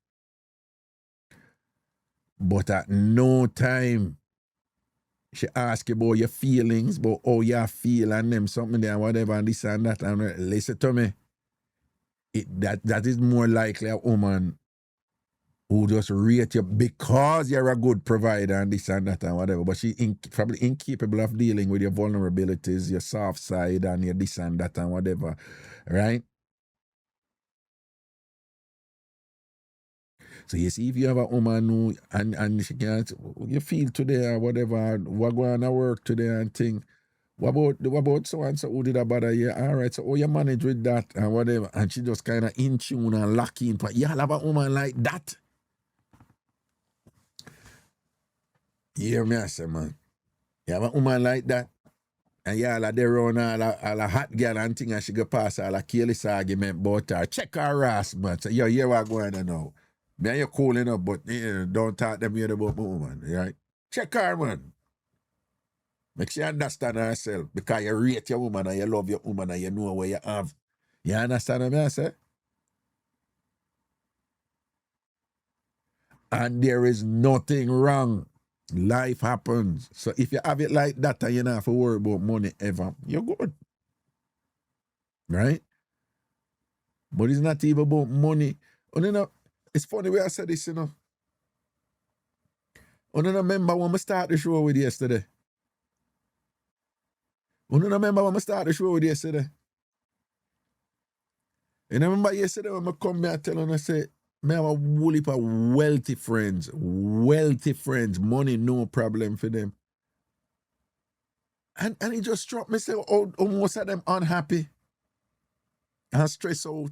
But at no time, she ask you about your feelings, about how you feel and them something there and whatever and this and that. And listen to me. That is more likely a woman who just rate you because you're a good provider and this and that and whatever. But she probably incapable of dealing with your vulnerabilities, your soft side and your this and that and whatever. Right? So you see, if you have a woman who, and she can't, you feel today or whatever, what going to work today and thing, what about so and so who did a bother you? All right, so how you manage with that and whatever, and she just kind of in tune and lock in. But you have a woman like that. You hear me, I say, man. You have a woman like that, and y'all are there around all a hot girl and thing, and she go pass all a careless argument about her. Check her ass, man. So, yo, hear what going on now. Man, you're cool enough, but don't talk them here about my woman, right? Check her, man. Make sure you understand herself, because you rate your woman and you love your woman and you know what you have. You understand what I say? And there is nothing wrong. Life happens. So if you have it like that and you don't have to worry about money ever, you're good. Right? But it's not even about money. And you know, it's funny way I said this, you know. And you remember when we started the show with yesterday? And you remember when we started the show with yesterday? And I remember yesterday when I come here and tell them, I say, I have a whole heap of wealthy friends, money no problem for them. And it just struck me, say, oh, most of them unhappy and stressed out.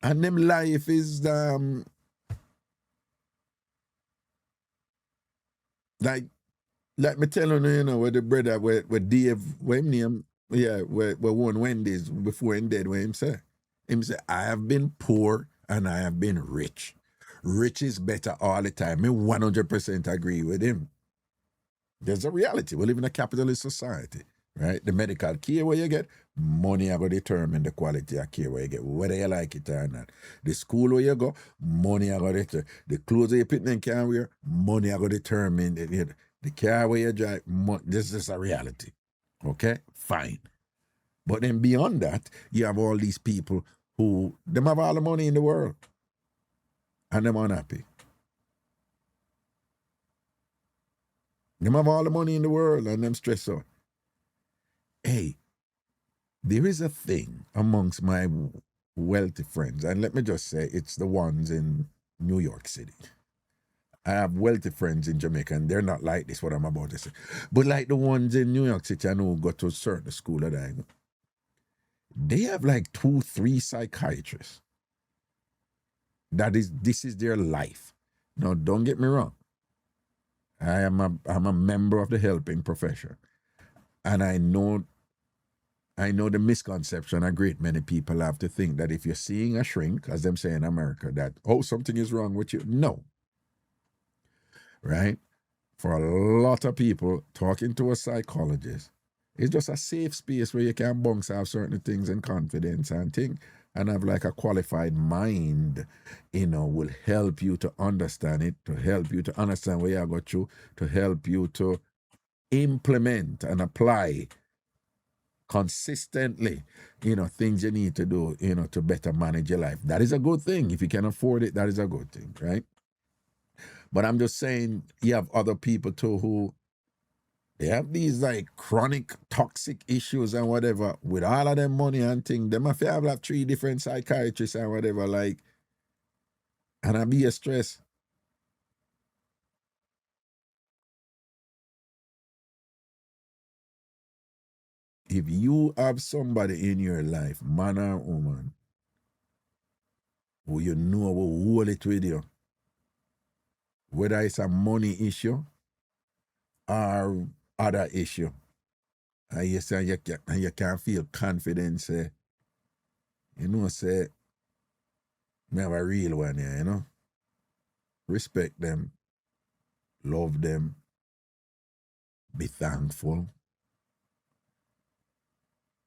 And them life is like me telling you, you know, with the brother, with Dave, what him name, yeah, where one Wendy's before him dead, what him say? Him say, I have been poor and I have been rich. Rich is better all the time. I 100% agree with him. There's a reality. We live in a capitalist society, right? The medical care where you get, money are going to determine the quality of care where you get, whether you like it or not. The school where you go, money are going to determine. The clothes you put in can wear, money are going to determine. The car where you drive, this is a reality. Okay? Fine. But then beyond that, you have all these people who, them have all the money in the world. And them unhappy. Them have all the money in the world and them stressed out. Hey, there is a thing amongst my wealthy friends, and let me just say, it's the ones in New York City. I have wealthy friends in Jamaica, and they're not like this, what I'm about to say. But like the ones in New York City, I know who go to a certain school that I know. They have like 2, 3 psychiatrists. This is their life. Now, don't get me wrong. I'm a member of the helping profession. And I know the misconception a great many people have to think that if you're seeing a shrink, as them say in America, that, oh, something is wrong with you. No. Right? For a lot of people, talking to a psychologist is just a safe space where you can bounce off certain things in confidence and think, and have like a qualified mind, will help you to understand it, to help you to understand where you got to help you to implement and apply consistently, things you need to do, to better manage your life. That is a good thing. If you can afford it, that is a good thing, right? But I'm just saying, you have other people too who they have these like chronic toxic issues and whatever. With all of them money and things, they must have like 3 different psychiatrists and whatever, like, and I be a stress. If you have somebody in your life, man or woman, who will hold it with you, whether it's a money issue or other issue, and you say you can feel confidence, say, say, me have a real one here, respect them, love them, be thankful,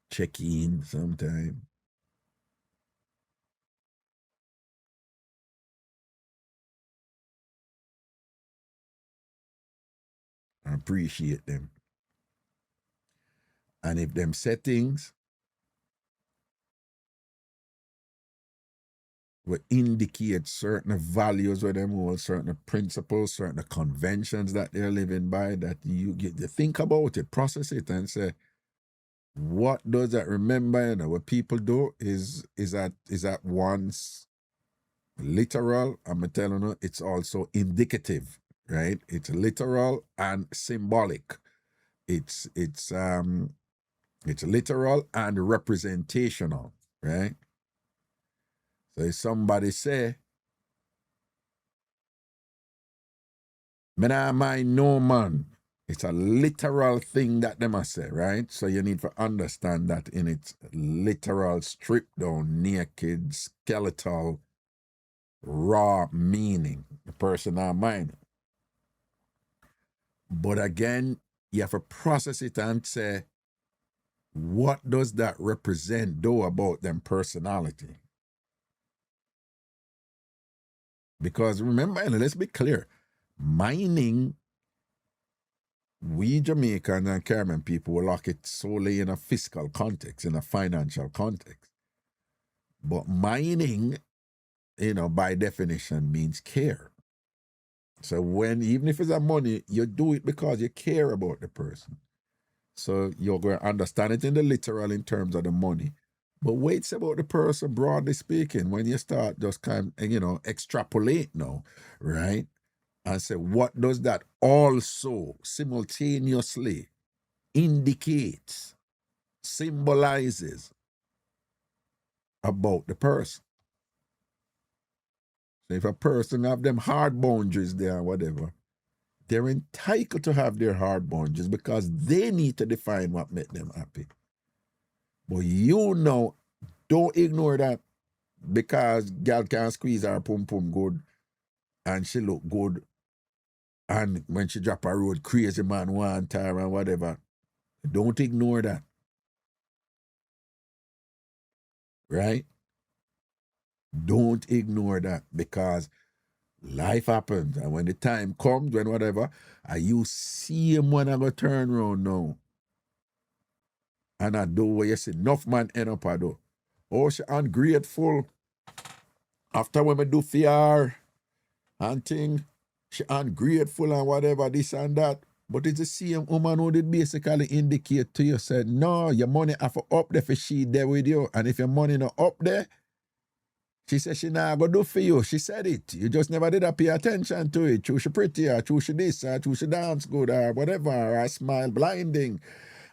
check in sometime. Appreciate them. And if them settings will indicate certain values with them, or certain principles, certain conventions that they're living by, that you get to think about it, process it, and say, what does that remember? What people do is that once literal, I'm telling you, it's also indicative, right? It's literal and symbolic. It's literal and representational, right? So if somebody say, me nah mind no man, it's a literal thing that they must say, right? So you need to understand that in its literal, stripped down, naked, skeletal, raw meaning. The person not mind. But again, you have to process it and say, what does that represent though about them personality? Because remember, let's be clear, mining, we Jamaican and Caribbean people will lock it solely in a fiscal context, in a financial context. But mining, by definition means care. So even if it's a money, you do it because you care about the person. So you're going to understand it in the literal in terms of the money. But wait about the person, broadly speaking, when you start just kind of, extrapolate now, right? And say, what does that also simultaneously indicates, symbolizes about the person? So if a person have them hard boundaries there or whatever, they're entitled to have their hard boundaries because they need to define what make them happy. But don't ignore that because girl can squeeze her pum pum good and she look good, and when she drop a road, crazy man want her and whatever. Don't ignore that. Right? Don't ignore that, because Life happens. And when the time comes, when whatever, and you see him when I go turn around now. And I do what you say, enough man end up I do. Oh, she ungrateful. After when I do fear and thing, she ungrateful and whatever, this and that. But it's the same woman who did basically indicate to you, said, no, your money have to up there for she there with you. And if your money not up there, she said she not gonna do for you. She said it. You just never did pay attention to it. Choose she pretty, or choose she this, or choose she dance good, or whatever, or smile blinding,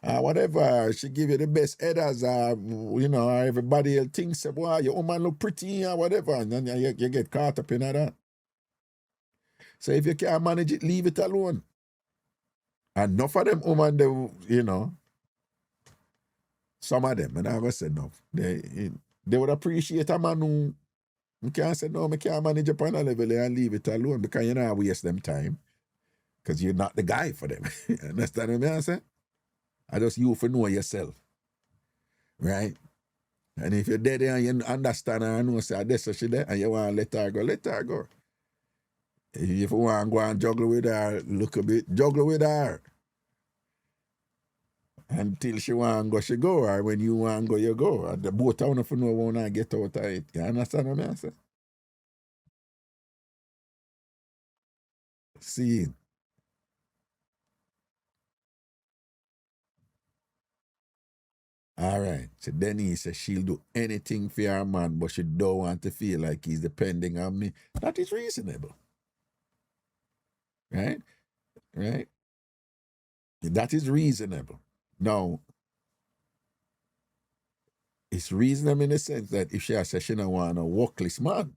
whatever. She give you the best headers, you know, everybody else thinks, wow, your woman look pretty, or whatever. And then you get caught up in that. So if you can't manage it, leave it alone. And enough of them women, they, you know, some of them, and I was say no, they would appreciate a man who can't say no, I can't manage upon a level and leave it alone because you know waste them time. Because you're not the guy for them. Understand what I'm saying? I just you for know yourself. Right? And if you're dead and you understand her and know say this or she there and you want to let her go. If you want to go and juggle with her, look a bit, juggle with her. Until she want to go, she go. Or when you want to go, you go. And the both of you know want to get out of it. You understand what I'm saying? See. All right. So Denise says she'll do anything for her man, but she don't want to feel like he's depending on me. That is reasonable. Right? Right? That is reasonable. Now, it's reasonable in the sense that if she says she don't want a workless man,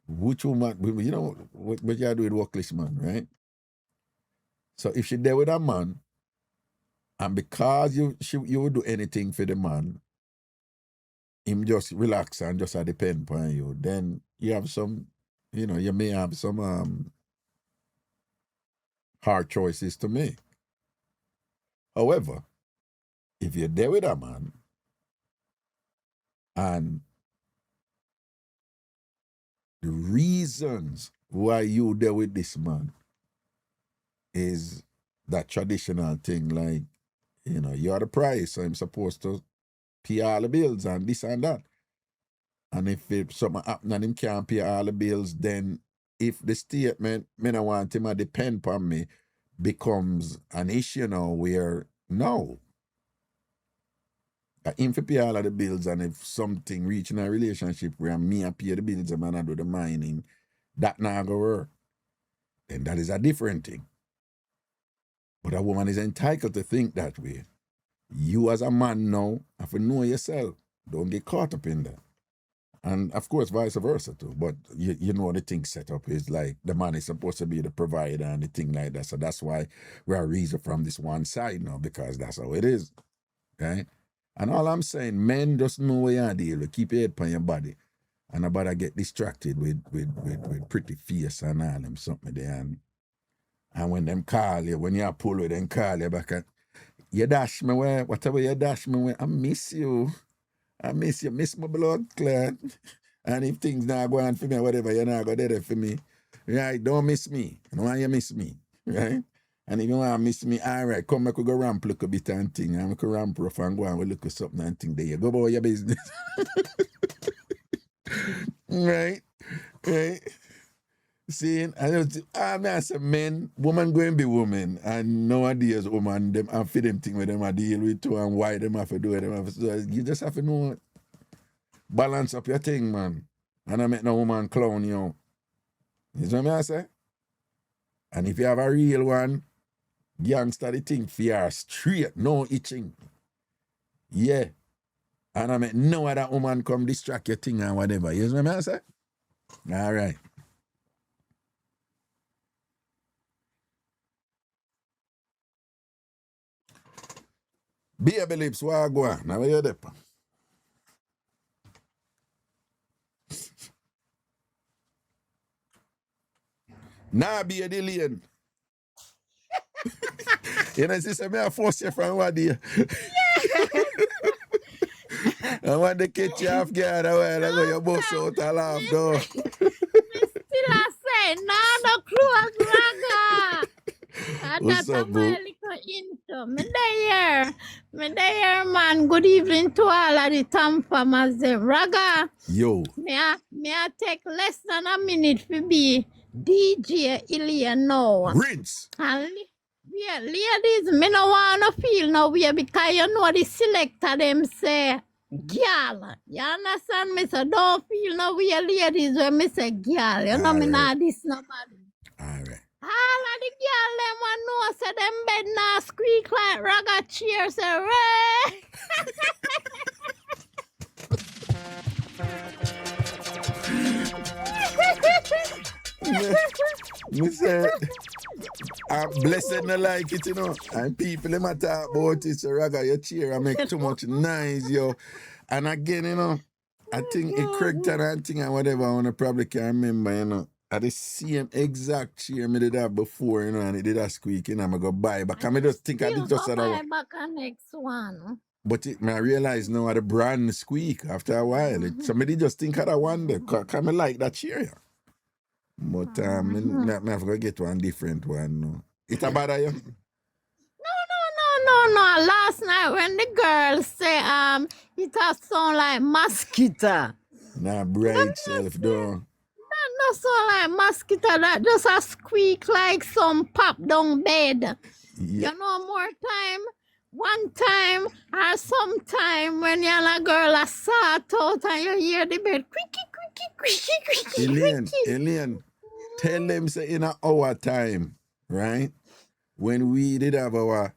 which woman, you know, what you do with workless man, right? So if she there with a man, and because you would do anything for the man, him just relax and just depend upon you, then you have some, you know, you may have some hard choices to make. However, if you're there with a man and the reasons why you there with this man is that traditional thing, like, you know, you're the price, so I'm supposed to pay all the bills and this and that. And if something happen and him can't pay all the bills, then if the statement, me no want him to depend on me, becomes an issue now where, no. Him for pay all of the bills, and if something reaching a relationship where me pay the bills and man I do the mining, that not go work. Then that is a different thing. But a woman is entitled to think that way. You as a man now have to know yourself. Don't get caught up in that. And of course, vice versa too. But you know the thing set up is like the man is supposed to be the provider and the thing like that. So that's why we are reason from this one side now, because that's how it is. Okay? And all I'm saying, men just know what you deal with. Keep your head on your body. And about get distracted with pretty face and all them something there. And when them call you, when you pull with them call you back and you dash me away, whatever you dash me away, I miss you. Miss my blood clot. And if things not going for me, whatever, you're not going there for me. Right? Don't miss me. I don't want you miss me. Right? And if you want to miss me, all right, come back, we go ramp look a bit and thing. And we go ramp rough and go and we look at something and thing there. You go about your business. Right? Right? See, I say men, woman going to be woman, and nowadays woman, them have for them thing with them I deal with too, and why them have to do it. So you just have to know, balance up your thing, man. And I make no woman clown you. You know what I say? And if you have a real one, gangster the thing for you straight, no itching. Yeah. And I make no other woman come distract your thing and whatever. You know what I say? All right. Baby lips, what I go on? Now where you there? Nah, be a lane. You know, sister, me I force you from what day. I want to catch you off guard a while ago, you bust out a laugh, though. Still Hey, now the close Raga. What's That's up, a boo? little intro. Me there, man. Good evening to all of the TamFam them. Raga, Yo. may I take less than a minute for be DJ Ilya now. Rinse. And yeah, ladies, me no wanna feel no way because you know the selector them say girl. You understand me? So don't feel no way, ladies, when me say girl. You know me not this nobody. All right. All of the girl them want know say them bed now squeak like Raga cheer say Ray. Me say, I'm blessed not like it, you know. And people them a talk about it, so Raga, your chair I make too much noise, yo. And again, you know, I think it correct and thing and whatever, I wanna probably can remember, you know. I the same exact chair me did have before, you know, and it did a squeak, you know, I'm gonna buy back. And I just think I did just that one. Back a next one. But I realize now the brand squeak after a while. Somebody just think of that one there. Cause I like that chair. Yeah. But I have to get one different one. No. It a bother you? No. Last night when the girls say it has sound like mosquito. Nah, bright self though. That not sound like mosquito, that just a squeak like some pop down bed. Yeah. You know, one time or sometime when you're a girl a sort out and you hear the bed creaky. Alien, tell them say in our time, right? When we did have our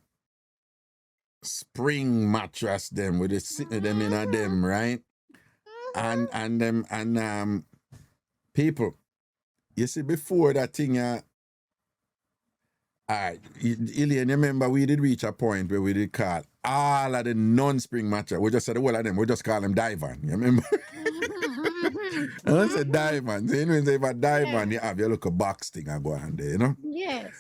spring mattress them with the sitting them in a them, right? And people, you see before that thing alright, Ilian, you remember we did reach a point where we did call all of the non-spring mattress. We just said all of them, we just call them divan. You remember? I don't say divan. So you know, say if a divan, you have your little box thing I go on there, you know? Yes.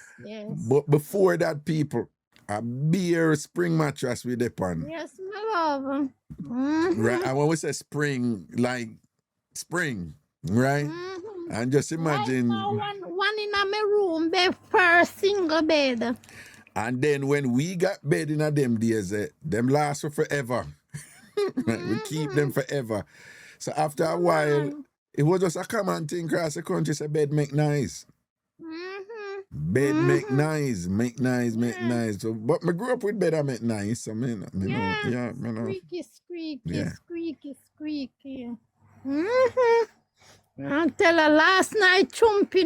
But before that, people, a bare spring mattress we depend. Yes, my love. Right? And when we say spring, like spring, right? And just imagine. Right now, one in my room, bed per single bed. And then when we got bed in them days, them last for forever. Right? We keep them forever. So after a while, it was just a common thing across the country, say bed make nice. Bed make nice. So, but I grew up with bed I make nice. So, me know. Squeaky. I'll tell her last night, Chumpy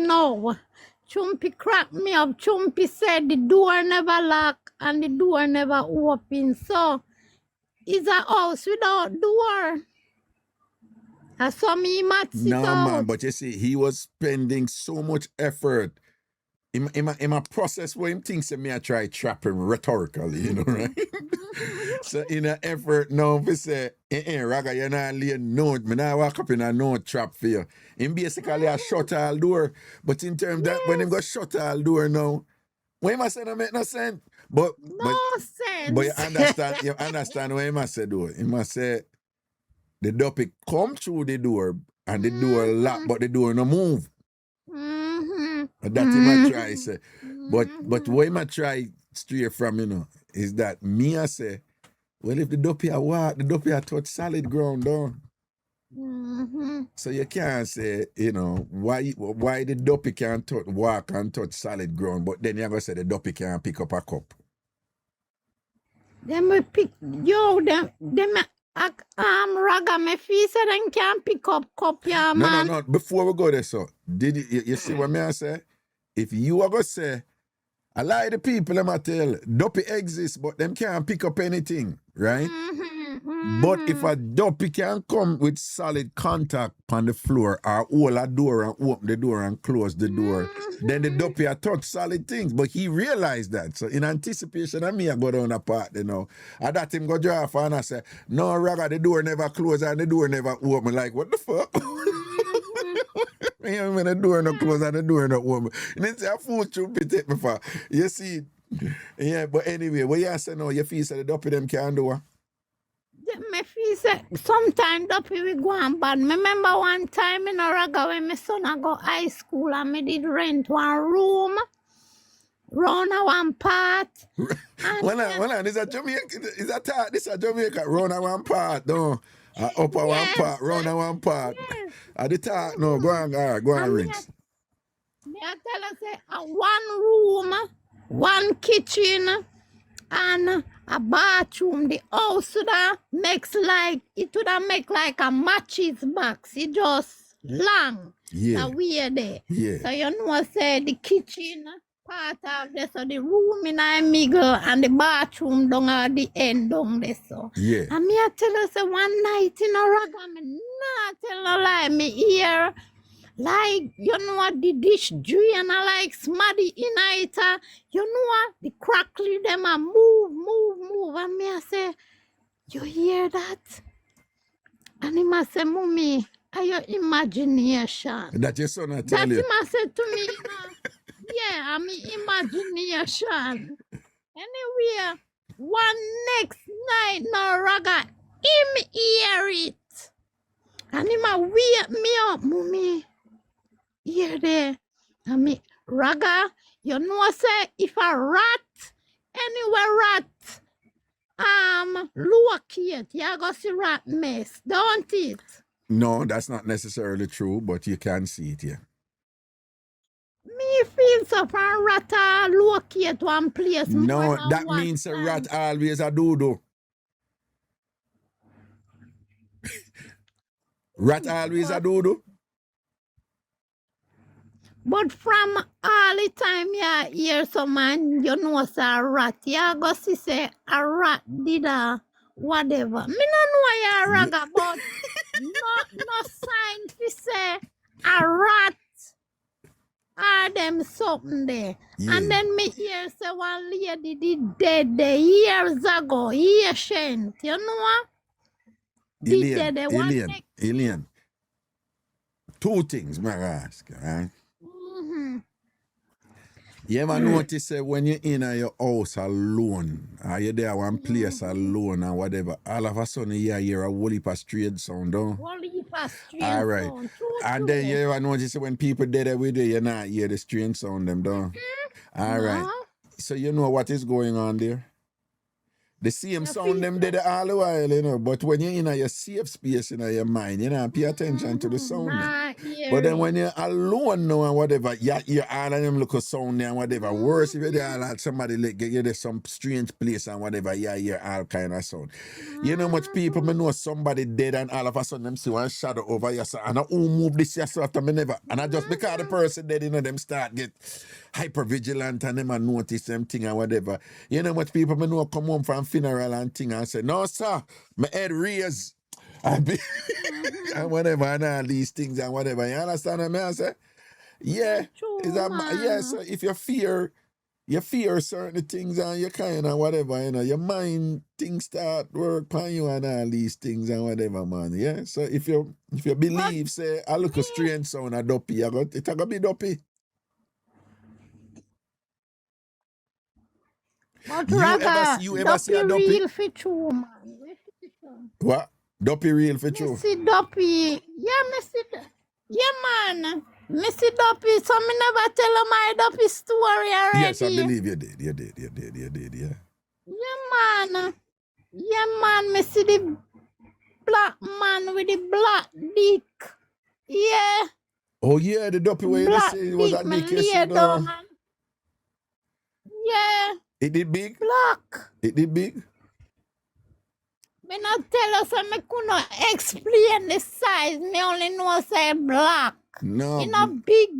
cracked me up. Chumpy said the door never locked and the door never opened. So, it's a house without door. I saw me match it No, out. man, but you see, he was spending so much effort in my process where him thinks that me I try trap him rhetorically, you know, right? So in an effort now, we say, Raga, you're not laying note, me not walk up in a note trap for you. Him basically a shut all door, but in terms that when him go shut all door now, what him I say don't make no sense. But sense. But you understand what him I say though. Him I say the dopey come through the door and the door lock, but the door no move. That him I try say. But what him I try straight from, you know, is that me I say, well, if the dopey a walk, the dopey a touch solid ground down. So you can't say, you know, why the dopey can't walk and touch solid ground, but then you're gonna say the dopey can't pick up a cup. Them will pick Raga me feel say them can't pick up cup, yeah, man. No. Before we go there, so did you see what me I say? If you are gonna say, a lot of the people them I tell, dopey exists, but them can't pick up anything, right? But if a dopey can come with solid contact on the floor or hold a door and open the door and close the door, then the dopey a touch solid things. But he realized that. So in anticipation of me, I go down the part, you know. And that him go draw off and I say, no, Raga, the door never close and the door never open. Like, what the fuck? When the door no close and the door no open. And then say, a fool stupid take me for. You see? Yeah, but anyway, what you say now, you feel say the dopey them can't do what? me feel say sometimes Duppy we go on bad. Me remember one time in Raga when my son I go high school and me did rent one room round a one part. And Well, this a Jamaica. This a Jamaica. Round a one part, no. Upper one part, round a one part. yes. At the talk, no. Go on, go on, And rinse. me I tell her say one room, one kitchen, and a bathroom. The house would makes like it would make like a matches box. It just long. Yeah. The way there. Yeah. So you know say the kitchen part of this, so the room in the middle and the bathroom down at the end down there. So Yeah. and me I tell her say one night in a Raga, me not tell no lie, me hear like you know what the dish drain like smaddy in it, you know what the crackly them a move and me I say you hear that? And he must say, Mommy, are your imagination? That your son I That tell he you. must say to me, you know, yeah, I'm imagination. Anyway, one next night, no Raga, him hear it. And him a wake me up, Mommy. Hear there. I mean, Raga, you know, say, if a rat, anywhere rat, locate, you go see rat mess, don't it? No, that's not necessarily true, but you can see it, yeah. Me feel so for rat locate one place. No, more than that one means a time. rat always a dodo. Rat always a dodo. But from all the time you hear some man, you know say a rat, you go see say a rat did a whatever. Me no know you a Raga, but no sign to say a rat or them something there. Yeah. And then me hear say one lady did dead there years ago, ancient, you know what? Did dead there one next. Alien. Two things, my ask, right? Mhm. You ever notice when you're in your house alone, or you're there one place alone or whatever, all of a sudden you hear a whole heap of strange sound, don't you? Only if a strange All right. sound. True, And true. then you ever notice when people there with you, you not hear the strange sound them, don't you? All right. No. So you know what is going on there? The same sound them did all the while, you know. But when you're in your safe space in your mind, you know, pay attention to the sound. them. Nah, But then hear when you're alone now and whatever, you hear all of them look a sound there and whatever. Worse if you're there like somebody like get you there some strange place and whatever, you hear all kind of sound. You know much people me know somebody dead and all of a sudden them see one shadow over you. So, and I who move this yourself after me never. And I just because the person dead, you know, them start get hyper vigilant and them and notice them thing and whatever. You know much people me know come home from funeral and thing and say, no sir, my head raised. I be and whatever and all these things and whatever. You understand what I say? Yeah. True, Is that yeah, man. so if you fear certain things and you kind of whatever, you know, your mind things start work upon you and all these things and whatever, man. Yeah. So if you believe, say, I look a strange sound a dopey, it a go be dopey. But You Raga, ever see a Duppy dopey? real for true, man. What? Dopey real for Me true. see Duppy. Yeah, me see. Yeah, man. Me see Duppy, so me never tell her my Duppy story already. Yes, I believe you did. You did, yeah. Yeah, man. Yeah, man. Me see the black man with the black dick. Yeah. Oh yeah, the dopey way you Black say it was dick, a me dick, lay you down. know. And yeah, It did big? black. It did big? Me not tell us, so me could not explain the size. Me only know say black. No. You know, big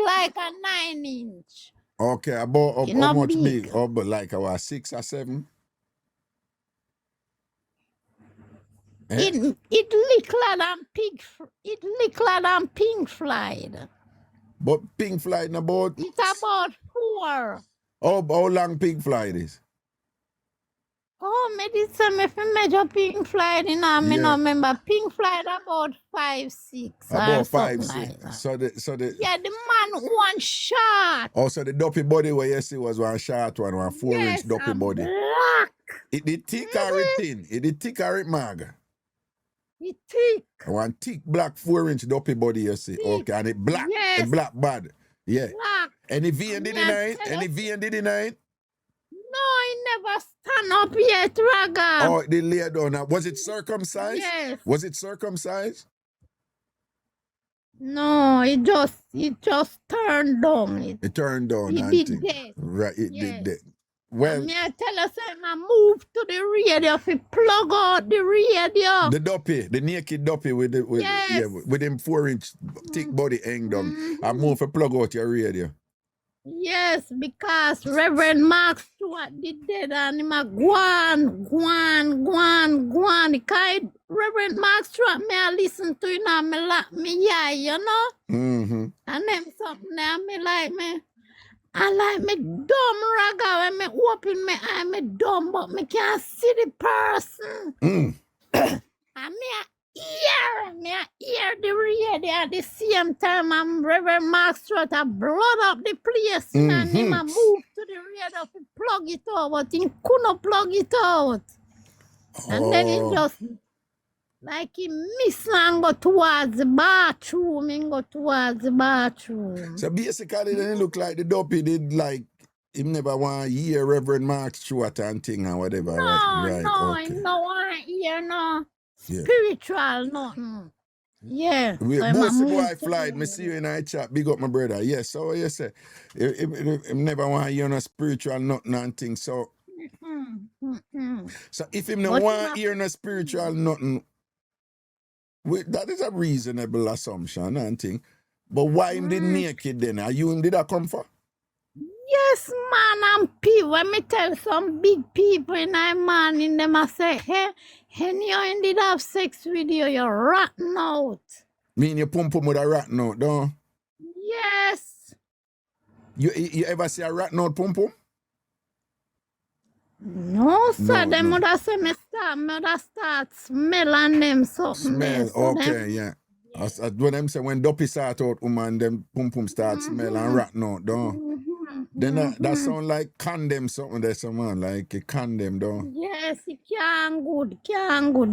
like a 9-inch. Okay, about You how know, much big. big? Oh, but like about 6 or 7? Eh? It liquid and pink. It liquid and pink flied. But pink flight in about It's about 4. how long pink flight is? Oh, me did say me fi measure Pink Floyd, you know, me Yeah. no remember. Pink Floyd about 5'6" or About something 5'6". like that. So the Yeah, the man one shot. also the dopey body where you see was one short one 4-inch Yes, dopey and body. black. It did thick or it thin? It did thick or it mag? It thick. One thick black 4-inch dopey body you see. Thick. Okay, and it black. Yes. It black bad. Yeah. Black. Any V and did Yeah, deny it? tell Any us. V and did deny it? No, I never stand up yet, Raga. Oh, they lay down. Now, was it circumcised? Yes. Was it circumcised? No, it just turned down. It turned down. It and did thing. that. Right, it Yes. did that. Well, Me I tell you, say, I move to the radio fi plug out the radio. the dopey, the naked dopey with the Yes. yeah, with them 4-inch thick body hang down. I move to plug out your radio. Yes, because Reverend Mark Stewart did that and him a guan. Because Reverend Mark Stewart, me I listen to, you know, me like me yeah, you know. Mm-hmm. And them something there, me like me. I like me dumb Raga when me open me eye, me dumb, but me can't see the person. Mm. And me a hear the radio at the same time. I'm Reverend Mark Stewart a blood up the place. And him a move to the radio to plug it out, but he couldn't plug it out. And then he just, like he miss and go towards the bathroom. He go towards the bathroom. So basically, then it look like the dopey did like him never want to hear Reverend Mark Stewart and thing or whatever. No, right? no, Okay. no one hear no Yeah. spiritual nothing. Yeah. We, so him a Bossy move boy to flight, the me see you in our chat. Big up my brother. Yes, so what you say? Him never want to hear no spiritual nothing and thing. So so if him no But want him to a- hear no spiritual nothing, that is a reasonable assumption and thing. But why him did naked then? Are you him did that come for? Yes, man, and people. When me tell some big people in my man in them, I say, hey, when you ended have sex with you, you're rotten out. Mean your pum pum with a rat note, don't Yes. you ever see a rat note pum pum? No, sir. No, Them no. would have say me start smelling them something there. Smell, So them- okay, yeah. As when them say when dopey start out, woman, them pum pum start smell and rat note, don't. Then that sound like condemn something there, someone like a condemn, don't. Yes, it can good,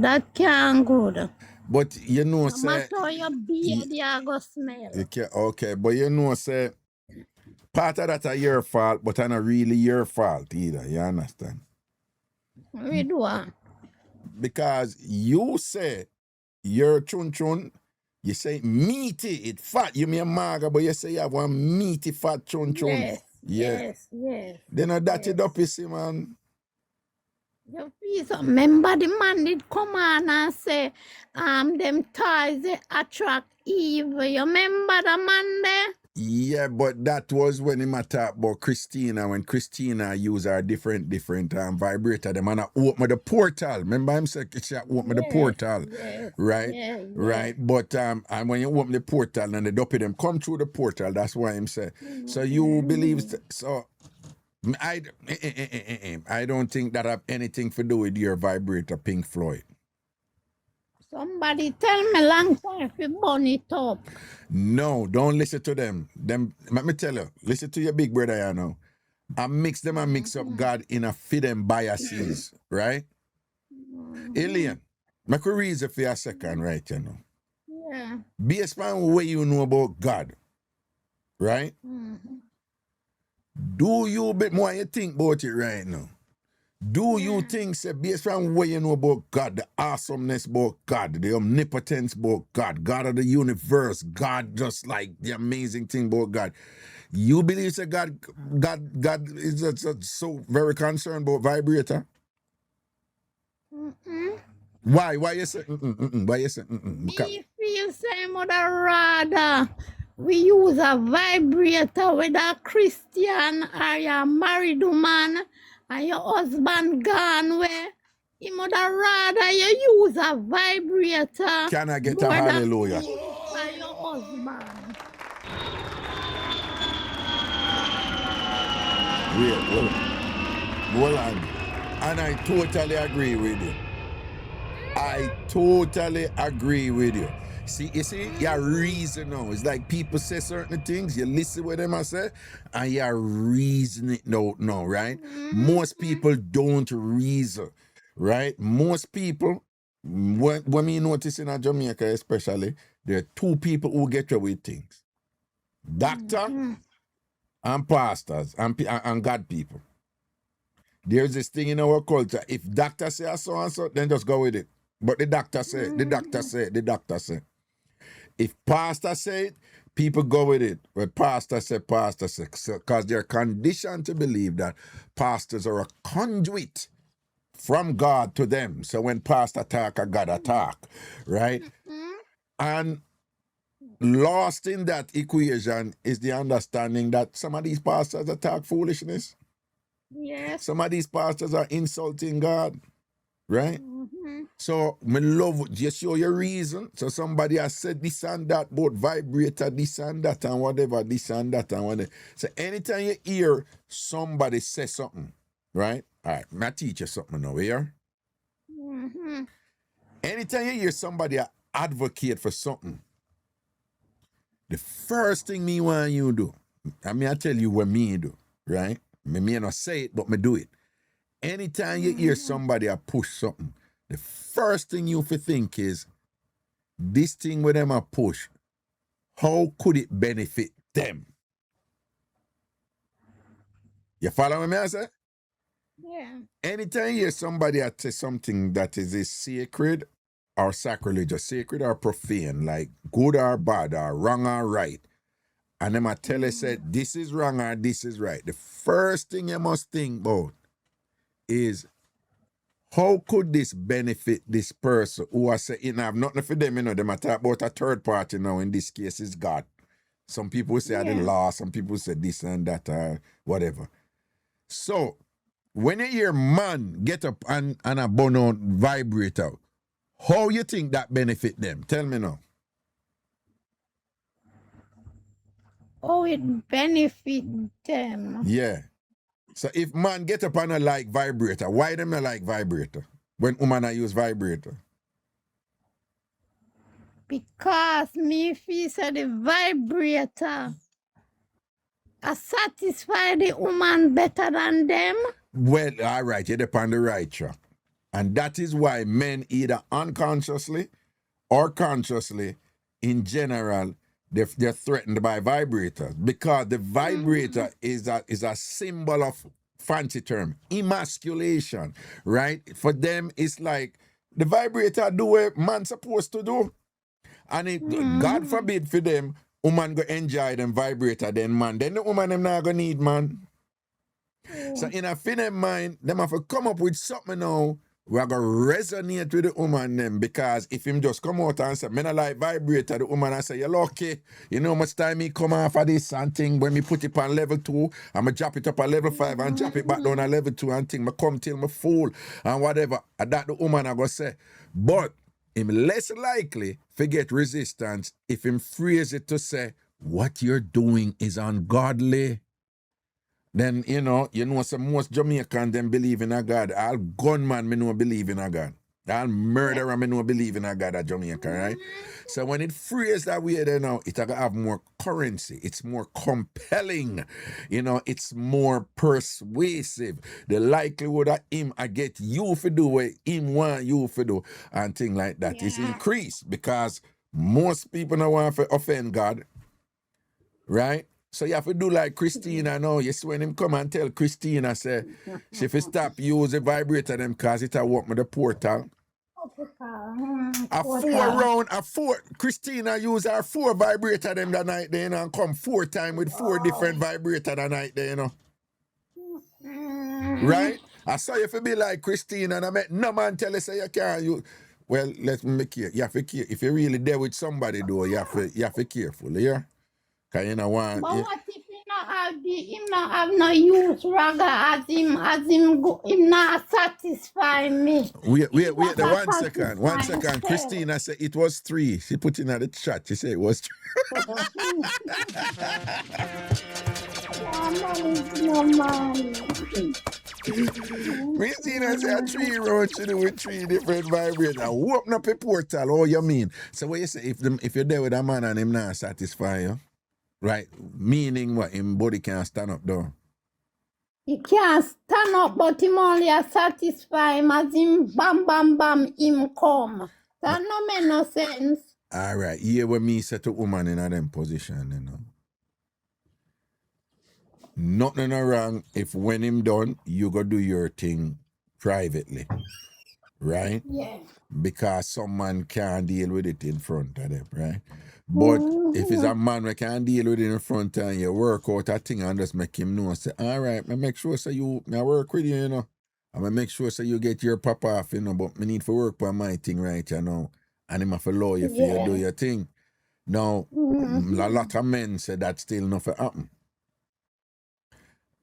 that can good. But you know, No say matter your beard, you go smell. okay, but you know, say part of that are your fault, but it's not really your fault either. You understand? We do Because you say your chun, you say meaty, it fat. You mean maga, but you say you have one meaty fat chun. Yes, Yeah. yes. Then that it up, you see, man. You feel so. Remember the man did come on and say, them toys they attract evil. You remember the man there? Yeah, but that was when he talk about Christina, when Christina use her different vibrator, them and I open the portal. Remember him say she open the portal, yes, right? yeah, yeah. Right. But and when you open the portal and the dopey them come through the portal, that's why him say. So you believe so. I don't think that have anything to do with your vibrator, Pink Floyd. Somebody tell me long time if you burn it up. No, don't listen to them. Let me tell you, listen to your big brother, you know. I mix up God in a fit them biases, right? Alien, make a reason for a second, right, you know. Yeah. Based on what you know about God, right? Do you a bit more you think about it right now? Do you think, say, based on what you know about God, the awesomeness about God, the omnipotence about God, God of the universe, God just like the amazing thing about God, you believe that God is so very concerned about vibrator? Why? Why you say? Why you say? Me feel same would rather we use a vibrator with a Christian or a married woman and your husband gone where he would rather you use a vibrator. Can I get a more than hallelujah? for your husband. Wait, hold on. And I totally agree with you. I totally agree with you. See, your reason now. It's like people say certain things, you listen what them I say, and you reason it no, right? Most people don't reason, right? Most people, when we notice in Jamaica especially, there are two people who get away with things. Doctor and pastors and God people. There's this thing in our culture. If doctor say so and so, then just go with it. But the doctor say, the doctor say. If pastor say it, people go with it. But pastor say. Because they're conditioned to believe that pastors are a conduit from God to them. So when pastor talk, I gotta talk, right? And lost in that equation is the understanding that some of these pastors talk foolishness. Yes. Some of these pastors are insulting God, right? So, me love just show your reason. So somebody has said this and that about vibrator, this and that and whatever, this and that and whatever. So anytime you hear somebody say something, right? All right, my teach you something now, here. Anytime you hear somebody advocate for something, the first thing me want you do, I tell you what me do, right? Me may not say it, but me do it. Anytime you hear somebody push something, the first thing you think is, this thing with them push, how could it benefit them? You follow me, I say? Yeah. Anytime you hear somebody say something that is sacred or sacrilegious, sacred or profane, like good or bad or wrong or right, and them tell you say this is wrong or this is right, the first thing you must think about is, how could this benefit this person who are saying, have nothing for them, them are talk about a third party now, in this case is God. Some people say the law, some people say this and that or whatever. So, when you hear man get up and a burn out vibrator, how you think that benefit them? Tell me now. Oh, it benefit them. Yeah. So if man get up and a like vibrator, why them not like vibrator when woman use vibrator? Because me feel say the vibrator satisfy the woman better than them. Well, all right, you're on the right track. And that is why men, either unconsciously or consciously, in general, they're threatened by vibrators, because the vibrator is a symbol of, fancy term, emasculation, right? For them, it's like the vibrator do what man's supposed to do. And it, God forbid for them, woman go enjoy them vibrator, then man. Then the woman them not gonna need man. So in a fin mind, them have to come up with something now we are going to resonate with the woman them, because if him just come out and say, me not like vibrator, the woman I say, you're lucky. You know how much time me come off of this and thing, when me put it on level 2, and me drop it up at level 5 and drop it back down at level 2 and thing, me come till me full and whatever. And that the woman I go say. But him less likely to get resistance if him phrase it to say, what you're doing is ungodly. Then, you know, some most Jamaican them believe in a God. All gunman me know believe in a God. All murderer me know believe in a God at Jamaica, right? So when it phrased that way there now, it's going to have more currency. It's more compelling. You know, it's more persuasive. The likelihood of him I get you for do what him want you for do and thing like that is increased, because most people don't want to offend God, right? So you have to do like Christina now. You see when him come and tell Christina, say, she fi stop use the vibrator them cause it a work with the portal. Christina use her 4 vibrator them that night there, you know, and come 4 times with 4 different vibrator that night there, you know. Right? I saw you fi be like Christina, and I met no man tell you say you can't use. Well, let's make it. You have to care. If you're really there with somebody though, you have to careful, yeah? Cause you know want. But what if him not have no use raga as him not satisfy me? Wait, the 1 second. Christina said it was 3. She put in the chat. She said it was 3. No man. Me see that say a 3 round to do with 3 different vibrators. Open up a portal. Oh, you mean? So what you say, if you're there with a man and him not satisfy you, right? Meaning what? Him body can't stand up though. He can't stand up, but him only a satisfy him as him bam bam bam him come. That no make no sense. All right. Here when me set a woman in a them position, you know. Nothing wrong if when him done, you go do your thing privately. Right? Yeah. Because some man can't deal with it in front of them, right? But if it's a man we can't deal with it in front of you work out a thing and just make him know, say, all right, I make sure so I work with you, you know. I'm make sure so you get your pop off, you know, but me need to work on my thing right, you know. And him have to allow you for you do your thing. Now, a lot of men say that still not for happen.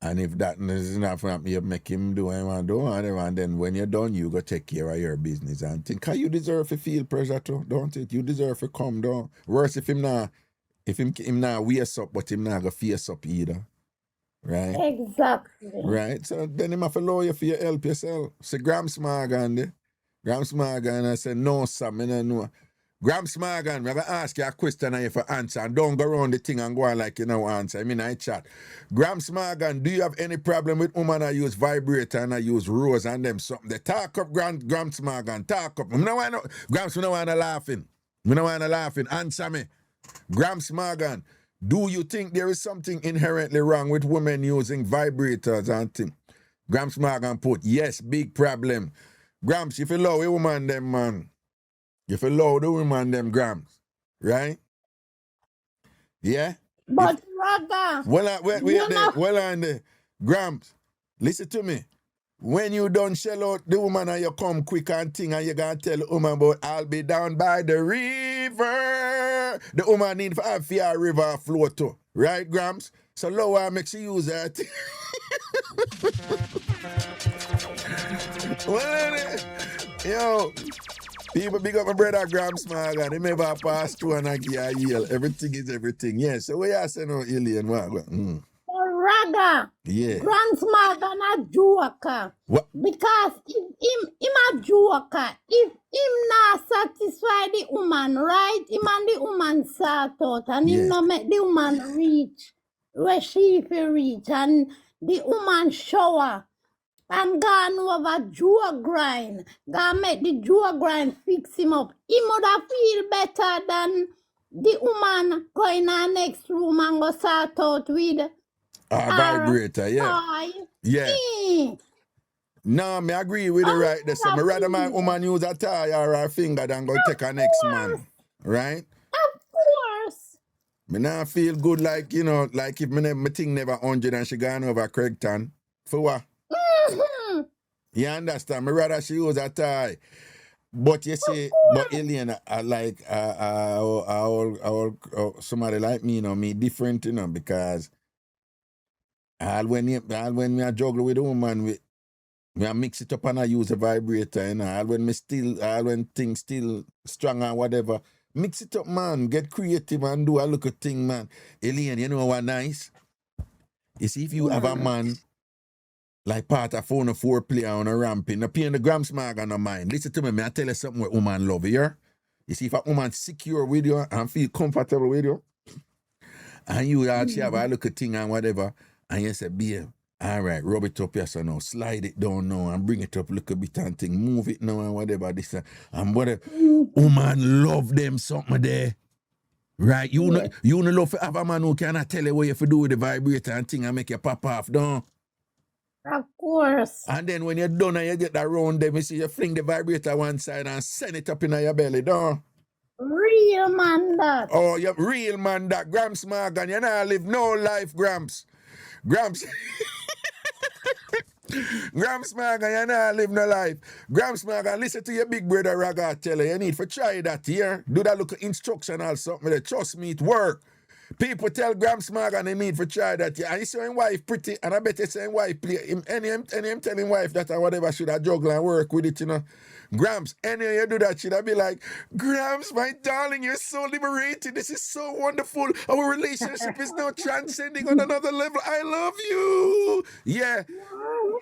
And if that is not for happen, you make him do what he want to do, and then when you're done, you go take care of your business and think, cause you deserve to feel pressure too, don't it? You deserve to come down. Worse if him not waist up, but him not go face up either. Right? Exactly. Right? So then him have to allow you for you help yourself. Say Grams Morgan, I said, no, sir, me no know. Grams Morgan, I'm going to ask you a question and you for answer. And don't go around the thing and go on like you know answer. I mean, I chat. Grams Morgan, do you have any problem with woman I use vibrator and I use rose and them something? They talk up Grams Morgan, talk up. Grams, I don't want to laughing. I don't want to laughing. Answer me. Grams Morgan, do you think there is something inherently wrong with women using vibrators and things? Grams Morgan put, yes, big problem. Grams, if you love a woman, them man. If you love the woman, them Grams, right? Yeah? But Raga, Well on the Grams, listen to me. When you done shell out the woman and you come quick and thing and you gonna tell the woman about I'll be down by the river. The woman need to have a river flow too. Right, Grams? So lower makes you use that. Well, yo, people big up my brother Grams Morgan. He never pass through and I give a yell. Everything is everything. Yeah, so what you say now, Alien? Raga, Yeah. Grand's Morgan a joker. What? Because him a joker. If him not satisfy the woman, right? Him and the woman sort out and him not make the woman reach where she feel reach and the woman shower and gone over jaw grind. Gonna make the jaw grind fix him up. He would have feel better than the woman going in the next room and go sort out with vibrator, yeah. Yeah. No, me agree with you right there. So, me rather my woman use a tie or her finger than go take a next man. Right? Of course. Me not feel good like, you know, like if my thing never 100 and she gone over Craigton. For what? You understand? Me rather she use a tie. But you see, but Alien, like, somebody like me, you know, me different, you know, because when me I juggle with a woman, me I mix it up and I use a vibrator, you know, when things still strong and whatever, mix it up, man, get creative and do a little thing, man. Alien, you know what nice? You see, if you have a man, like part of phone or foreplay on a ramping, no pain the Grams Morgan no mind. Listen to me, I tell you something where woman love you. You see, if a woman secure with you and feel comfortable with you, and you actually have a little thing and whatever, and you say, babe, all right, rub it up here so now, slide it down now and bring it up a little bit and thing, move it now and whatever, this and whatever. Woman love them something there. Right? You know love to have a man who cannot tell you what you have to do with the vibrator and thing and make you pop off, don't? Of course. And then when you're done and you get that round them, you see you fling the vibrator one side and send it up in your belly, don't? Real man that. Oh, you're real man that. Grams Morgan, you not live no life, Grams. Grams Morgan, you not live no life. Grams Morgan, listen to your big brother Raga tell you need to try that here. Do that look instruction or something there. Trust me, it work. People tell Grams Morgan they need to try that. Yeah. And you see him wife pretty, and I bet you say him wife play. Him telling wiffe that or whatever should I juggle and work with it, you know. Grams, any you do that, should I be like, Grams, my darling, you're so liberated. This is so wonderful. Our relationship is now transcending on another level. I love you. Yeah.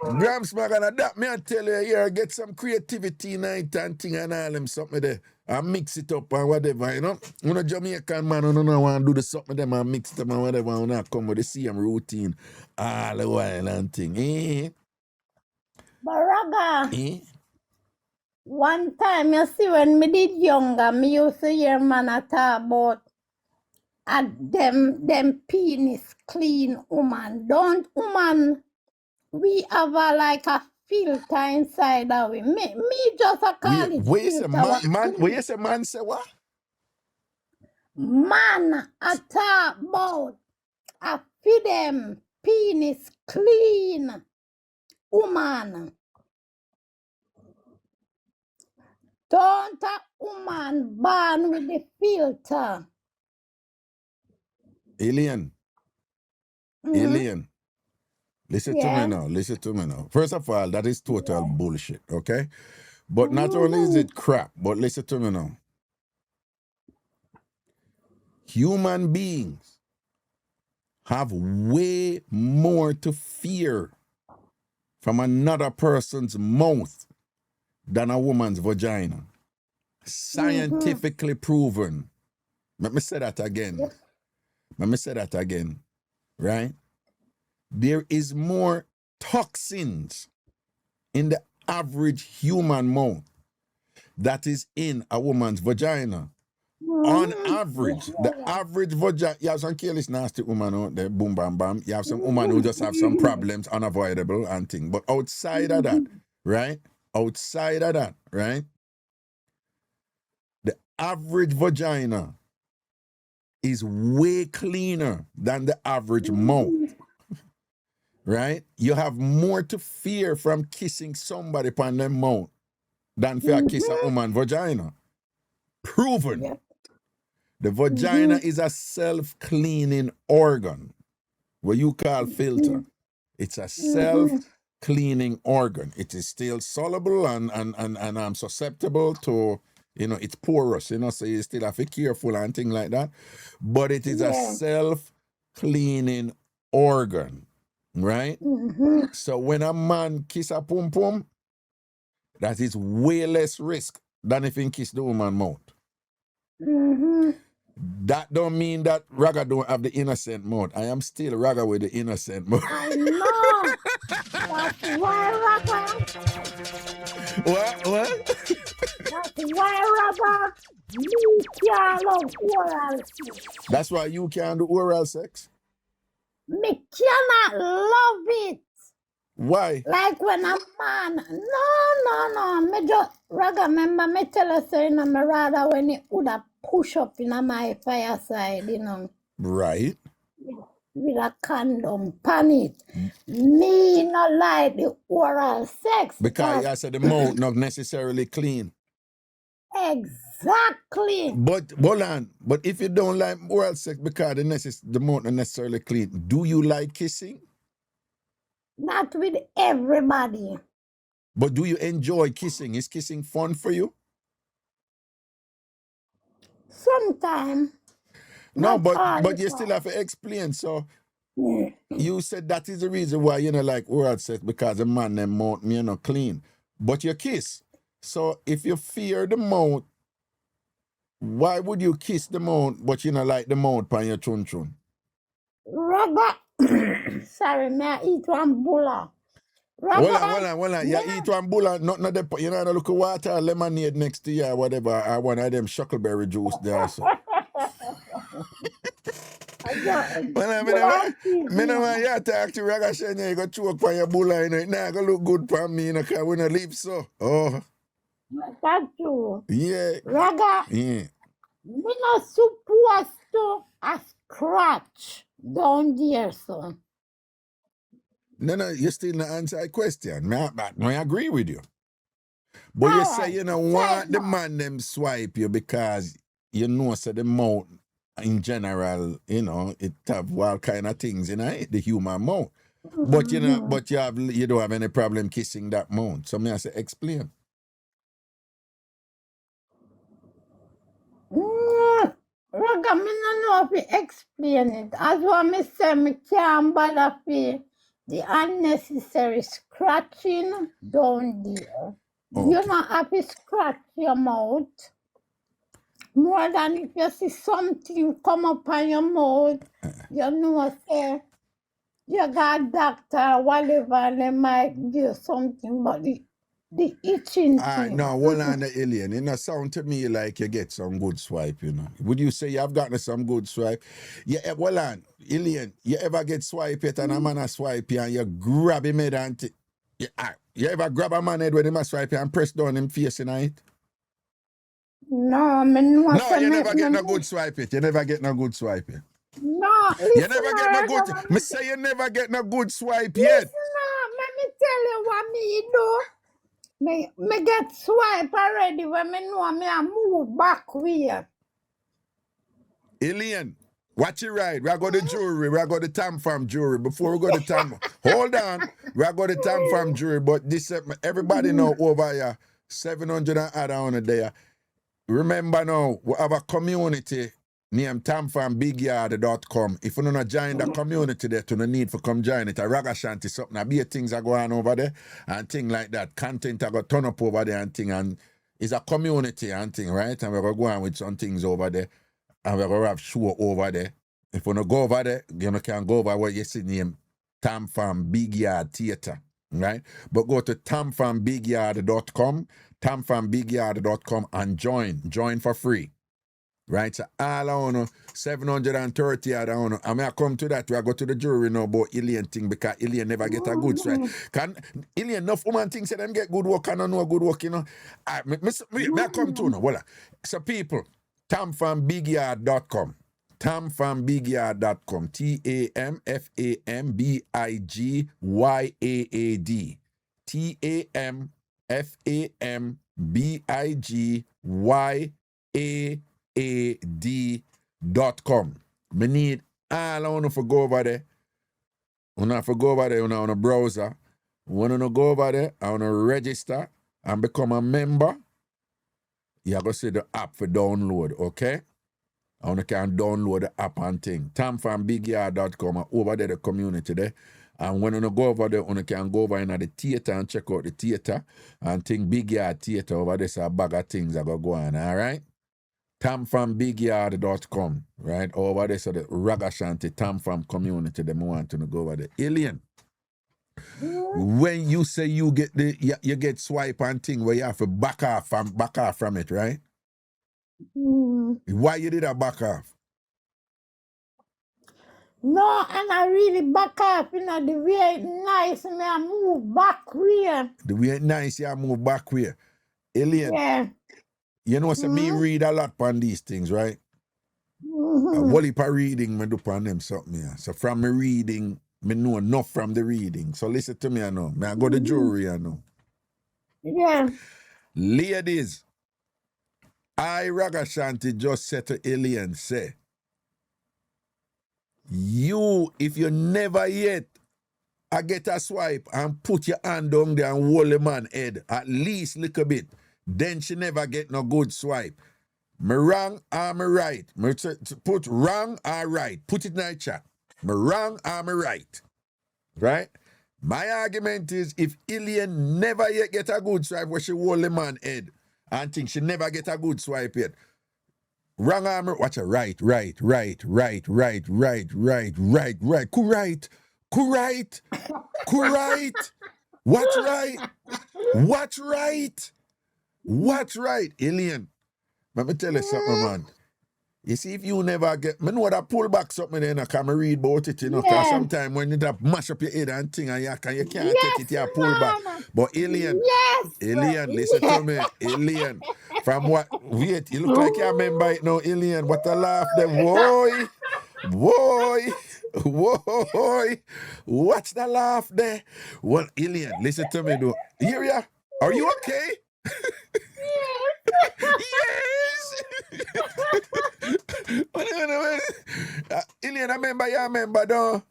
Gramps Magana, that me I tell you here, get some creativity night and thing and all them something there. And mix it up and whatever, you know. When a Jamaican man who don't want to do the something them and mix it up and whatever, and I come with the same routine all the while and thing. But Raga, Eh? one time you see when me did younger, me used to hear man talk about them penis clean woman. Don't woman we have like a filter inside of it. Me just a call it Where you say filter. where you say man say what? Man a talk about a feed them penis clean woman. Don't a woman born with the filter. Alien. Alien. Listen to me now. Listen to me now. First of all, that is total bullshit, okay? But not only is it crap, but listen to me now. Human beings have way more to fear from another person's mouth than a woman's vagina. Scientifically proven. Let me say that again. Let me say that again, right? There is more toxins in the average human mouth that is in a woman's vagina. On average, the average vagina, you have some careless nasty woman out there, boom, bam, bam. You have some woman who just have some problems, unavoidable and thing. But outside of that, right? Outside of that, right? The average vagina is way cleaner than the average mouth. Right? You have more to fear from kissing somebody upon their mouth than for a kiss a woman's vagina. Proven. Yep. The vagina is a self-cleaning organ. What you call filter. It's a self-cleaning organ. It is still soluble and susceptible to, it's porous, so you still have to be careful and things like that. But it is a self-cleaning organ. Right? So when a man kiss a pum pum, that is way less risk than if he kiss the woman mouth. That don't mean that Raga don't have the innocent mouth. I am still Raga with the innocent mouth. I know. That's why Raga. What? That's why Raga. You can't love oral sex. That's why you can't do oral sex? Me cannot love it. Why? Like when a man, no. Me just, Raga, remember me tell us, me rather when it would have push up in my fireside, Right. with a condom pan it. Me not like the oral sex. Because I said the mouth not necessarily clean. Exactly. But hold on. But if you don't like oral sex because the mouth not necessarily clean, do you like kissing? Not with everybody. But do you enjoy kissing? Is kissing fun for you? Sometimes. No, but you still have to explain. So you said that is the reason why you like oral sex because the man them mouth clean. But you kiss. So if you fear the mouth, why would you kiss the mouth but you not like the mouth pan your chun chun? Raga. Sorry, may I eat one bulla. Hold on. You eat one bulla, not you know, look at water, lemonade next to you or whatever, or one of them shuckleberry juice there. So. Me no want you talk to Ragashanti, you go choke on your bulla, it not gonna look good for me, because we not live so. Oh. That's true. Yeah. Raga. Yeah. We not supposed to scratch down there, so. No, you still not answer a question. I agree with you. But you say you don't want the man them swipe you because you know so the mouth in general, it have all kind of things in it, the human mouth. But you don't have any problem kissing that mouth. So me I say explain. Raga, me no know if you explain it. As what me say, me can't bother fi the unnecessary scratching down there. Okay. You not have to scratch your mouth more than if you see something come up on your mouth. You know, say you got doctor or whatever, and they might do something, but the itching thing. No, hold on the alien. It not sound to me like you get some good swipe, you know. Would you say you have gotten some good swipe? Yeah, hold on, alien. You ever get swipe it and a man a swipe you and you grab him head and you ever grab a man head when him a swipe you and press down him face in it? No, me know. No, you never get no good swipe it. You never get no good swipe it. No, You never get no good. Me say you never get no good swipe yet. No, let me tell you what me do. Me get swipe already when me know me a move back way. Alien, watch it right. We are going to jewelry. We are going to TamFam jewelry. Before we go to Tam, hold on. We are going to TamFam jewelry. But this everybody know over here 700 and add on a day. Remember now, we have a community named TamFamBigYard.com. If you don't join the community there, you don't need to come join it. A Ragashanti something. A be things are going on over there and things like that. Content are going to turn up over there and thing. And it's a community and thing, right? And we're going to go on with some things over there. And we're going to have show over there. If you don't go over there, you can go over where you see name TamFam Big Yard Theater, right? But go to TamFamBigYard.com, TamFamBigYard.com and join for free. Right, so all I want 730 I don't know. I mean, I come to that. I go to the jury now about alien thing because alien never get a good swipe. Can alien enough woman think say them get good work and I know good work, you know. Me come to now. Voila. So people, TamFamBigYard.com. TamFamBigYard.com. TamFamBigYard. TamFamBigYard.com. Me need all I want to go over there. When I go over there, on a browser, when I go over there, I want to register and become a member. You have to see the app for download, okay? I want to can download the app and thing. TamFamBigYard.com, over there, the community there. And when you go over there, you can go over in the theater and check out the theater and think Big Yard Theater over there. So a bag of things are going to go on, all right? TamFamBigYard.com, right? Over there, so the Ragashanti TamFam community, them want to go over there. Alien, when you say you get you get swipe and thing where you have to back off from it, right? Why you did that back off? No, and I really back up, you know, the way it nice, me I move back way. The way it nice, you move back way. Alien. Yeah. You know, so me read a lot on these things, right? A whole heap of reading, me do on them something, yeah. So from me reading, me know enough from the reading. So listen to me, I know. Me I go to jury, I know. Yeah. Ladies, I, Ragashanti, just said to Alien, say, you, if you never yet I get a swipe and put your hand down there and hold the man head, at least little bit, then she never get no good swipe. Me wrong or me right? Me put wrong or right? Put it in the chat. Me wrong or me right? Right? My argument is if Alien never yet get a good swipe where she hold the man head and think she never get a good swipe yet. Wrong or me, watch it, right. Correct. What's right? Alien, let me tell you something, man. You see, if you never get, me know that pull back something then I can read about it, you know, because sometimes when you mash up your head and thing and you can't take it, you pull back. But Alien, listen to me, Alien, from what, wait, you look like you remember it now, Alien, what a laugh there, boy, watch the laugh there. Well, Alien, listen to me though. Here you are. Are you okay? Yes. Alien, I remember though.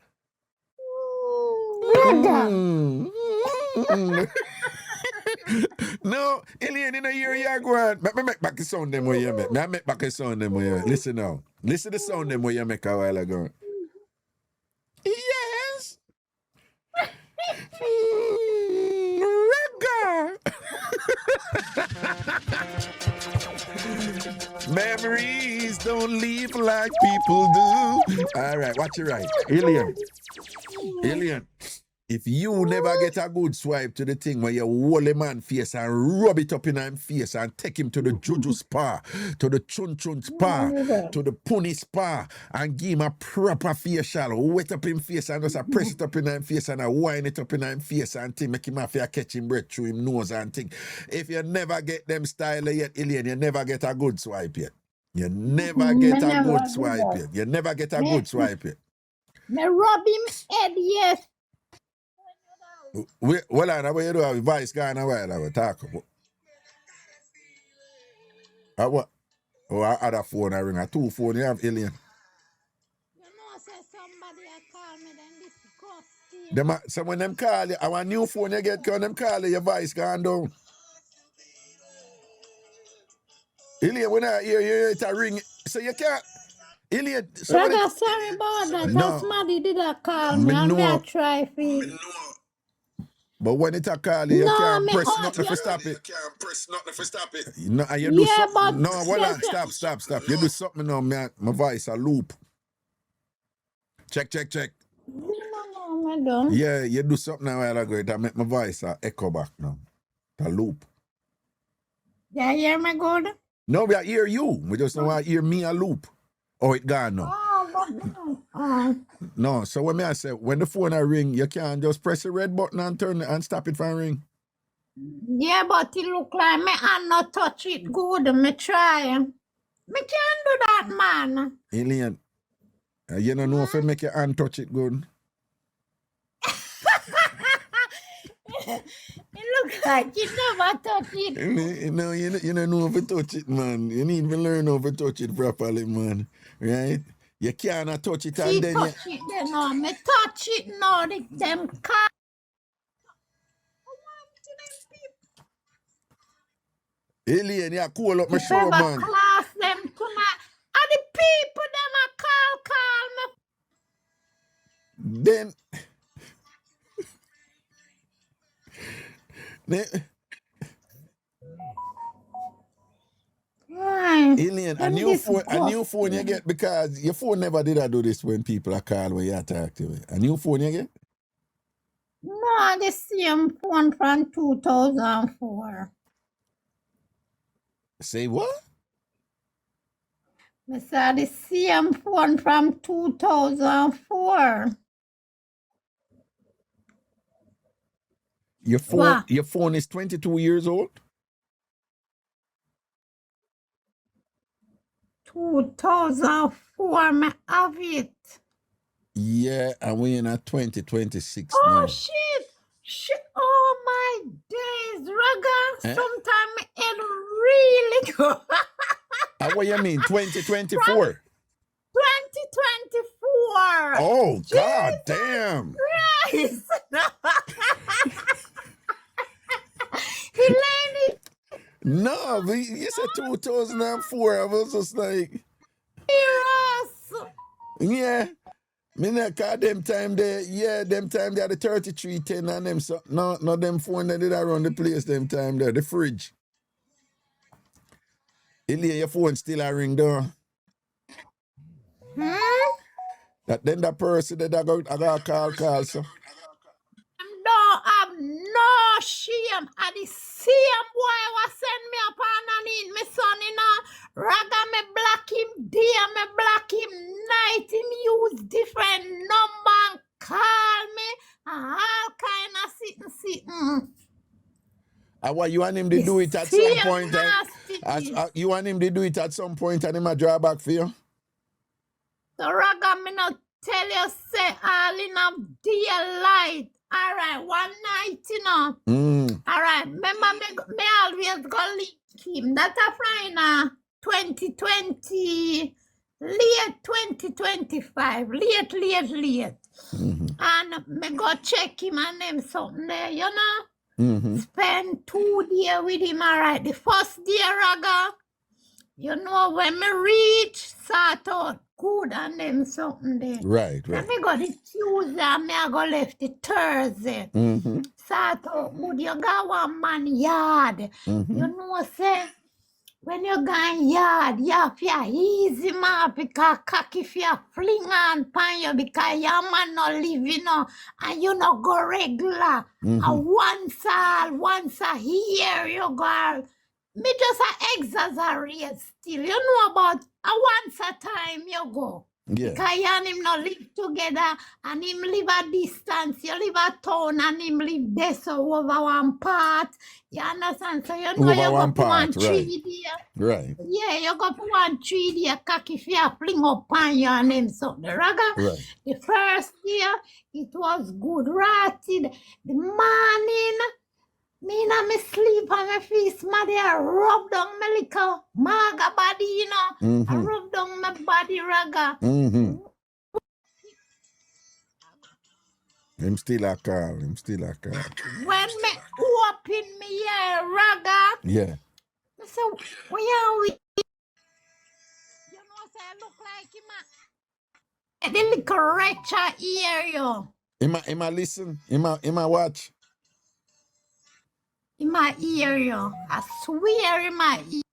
No, Alien, in a year you go on. Me make back the sound them way you make. Me make back the sound them way you make. Listen now. Listen the sound them way you make a while ago. Yes. memories don't leave like people do. All right, watch it right. Alien. If you never get a good swipe to the thing where you hold a man face and rub it up in him face and take him to the Juju spa, to the Chun Chun spa, to the Puni spa, and give him a proper facial, wet up him face and just press it up in him face and wind it up in him face and thing, make him have to catch him breath through him nose and thing. If you never get them style yet, Alien, you never get a good swipe yet. You never get a good swipe yet. You never get a good swipe yet. Me rub him head, yes. Well, I know what you do. Have voice gone a while. I will talk about. What? Oh, I had a phone. I ring a 2 phone. You have Alien. You know, say somebody call me, then disgusting. So when them call you, our new phone you get, when them call you, your voice gone down. Alien, when I hear you, it's a ring. So you can't. Alien. Brother, sorry about that. No. Somebody did a call me and I try for it. But when it's a call, you can't press nothing to stop it. No, you do something. No, hold on. Stop. You do something now, man. My voice a loop. Check. No, I don't. Yeah, you do something a while ago. That make my voice a echo back now. A loop. Yeah, hear me good? No, we hear you. We just don't want to hear me a loop. Oh, it gone now. No, so when I say when the phone I ring, you can't just press the red button and turn it and stop it from ring. Yeah, but it look like me and not touch it good. Me try. Me can't do that, man. Alien, you don't know if you make your hand touch it good. It look like you never touch it. No, you don't know if you touch it, man. You need to learn how to touch it properly, man. Right? You cannot touch it and then touch it then, no. Me touch it now. Them car. Alien, you call up my show, man. Class them tonight. And the people them a call me. Then Alien, a new phone you get because your phone never did do this when people are called when you talk to you. A new phone you get? No, the same phone from 2004. Say what? I said the same phone from 2004. Your phone is 22 years old? 2004, me have it. Yeah, and we're in 2026 now. now. Oh, shit. Oh, my days, Raga. Sometimes my head really go. What you mean, 2024? 2024. Oh, Jesus God damn. Christ. Helene. No, you said 2004. I was just like, yeah. Me not call them time there. Yeah, them time they had the 3310 and them. So no, them phone that did around the place. Them time there, the fridge. Your phone still a ring door. That then the person that I got call so. Don't have no shame. And the same boy was send me up underneath my son, you know. Raga me block him day, me block him night. Him use different number and call me. All kind of sitting. And what you want him to do it at some point? You want him to do it at some point and him a draw back for you? So Raga me not tell you say all in a daylight. All right, one night, you know. All right, remember me always go link him. That's a Friday, 2020, late 2025, late. And me go check him and them something there, you know. Spend 2 days with him, all right. The first day, Raga, you know, when me reach, sort out good and them something there. Right. Then me go the Tuesday and me I go left the Thursday. Sort out good. You got one man yard. You know, say, when you go yard, you have to easy man because cocky if you fling on pan you because your man no live, you know, and you no go regular. And once a year you go. Me just a exaggerate still. You know about a once a time you go. Yeah. Because you and him not live together and him live a distance. You live a town and him live there so over one part. You understand? So you know Over you one go for one part, right. tree there. Right. Yeah, you go for one tree there, cocky if you fling up on you and him so the raga. Right. The first year it was good rotted. The morning me na me sleep on my face, my there rub down my little maga body, you know. I rub down my body raga. Him still a call. When me open me ear raga, Yeah. I say, where are we? You know, say I look like him. The little wretched ear, yo. Him a listen. Him a watch. In my ear, yo. I swear in my ear.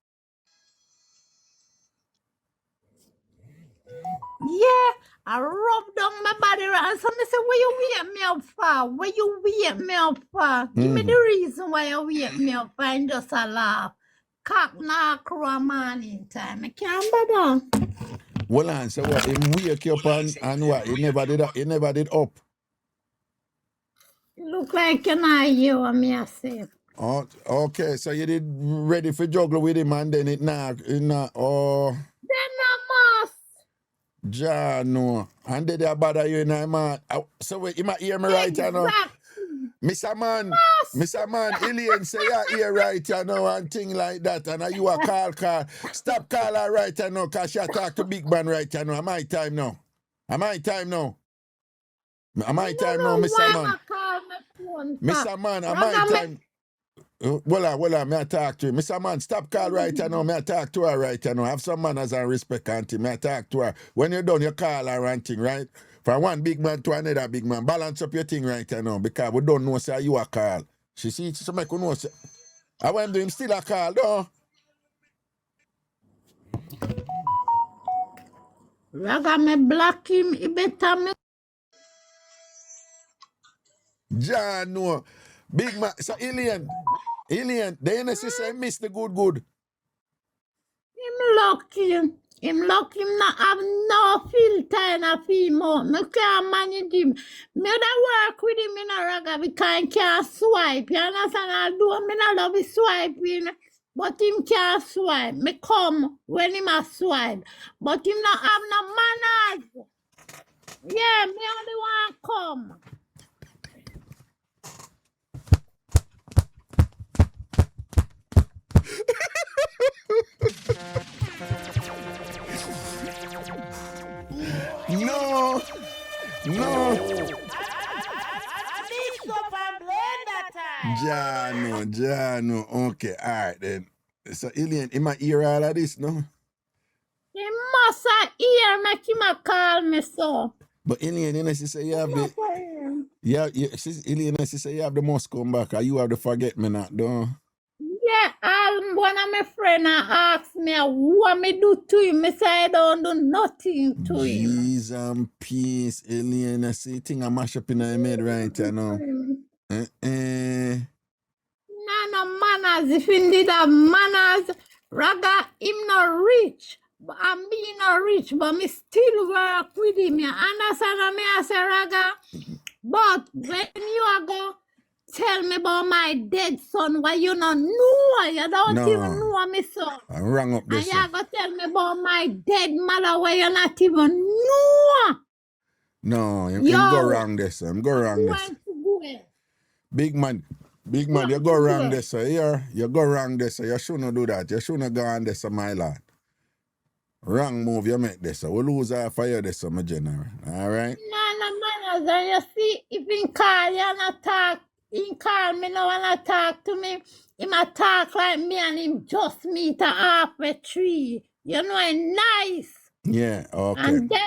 Yeah, I rub down my body and so me say, where you wake me up for? Where you wake me up for? Give me the reason why you wake me up for and just a laugh. Cock knock crow morning time. I can't bother. Well, on, so what? Him wake you up and what? He never did up. Look like you're not you and me I say. Oh, okay, so you did ready for juggle with him and then it not oh Then I must. Ja no. And then they bother you in my man. So wait, you might hear me right you know. Mr. Man, Alien say you hear right you know and thing like that and you a call. Stop call her right you know cause she talk to big man right you know. Am I time now, Mr. Man? Mr. Man, am I time? Well, may I talk to you. Mr. Man, stop call right now. May I talk to her right now. Have some manners and respect, auntie. May I talk to her. When you're done, you call her and thing, right? From one big man to another big man. Balance up your thing right now because we don't know say you a call. She see, she make you know say, I want him still a call, though. Raga me block him, he better me. John, no. Big man, so Alien, the NSC say miss the good. Him lucky not have no filter in a female. Me can't manage him. Me da work with him in a raga because he can't swipe. You understand? I do me not love his swiping. But him can't swipe. Me come when him a swipe. But him not have no manners. Yeah, me only want come. No. Mixup and Blenda time. Jano. Okay, all right then. So Alien, in my ear all of this, no? He must have ear make him a call me so. But Alien, you know, she say you have the Alien, she say you have the must come back, or you have the forget me not, don't? Yeah, one of my friends asked me what me do to him. Me say I don't do nothing to him. Jeez and peace, Alien. I see thing I mash up in my head right now. No manners. If he did have manners, Raga, him not rich. But I'm being not rich, but me still work with him. You understand me? I say, Raga. But when you are go tell me about my dead son, why you not know? You don't even know me son. I rang up this. And you go tell me about my dead mother, why you not even know? No, you go wrong this. I'm go wrong this. Big man, you go wrong this. You go wrong this. You shouldn't do that. You shouldn't go on this, my lad. Wrong move you make this. We'll lose our fire this, my general. All right? No manners. And you see, if he call you and attack, he call me now and attack to me. He attack like me and him just meet a halfway tree. You know, nice. Yeah, okay. And then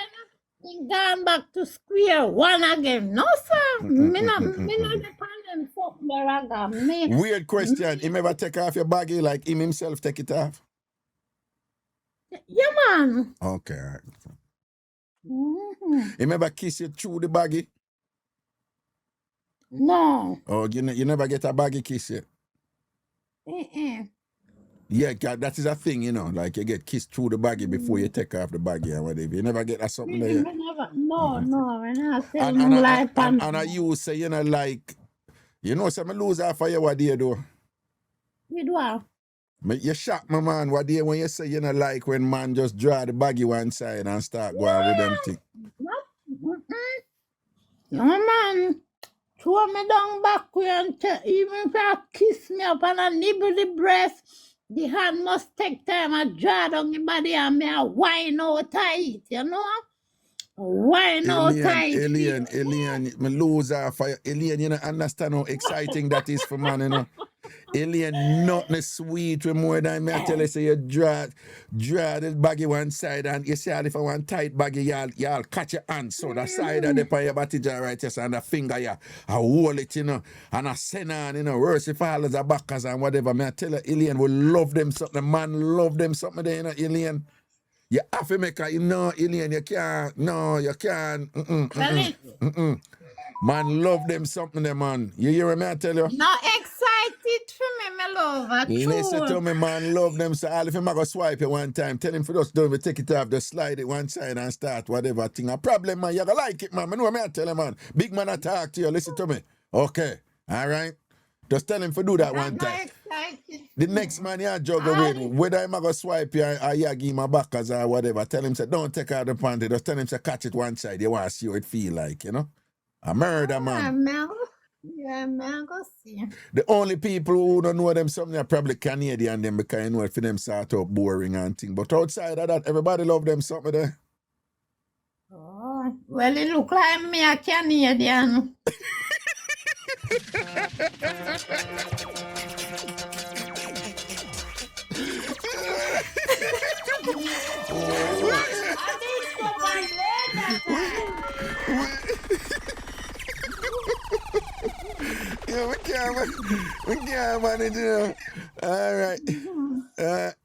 he gone back to square one again. No, sir. Me not depend on fuck the raga. Weird question. Him ever take off your baggy like him himself take it off? Yeah, man. Okay, all right. Mm-hmm. You never kiss you through the baggy? No. Or you never get a baggy kiss yet? Yeah, that is a thing, you know. Like you get kissed through the baggy before you take off the baggy or whatever. You never get that something there. No, we're not saying And life I you say, you know, like, you know, some lose half of you what day though. You do. You shock my man what day when you say, you know, like when man just draw the baggy one side and start going with them things. No, man. Throw me down back and even if you kiss me up and I nibble the breast, the hand must take time and draw down the body and me a wine out tight, you know? Wine out tight. Alien, me lose half of you. Alien, you don't understand how exciting that is for man, you know. Alien, nothing sweet with more than me. I tell you, say you draw the baggy one side and you see if I want tight baggy, y'all catch your hand. So the side of the pan your body jar right yes, and the finger yeah, I hold it, you know, and I send on, you know, worse if all is a backers and whatever. Me I tell you, Alien will love them something, man love them something there, you know, Alien. You have to make a, you know, Alien, you can't, no, you can't. Man love them something there, man. You hear me, I tell you? Not excited for me, my love. Listen to me, man. Love them. So all if him go swipe it one time, tell him for just don't take it off, just slide it one side and start whatever thing. A problem, man. You gonna like it, man. I know me, I tell him, man. Big man, I talk to you. Listen to me. Okay. All right. Just tell him for do that one time. The next man you juggle with, whether I'm going to swipe you or you give him a backers or whatever, tell him, say, don't take out the panty. Just tell him, say, catch it one side. You want to see what it feel like, you know? A murder, man. Yeah, man, go see. The only people who don't know them something are probably Canadian them because you know it for them sort of boring and thing. But outside of that, everybody love them something there. Oh, well, it look like me a Canadian. Yeah, we can't manage, you know. All right.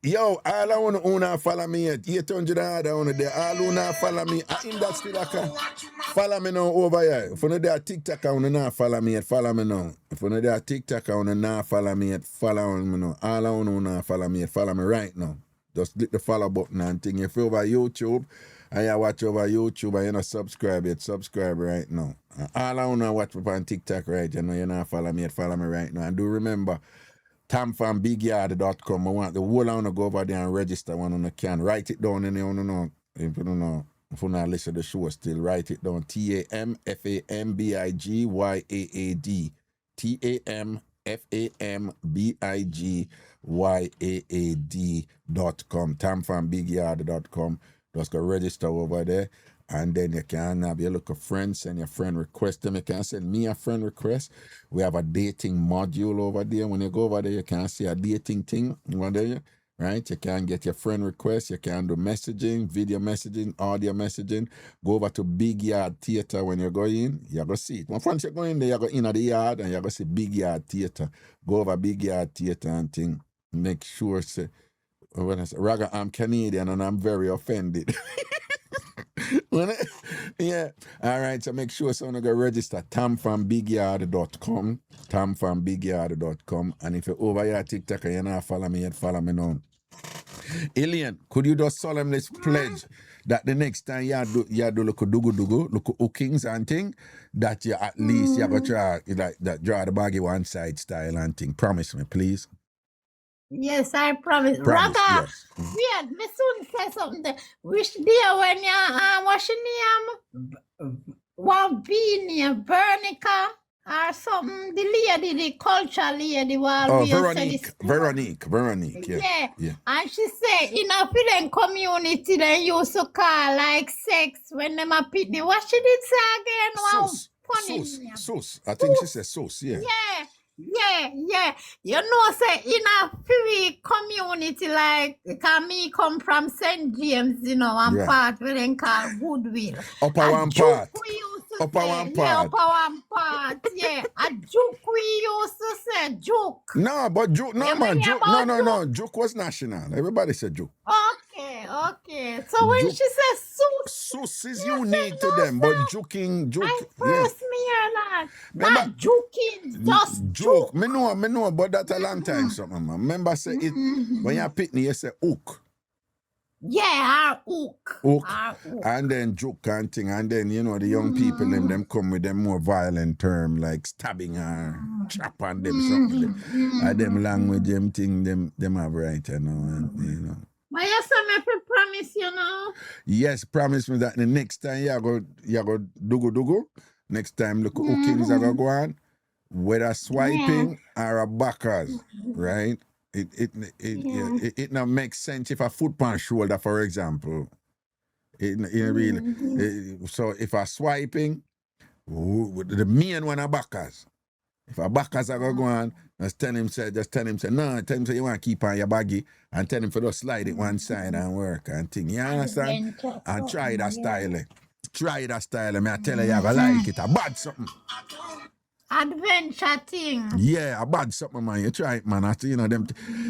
Yo, all I want to follow me at 800 on there. All who not follow me, I in that still follow me now over here. If you know there TikTok, I want to not follow me yet, follow me now. If you know there TikTok, I want to not follow me yet, follow me now. All I want to not follow me yet, follow me right now. Just click the follow button and thing. If you're over YouTube and you watch over YouTube and you're not subscribe yet, subscribe right now. All I want to watch on TikTok right, you know, you're not follow me yet, follow me right now. And do remember, TamFamBigYard.com. I want the whole I want to go over there and register one on the can. Write it down in there, know. If you don't know, if you not listen to the show still, write it down. TamFamBigYaad. TamFamBigYaad.com. TamFamBigYard.com. Just go register over there. And then you can have your local friends, send your friend request them. You can send me a friend request. We have a dating module over there. When you go over there, you can see a dating thing over there, right? You can get your friend request. You can do messaging, video messaging, audio messaging. Go over to Big Yard Theater when you go in. You're going to see it. Once you go in there, you go in at the yard and you're going to see Big Yard Theater. Go over Big Yard Theater and thing. Make sure, say, when I say, Raga, I'm Canadian and I'm very offended. Yeah. All right. So make sure someone go register TamFamBigYard.com. TamFamBigYard.com. And if you're over here TikTok and you're not follow me yet, follow me now. Alien, could you just solemnly pledge that the next time you do look hookings and thing, that you at least you go try like that draw the baggy one side style and thing. Promise me, please. Yes, I promise. Promise, Raga, yes. yeah, me soon say something there. Which day when you what's your name? One near Bernica or something. The lady, the culture lady, Veronique, yeah. And she say in a feeling community they used to call like sex when them a pick the what she did say again? Wow, funny. Sauce. I think she said sauce, yeah. Yeah. You know, say in a free community, like, can me come from St. James, you know, one part where they call Goodwill. Upper one part. Upper one part, yeah. A juke we used to say, juke. No, but juke, no, man, juke, no. Juke was national. Everybody said juke. Okay. Okay. So when Juke. she says sus, Sus is you unique said to no, them, but sir. juking, I yeah. first me hear that. Remember, Not juking, just joke. juke. Me know, but that's a long time, something, man. Remember, say it, when you're pitney, you say hook. Yeah, our hook. Hook. Our hook. And then joke and thing. And then, you know, the young people, them come with them more violent term, like stabbing or chop on them, something. And them language, them thing, them have right, you know, and, you know. But yes, I promise you now. Yes, promise me that the next time you go dugu. Next time look hookings are gonna go on, whether swiping or a backers, right? It now makes sense if a foot on shoulder, for example. It really so if a swiping, the main one are backers. If a backers are gonna go on, just tell him say you want to keep on your baggy and tell him for just slide it one side and work and thing. You understand? And try that style. Try that style. I tell you, you're gonna like it. A bad something. Adventure thing. Yeah, a bad something, man. You try it, man. After, you know, them.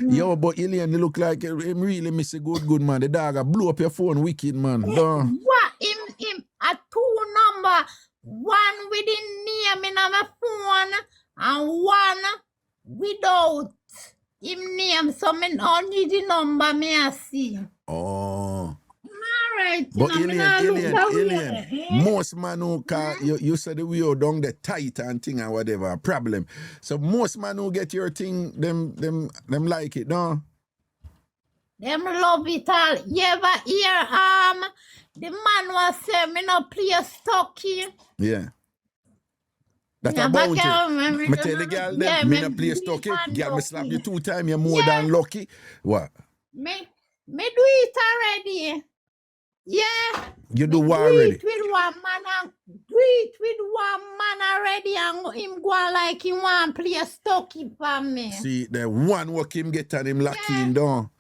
Yo, but Ilian, they look like him really miss a good man. The dog a blow up your phone wicked, man. What? Him, a 2 number. One with the name in my phone and one without him name. So me don't need the number me I see. Oh. Alright, But Alien, most man who you said the way you down the tight and thing and whatever, problem. So most man who get your thing, them like it, no? Them love it all. You ever hear the man was saying me no play stocky? Yeah. That's Yeah, about but it. Me tell the girl them, me no play stocky. Girl, me slap you 2 times, you're more than lucky. What? Me do it already. Yeah. You do what Do already? it with one man and do it with one man already and him go like he want play stocky for me. See, the one work him get and him lucky in down.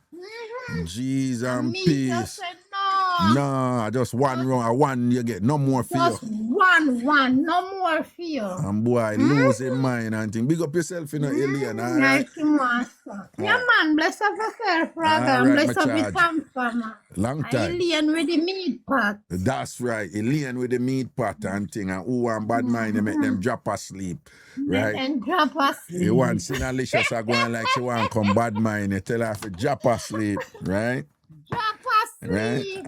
Jeez and Me peace. just said no. Nah, just one wrong, one you get, no more for you. Just one, no more for you. And boy, losing mind and thing. Big up yourself, you know, Alien. All right. Like you master. Yeah, man, bless up yourself, brother. All And right, bless my up your charge. TamFam. Long time. Alien with the meat pot. That's right. Alien with the meat pot and thing. And who want bad mind, they make them drop asleep. Right? And drop asleep. You want Sinalicious are going like she want come bad mind. You tell her to drop asleep. Right? Drop Right? asleep.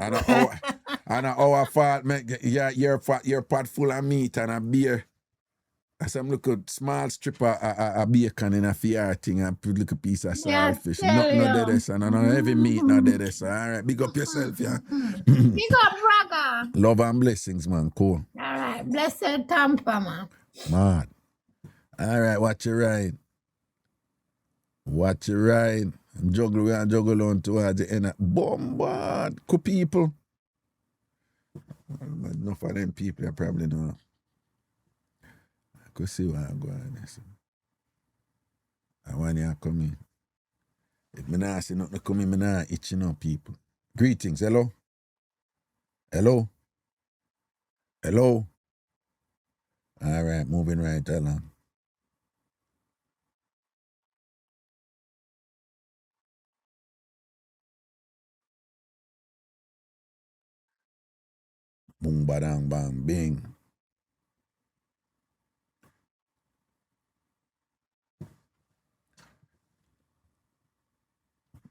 And our fault make your pot full of meat and a beer. Some little small strip of bacon in a fair thing and put a little piece of saltfish. tell No you. dead and no heavy meat, no dead. So, all right, big up yourself, yeah. Big up, brother. Love and blessings, man. Cool. All right, blessed TamFam. Man. All right, watch your ride. Watch your ride. Juggle and juggle on towards the end. Bombard. Cool people. Enough of them people I probably know. I could see where I'm going. I want you to come in. If I not see nothing come in, I not itching up people. Greetings. Hello? Hello? Hello? All right, moving right along. Boom, badang, bang, bing.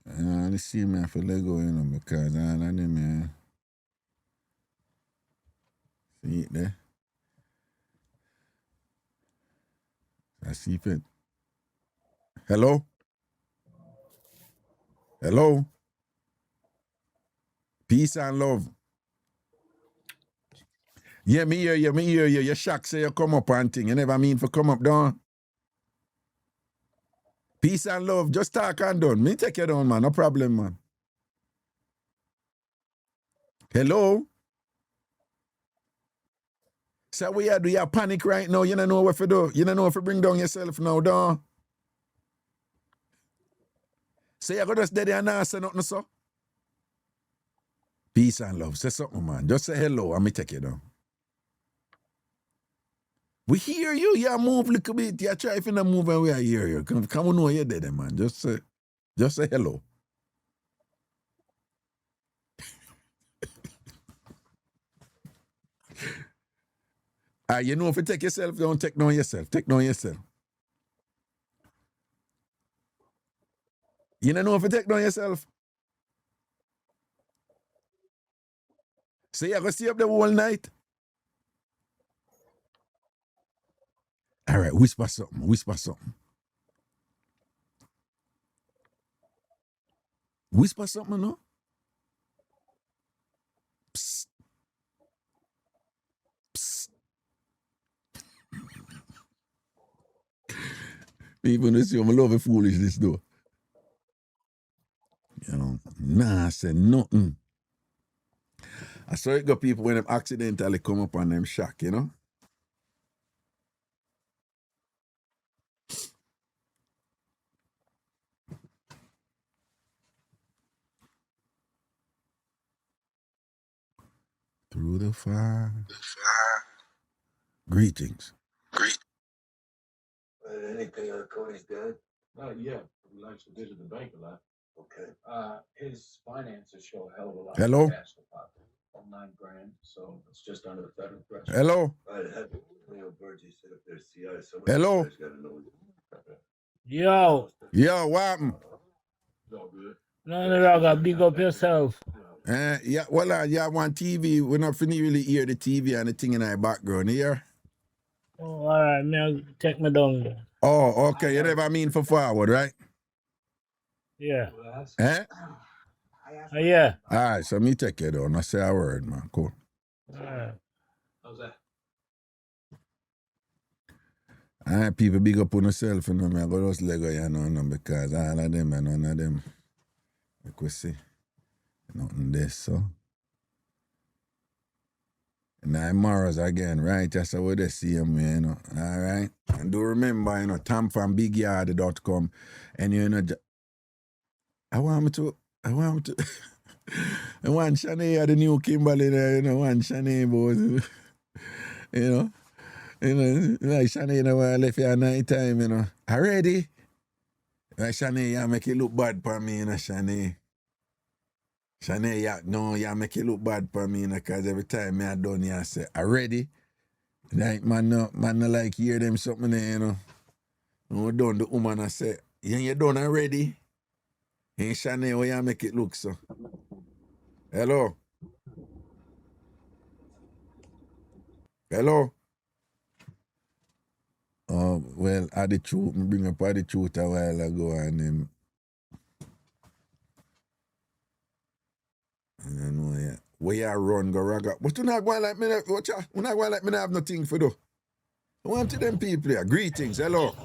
Let's see me for Lego, you know, because I don't know, man. See it there? I see it. Hello? Hello? Peace and love. Yeah, me hear you. You shocked say you come up and thing. You never mean for come up down. Peace and love. Just talk and done. Me take you down, man. No problem, man. Hello? So we are do you panic right now? You don't know what to do. You don't know if to bring down yourself now, down. So you go just dead and not say nothing, so? Peace and love. Say something, man. Just say hello and me take you down. We hear you. You move a little bit. You try if you not move and we are hear you. Come on, know you're dead, man. Just say hello. You know if you take yourself, don't take no yourself. Take no yourself. You don't know if you take no yourself. So you're going to stay up the whole night? All right, whisper something. Whisper something. Whisper something, no? Psst. Psst. Even this, you love foolishness, though. You know, nah, I said nothing. I saw it got people when them accidentally come up on them shack, you know? Through the fire. Greetings. Anything on Cody's dad? Yeah, he likes to visit the bank a lot. Okay. His finances show a hell of a lot Hello? of cash deposit. $9 grand, so it's just under the federal threshold. Hello? I'd have Leo Burgess set up their CI. Hello? Gotta know. Yo, Yo, what happened? It's all good. no, Raga, big up yourself. Yeah, well, you have one TV. We're not finna really hear the TV and the thing in our background here. Oh, all right, man, take me down. Oh, okay. You never mean for forward, right? Yeah. Eh? Yeah. All right, so me take you down. I say a word, man. Cool. All right. How's that? All right, people big up on yourself, you know, me. I go just Lego, you know, because all of them and none of them. Like we see, nothing this, so. Now tomorrow's again, right? That's how they see them, you know. All right? And do remember, you know, TamFam bigyard.com. And you know, I want I want Shanae the new Kimberly there, you know, one Shanae boys. You know, like Shanae, you know, I left here at night time, you know. Already? Like Shanae, you make it look bad for me, you know, Shanae. Shanae, you make it look bad for me, you know, because every time I done, you say, already? Like, man, no like hear them something there, you know. When we done, the woman, I say, you done already? Ain't Shanae, why you make it look so? Hello? Hello? Oh, well, I the truth, me bring up the truth a while ago, and then, I know, yeah. Where you run, go raga. But you not going like me, watch out. You not going like me, I have nothing for do. I want to them people here. Greetings, hello.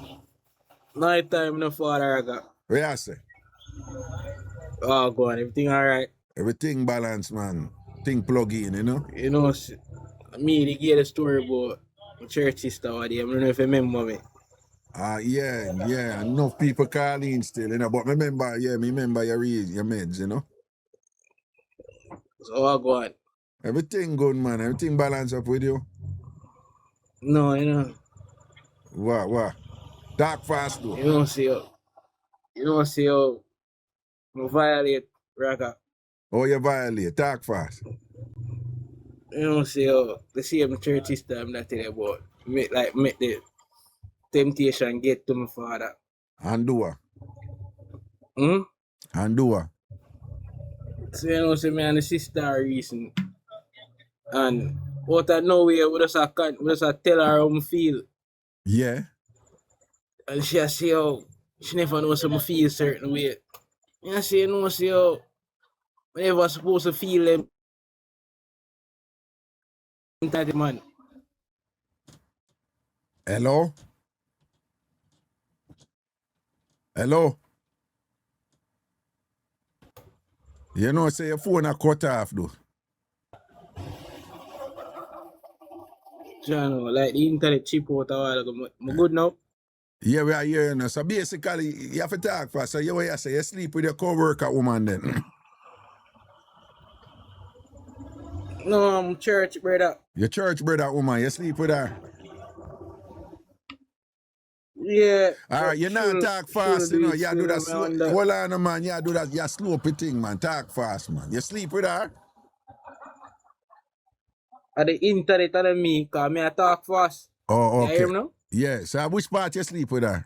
Night time, no father, I got. What you say? Oh, go on, everything all right. Everything balanced, man. Thing plug in, you know? You know, me, they gave a story about my church sister, I don't know if you remember me. Yeah. Enough people call in still, you know. But me remember your meds, you know? So, I go on. Everything good, man. Everything balance up with you. No, you know. What? Talk fast, though. You don't see how I violate Raga. Oh, you violate. Talk fast. You don't see how the same church sister I'm not telling you about. Make the temptation get to my father. And do what? Hmm? And do what? So you know, say me and the sister are recent. And out of nowhere, we just tell her how I feel. Yeah. And she say, oh, she never knows how I feel a certain way. And I say, no, see how I never supposed to feel them that man. Hello? You know, say your phone a cut off, though. John, like the internet chip out a while ago. I'm good now. Yeah, we are here, you know. So basically, you have to talk fast. So you say you sleep with your co-worker woman then. No, I'm church brother. Your church brother woman, you sleep with her. Yeah. All right, you not talk fast, you know. You do that slow. That. Hold on, man. You do that. You slow thing, man. Talk fast, man. You sleep with her. at the internet and me, because me I talk fast. Oh, You okay. hear me now? Yeah, so which part you sleep with her?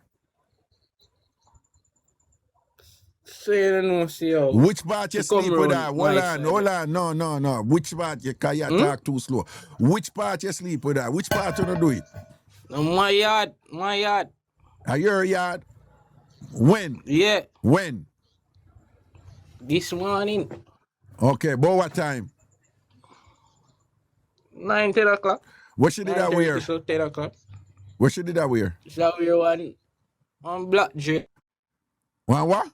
So you don't know, see how. Which part you She come sleep with her? round my Hold side. on. No. Which part you, cause you talk too slow. Which part you sleep with her? Which part you don't do it? No, my yard. At your yard? When? Yeah, When? this morning, Okay, but what time? 9, 10 o'clock. What she did that 9:30 wear? to 10 o'clock. What she did that wear? So we one black dress. One what?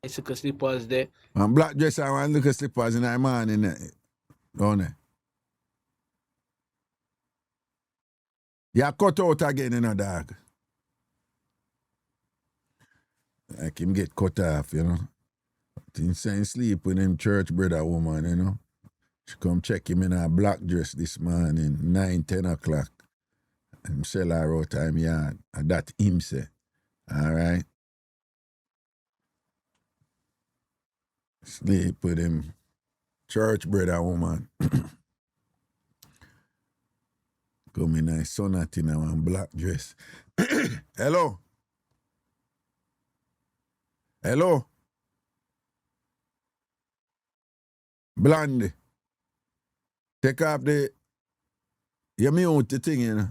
Bicycle slippers there. One black dress and one little slippers in her morning. Down there. You cut out again, you know, dog. Like him get cut off, you know. He saying sleep with him church brother woman, you know. She come check him in a black dress this morning, 9, 10 o'clock. And sell her out time yard. And that him say. All right. Sleep with him church brother woman. Come in a sonnet in a one black dress. Hello? Hello? Blonde. Take off the... You mute the thing, you know.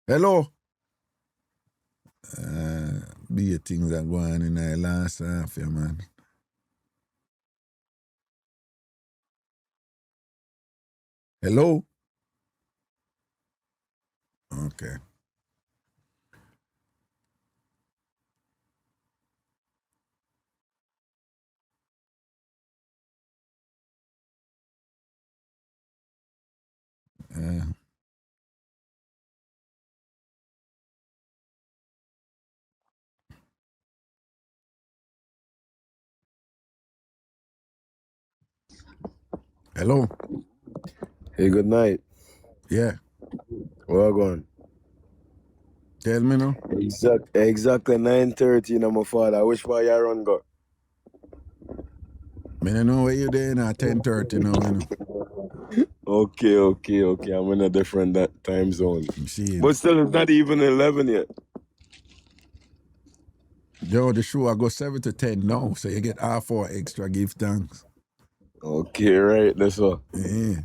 Hello? Be things that go on in the last half, yeah, man. Hello? Okay. Hello? Hey, good night. Yeah. Well gone. Tell me now. Exactly 9:30, you know, my father. Which way you run go? I don't know where you're there at 10:30 now, you know. Okay. I'm in a different time zone. See. But still, it's not even 11 yet. Joe, the show I go 7 to 10 now, so you get half hour extra, give thanks. Okay, right, that's all. Yeah.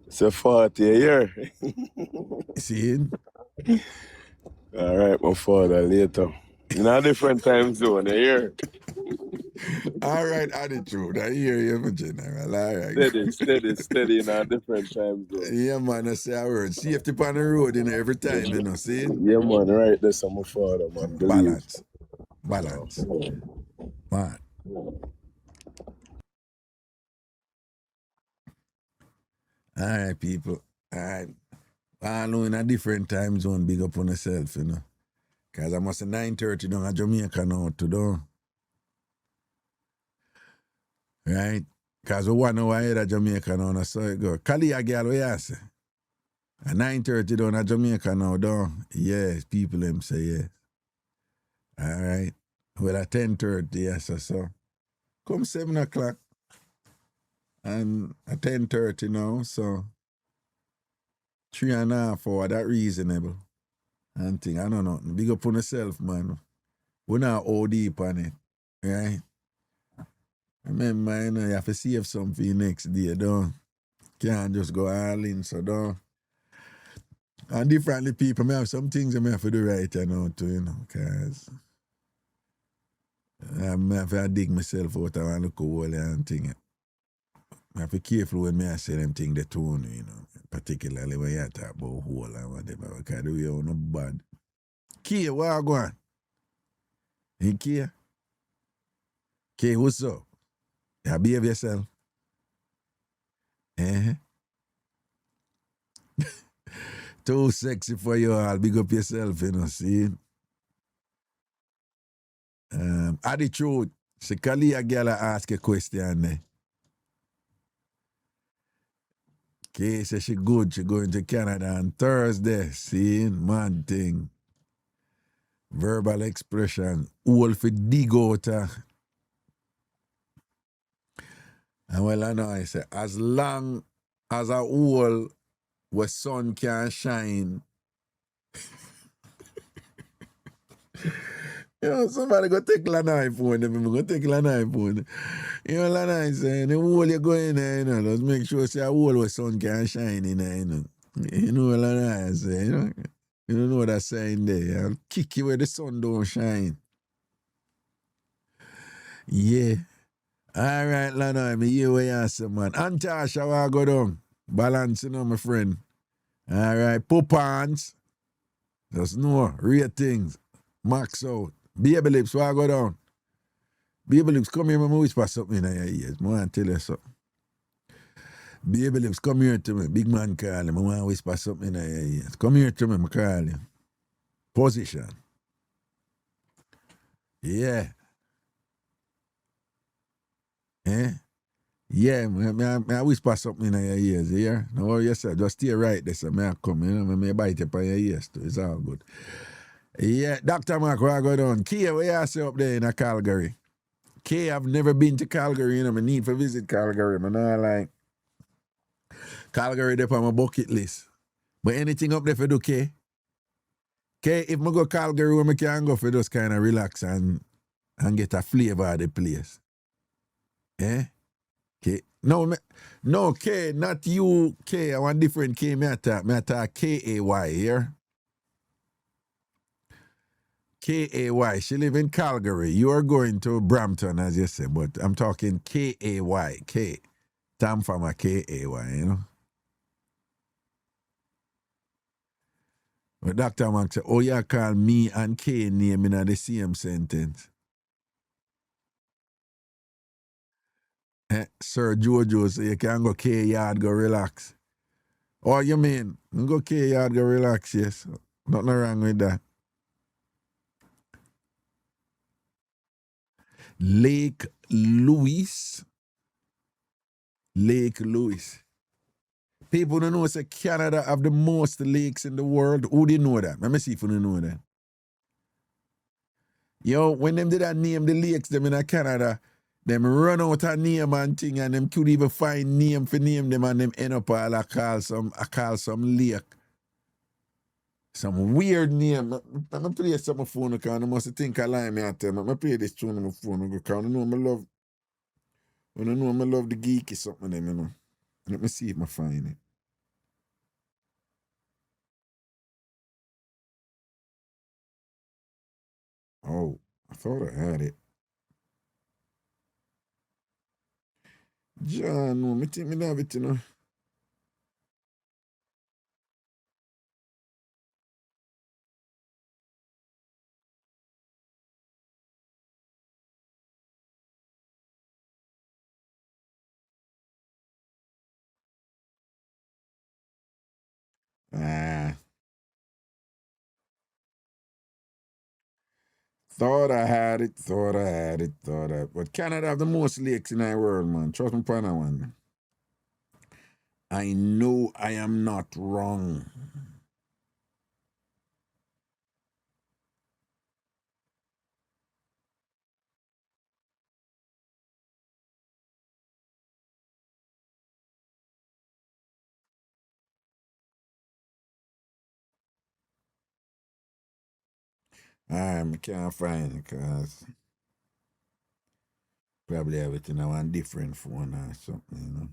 It's a 40 a year. See? All right, my father, later. In a different time zone, a year. All right, attitude. I hear you, my general. All right. Steady in a different time zone. Yeah, man, I say a word. Safety on the road, you know, every time, you know, see? Yeah, man, right, that's my father, man. Balance. Man. All right, people. All right. I know in a different time zone, big up on yourself, you know. Because I must say 9:30 down at Jamaica now, today. Right? Because we 1 hour ahead of Jamaica now, so it go. Kali a girl, what you say? At 9:30 down at Jamaica now, down. Yes, people them say yes. All right. Well, at 10:30, yes, so. Come 7 o'clock. And at 10:30 now, so 3.5 hours, that reasonable. And thing, I don't know. Big up on yourself, man. We're not OD on it. Right? Remember, you know, you have to save something for your next day, don't. Can't just go all in, so don't. And differently people may have some things I may have to do right, you know, too, you know, because I may have to dig myself out and look over and thing. I have to be careful when I say them things they tone, you know, particularly when you talk about hole and whatever, because the way you're not bad. Kay, where you going? Hey, Kay? Kay, what's up? You behave yourself? Too sexy for you all. Big up yourself, you know, see? Attitude. So Kali a girl ask a question there. Okay, so she good. She going to Canada on Thursday. See? Man thing. Verbal expression. All for dig out And well, I know I say, as long as a hole where sun can shine, you know, somebody go take Lanai phone, them go take Lanai phone. You know, Lanai say, the hole you go in there, you know, just make sure say a hole where sun can shine in there, you know. You know what Lanai say, you know. You don't know what I'm saying there. I'll kick you where the sun don't shine. Yeah. All right, Lanai, me hear what you say, man. Antasha, where I go down? Balance, you know, my friend. All right, Pupans. Just know, ratings. Max out. Baby lips, where I go down? Baby lips, come here, me whisper something in your ears. I want to tell you something. Baby lips, come here to me. Big man call him. I want to whisper something in your ears. Come here to me, I call you. Position. Yeah. Eh? Yeah, I whisper something in your ears, yeah? No worry yourself, just stay right there, so I come, you know, I may bite up on your ears too, it's all good. Yeah, Dr. Mark, where I go down? Kay, where you say up there in Calgary? Kay, I've never been to Calgary, you know, I need to visit Calgary, but now like, Calgary there on my bucket list. But anything up there for do, Kay? Kay, if I go Calgary, where I can go for just kind of relax and get a flavor of the place. Eh? K. No, K, not you, K. I want different K. Me attack K-A-Y here. K-A-Y. She live in Calgary. You are going to Brampton, as you say, but I'm talking K-A-Y. K. TamFam a K-A-Y, you know. But Dr. Mac said, oh, you call me and K name in the same sentence. Sir Jojo, so you can go K yard, go relax. Oh, you mean? You go K yard, go relax, yes. Nothing wrong with that. Lake Louise. People don't know say Canada have the most lakes in the world. Who didn't know that? Let me see if you don't know that. Yo, when them did that name the lakes them in Canada, them run out of name and thing and them could even find name for name them and them end up all I call some lake. Some weird name. I'm play some phone because I must think I lie me at them. I play this tune on my phone because I know I love the geeky something them, you know. Let me see if I find it. Oh, I thought I had it. John, no, me think me have it, you know. Thought I had it. But Canada have the most lakes in the world, man. Trust me upon that one. I know I am not wrong. I can't find it because probably have it in a one different phone or something, you know.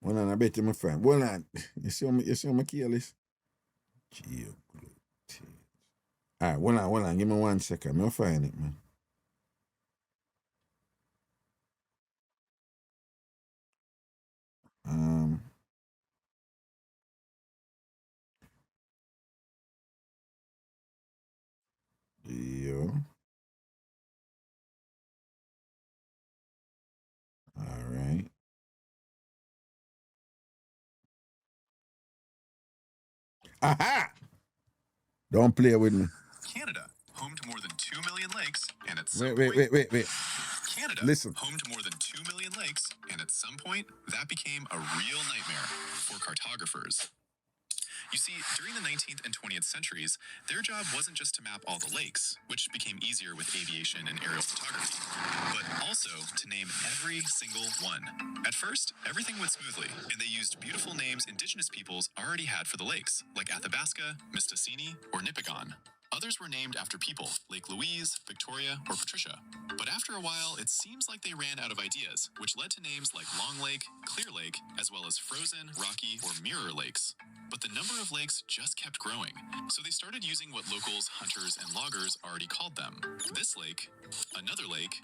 Hold on, I bet you my friend. Hold on. You see my keyless? All right, hold on. Give me 1 second. I'll find it, man. Yeah. All right. Aha! Don't play with me. Canada, home to more than 2 million lakes, and at some Wait. Canada, Listen. home to more than 2 million lakes, and at some point, that became a real nightmare for cartographers. You see, during the 19th and 20th centuries, their job wasn't just to map all the lakes, which became easier with aviation and aerial photography, but also to name every single one. At first, everything went smoothly, and they used beautiful names indigenous peoples already had for the lakes, like Athabasca, Mistassini, or Nipigon. Others were named after people, Lake Louise, Victoria, or Patricia. But after a while, it seems like they ran out of ideas, which led to names like Long Lake, Clear Lake, as well as Frozen, Rocky, or Mirror Lakes. But the number of lakes just kept growing, so they started using what locals, hunters, and loggers already called them. This lake, another lake,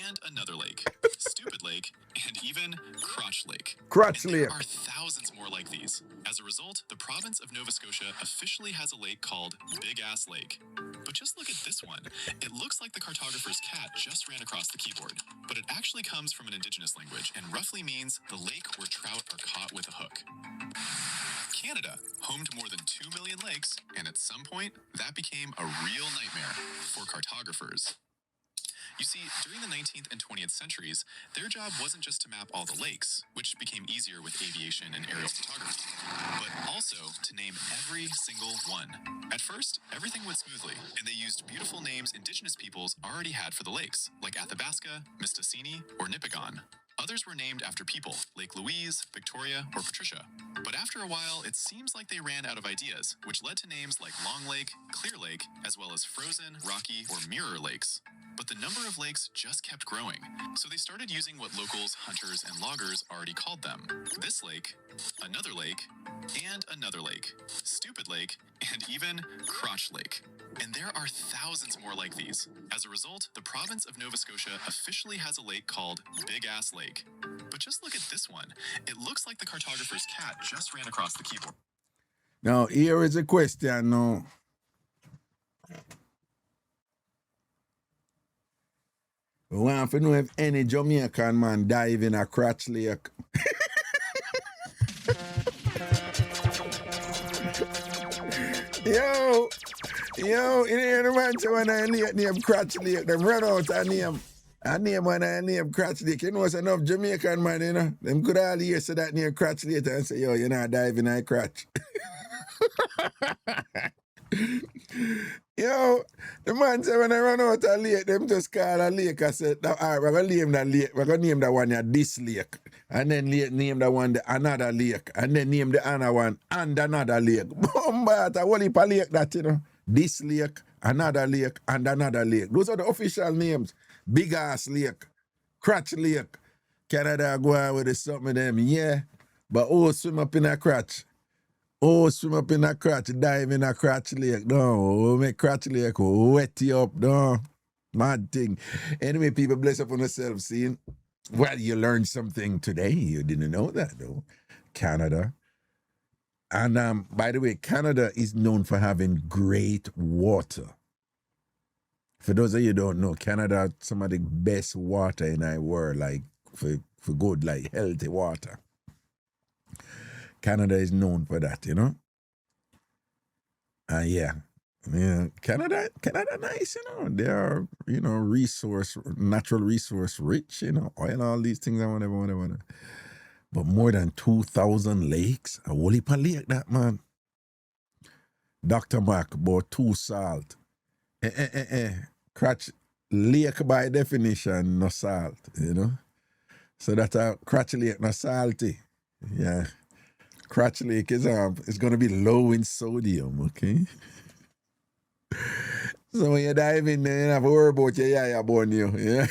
and another lake, Stupid Lake, and even Crotch Lake. Crotch And Lake. there are thousands more like these. As a result, the province of Nova Scotia officially has a lake called Big Ass Lake. But just look at this one. It looks like the cartographer's cat just ran across the keyboard. But it actually comes from an indigenous language and roughly means the lake where trout are caught with a hook. Canada, home to more than 2 million lakes, and at some point, that became a real nightmare for cartographers. You see, during the 19th and 20th centuries, their job wasn't just to map all the lakes, which became easier with aviation and aerial photography, but also to name every single one. At first, everything went smoothly, and they used beautiful names indigenous peoples already had for the lakes, like Athabasca, Mistassini, or Nipigon. Others were named after people, Lake Louise, Victoria, or Patricia. But after a while, it seems like they ran out of ideas, which led to names like Long Lake, Clear Lake, as well as Frozen, Rocky, or Mirror Lakes. But the number of lakes just kept growing, so they started using what locals, hunters, and loggers already called them. This lake, another lake, and another lake, Stupid Lake, and even Crotch Lake. And there are thousands more like these. As a result, the province of Nova Scotia officially has a lake called Big Ass Lake. But just look at this one. It looks like the cartographer's cat just ran across the keyboard. Now, here is a question now. We want to know if any Jamaican man dive in a Crotch Lake. Yo, in here the man say when I lake name Crotch Lake, them run out a name. A name when I name Crotch Lake. You know it's enough Jamaican man, you know. Them could all hear say that name Crotch Lake and say, yo, you're not diving in a crotch. Yo, the man said when I run out a lake, them just call a lake. I said, all right, we're going to name that lake. We're going to name that one this lake. And then name that one another lake. And then name the other one and another lake. But a whole heap of lake that, you know. This lake, another lake, and another lake. Those are the official names. Big Ass Lake, Crotch Lake. Canada go on with the something of them, yeah. But swim up in a crotch. Swim up in a crotch, dive in a Crotch Lake. No, make Crotch Lake wet you up. No, mad thing. Anyway, people, bless up on yourself, see? Well, you learned something today. You didn't know that, though. Canada. And by the way, Canada is known for having great water. For those of you who don't know, Canada has some of the best water in the world, like for good, like healthy water. Canada is known for that, you know. Yeah, Canada nice, you know. They are, you know, natural resource rich, you know, oil, all these things, whatever. But more than 2,000 lakes, a whole heap of lake that, man. Dr. Mark, about 2 salt. Crotch Lake by definition, no salt, you know. So that a Crotch Lake, no salty. Yeah. Crotch Lake is going to be low in sodium, okay? So when you dive in there, you have to worry about your yaya born you, yeah?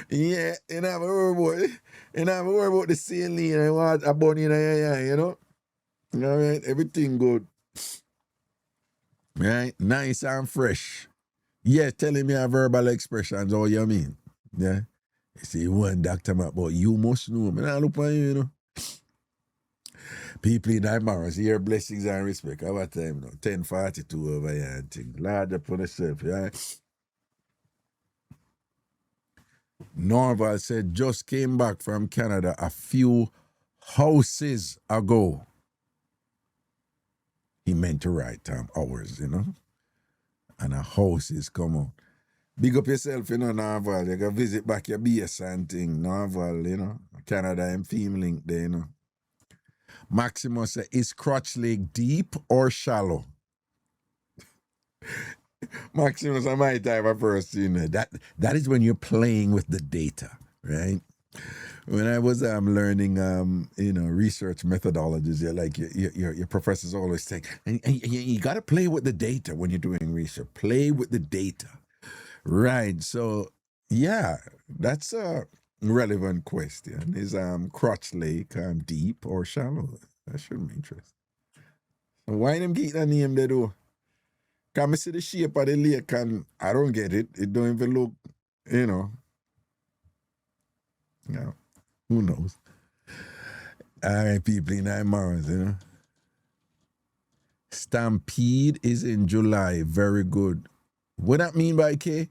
Yeah, you have to worry about the saline and what about you, you know? All right, everything good. Right? Nice and fresh. Yeah, telling me a verbal expressions, all you mean. Yeah? You see, one doctor, but you must know. I look on you, you know. People in our marriage, your blessings and respect. Our time now, 10:42 over here and things. Large upon yourself, yeah? Norval said, just came back from Canada a few houses ago. He meant to write hours, you know? And a houses come out. Big up yourself, you know, Norval. You can visit back your base and thing, Norval, you know? Canada and Theme Link there, you know? Maximus said, is Crotch Lake deep or shallow? Maximus, I might have a first seen it. That is when you're playing with the data, right? When I was learning, research methodologies, your professors always say, and you got to play with the data when you're doing research. Play with the data, right? So, yeah, that's a relevant question. Is Crotch Lake deep or shallow? That should be interesting. So why them get that name they do? Can I see the shape of the lake and I don't get it. It don't even look, No, who knows? All right, people in Mars, Stampede is in July. Very good. What that mean by K?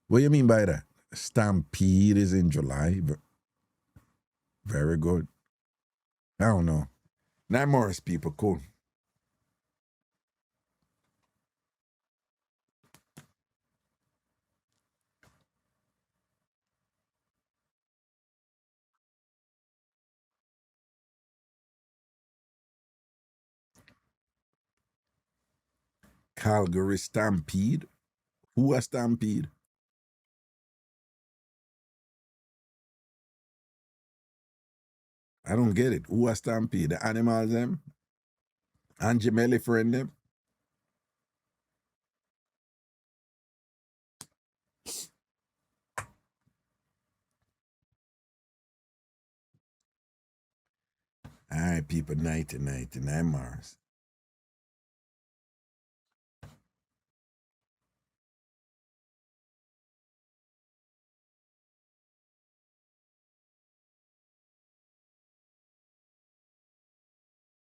What you mean by that? Stampede is in July. Very good. I don't know. Nine Morris people, cool. Calgary Stampede? Who a Stampede? I don't get it. Who a Stampede? The animals them? And Gemelli friend them? All right, people, 99 Mars.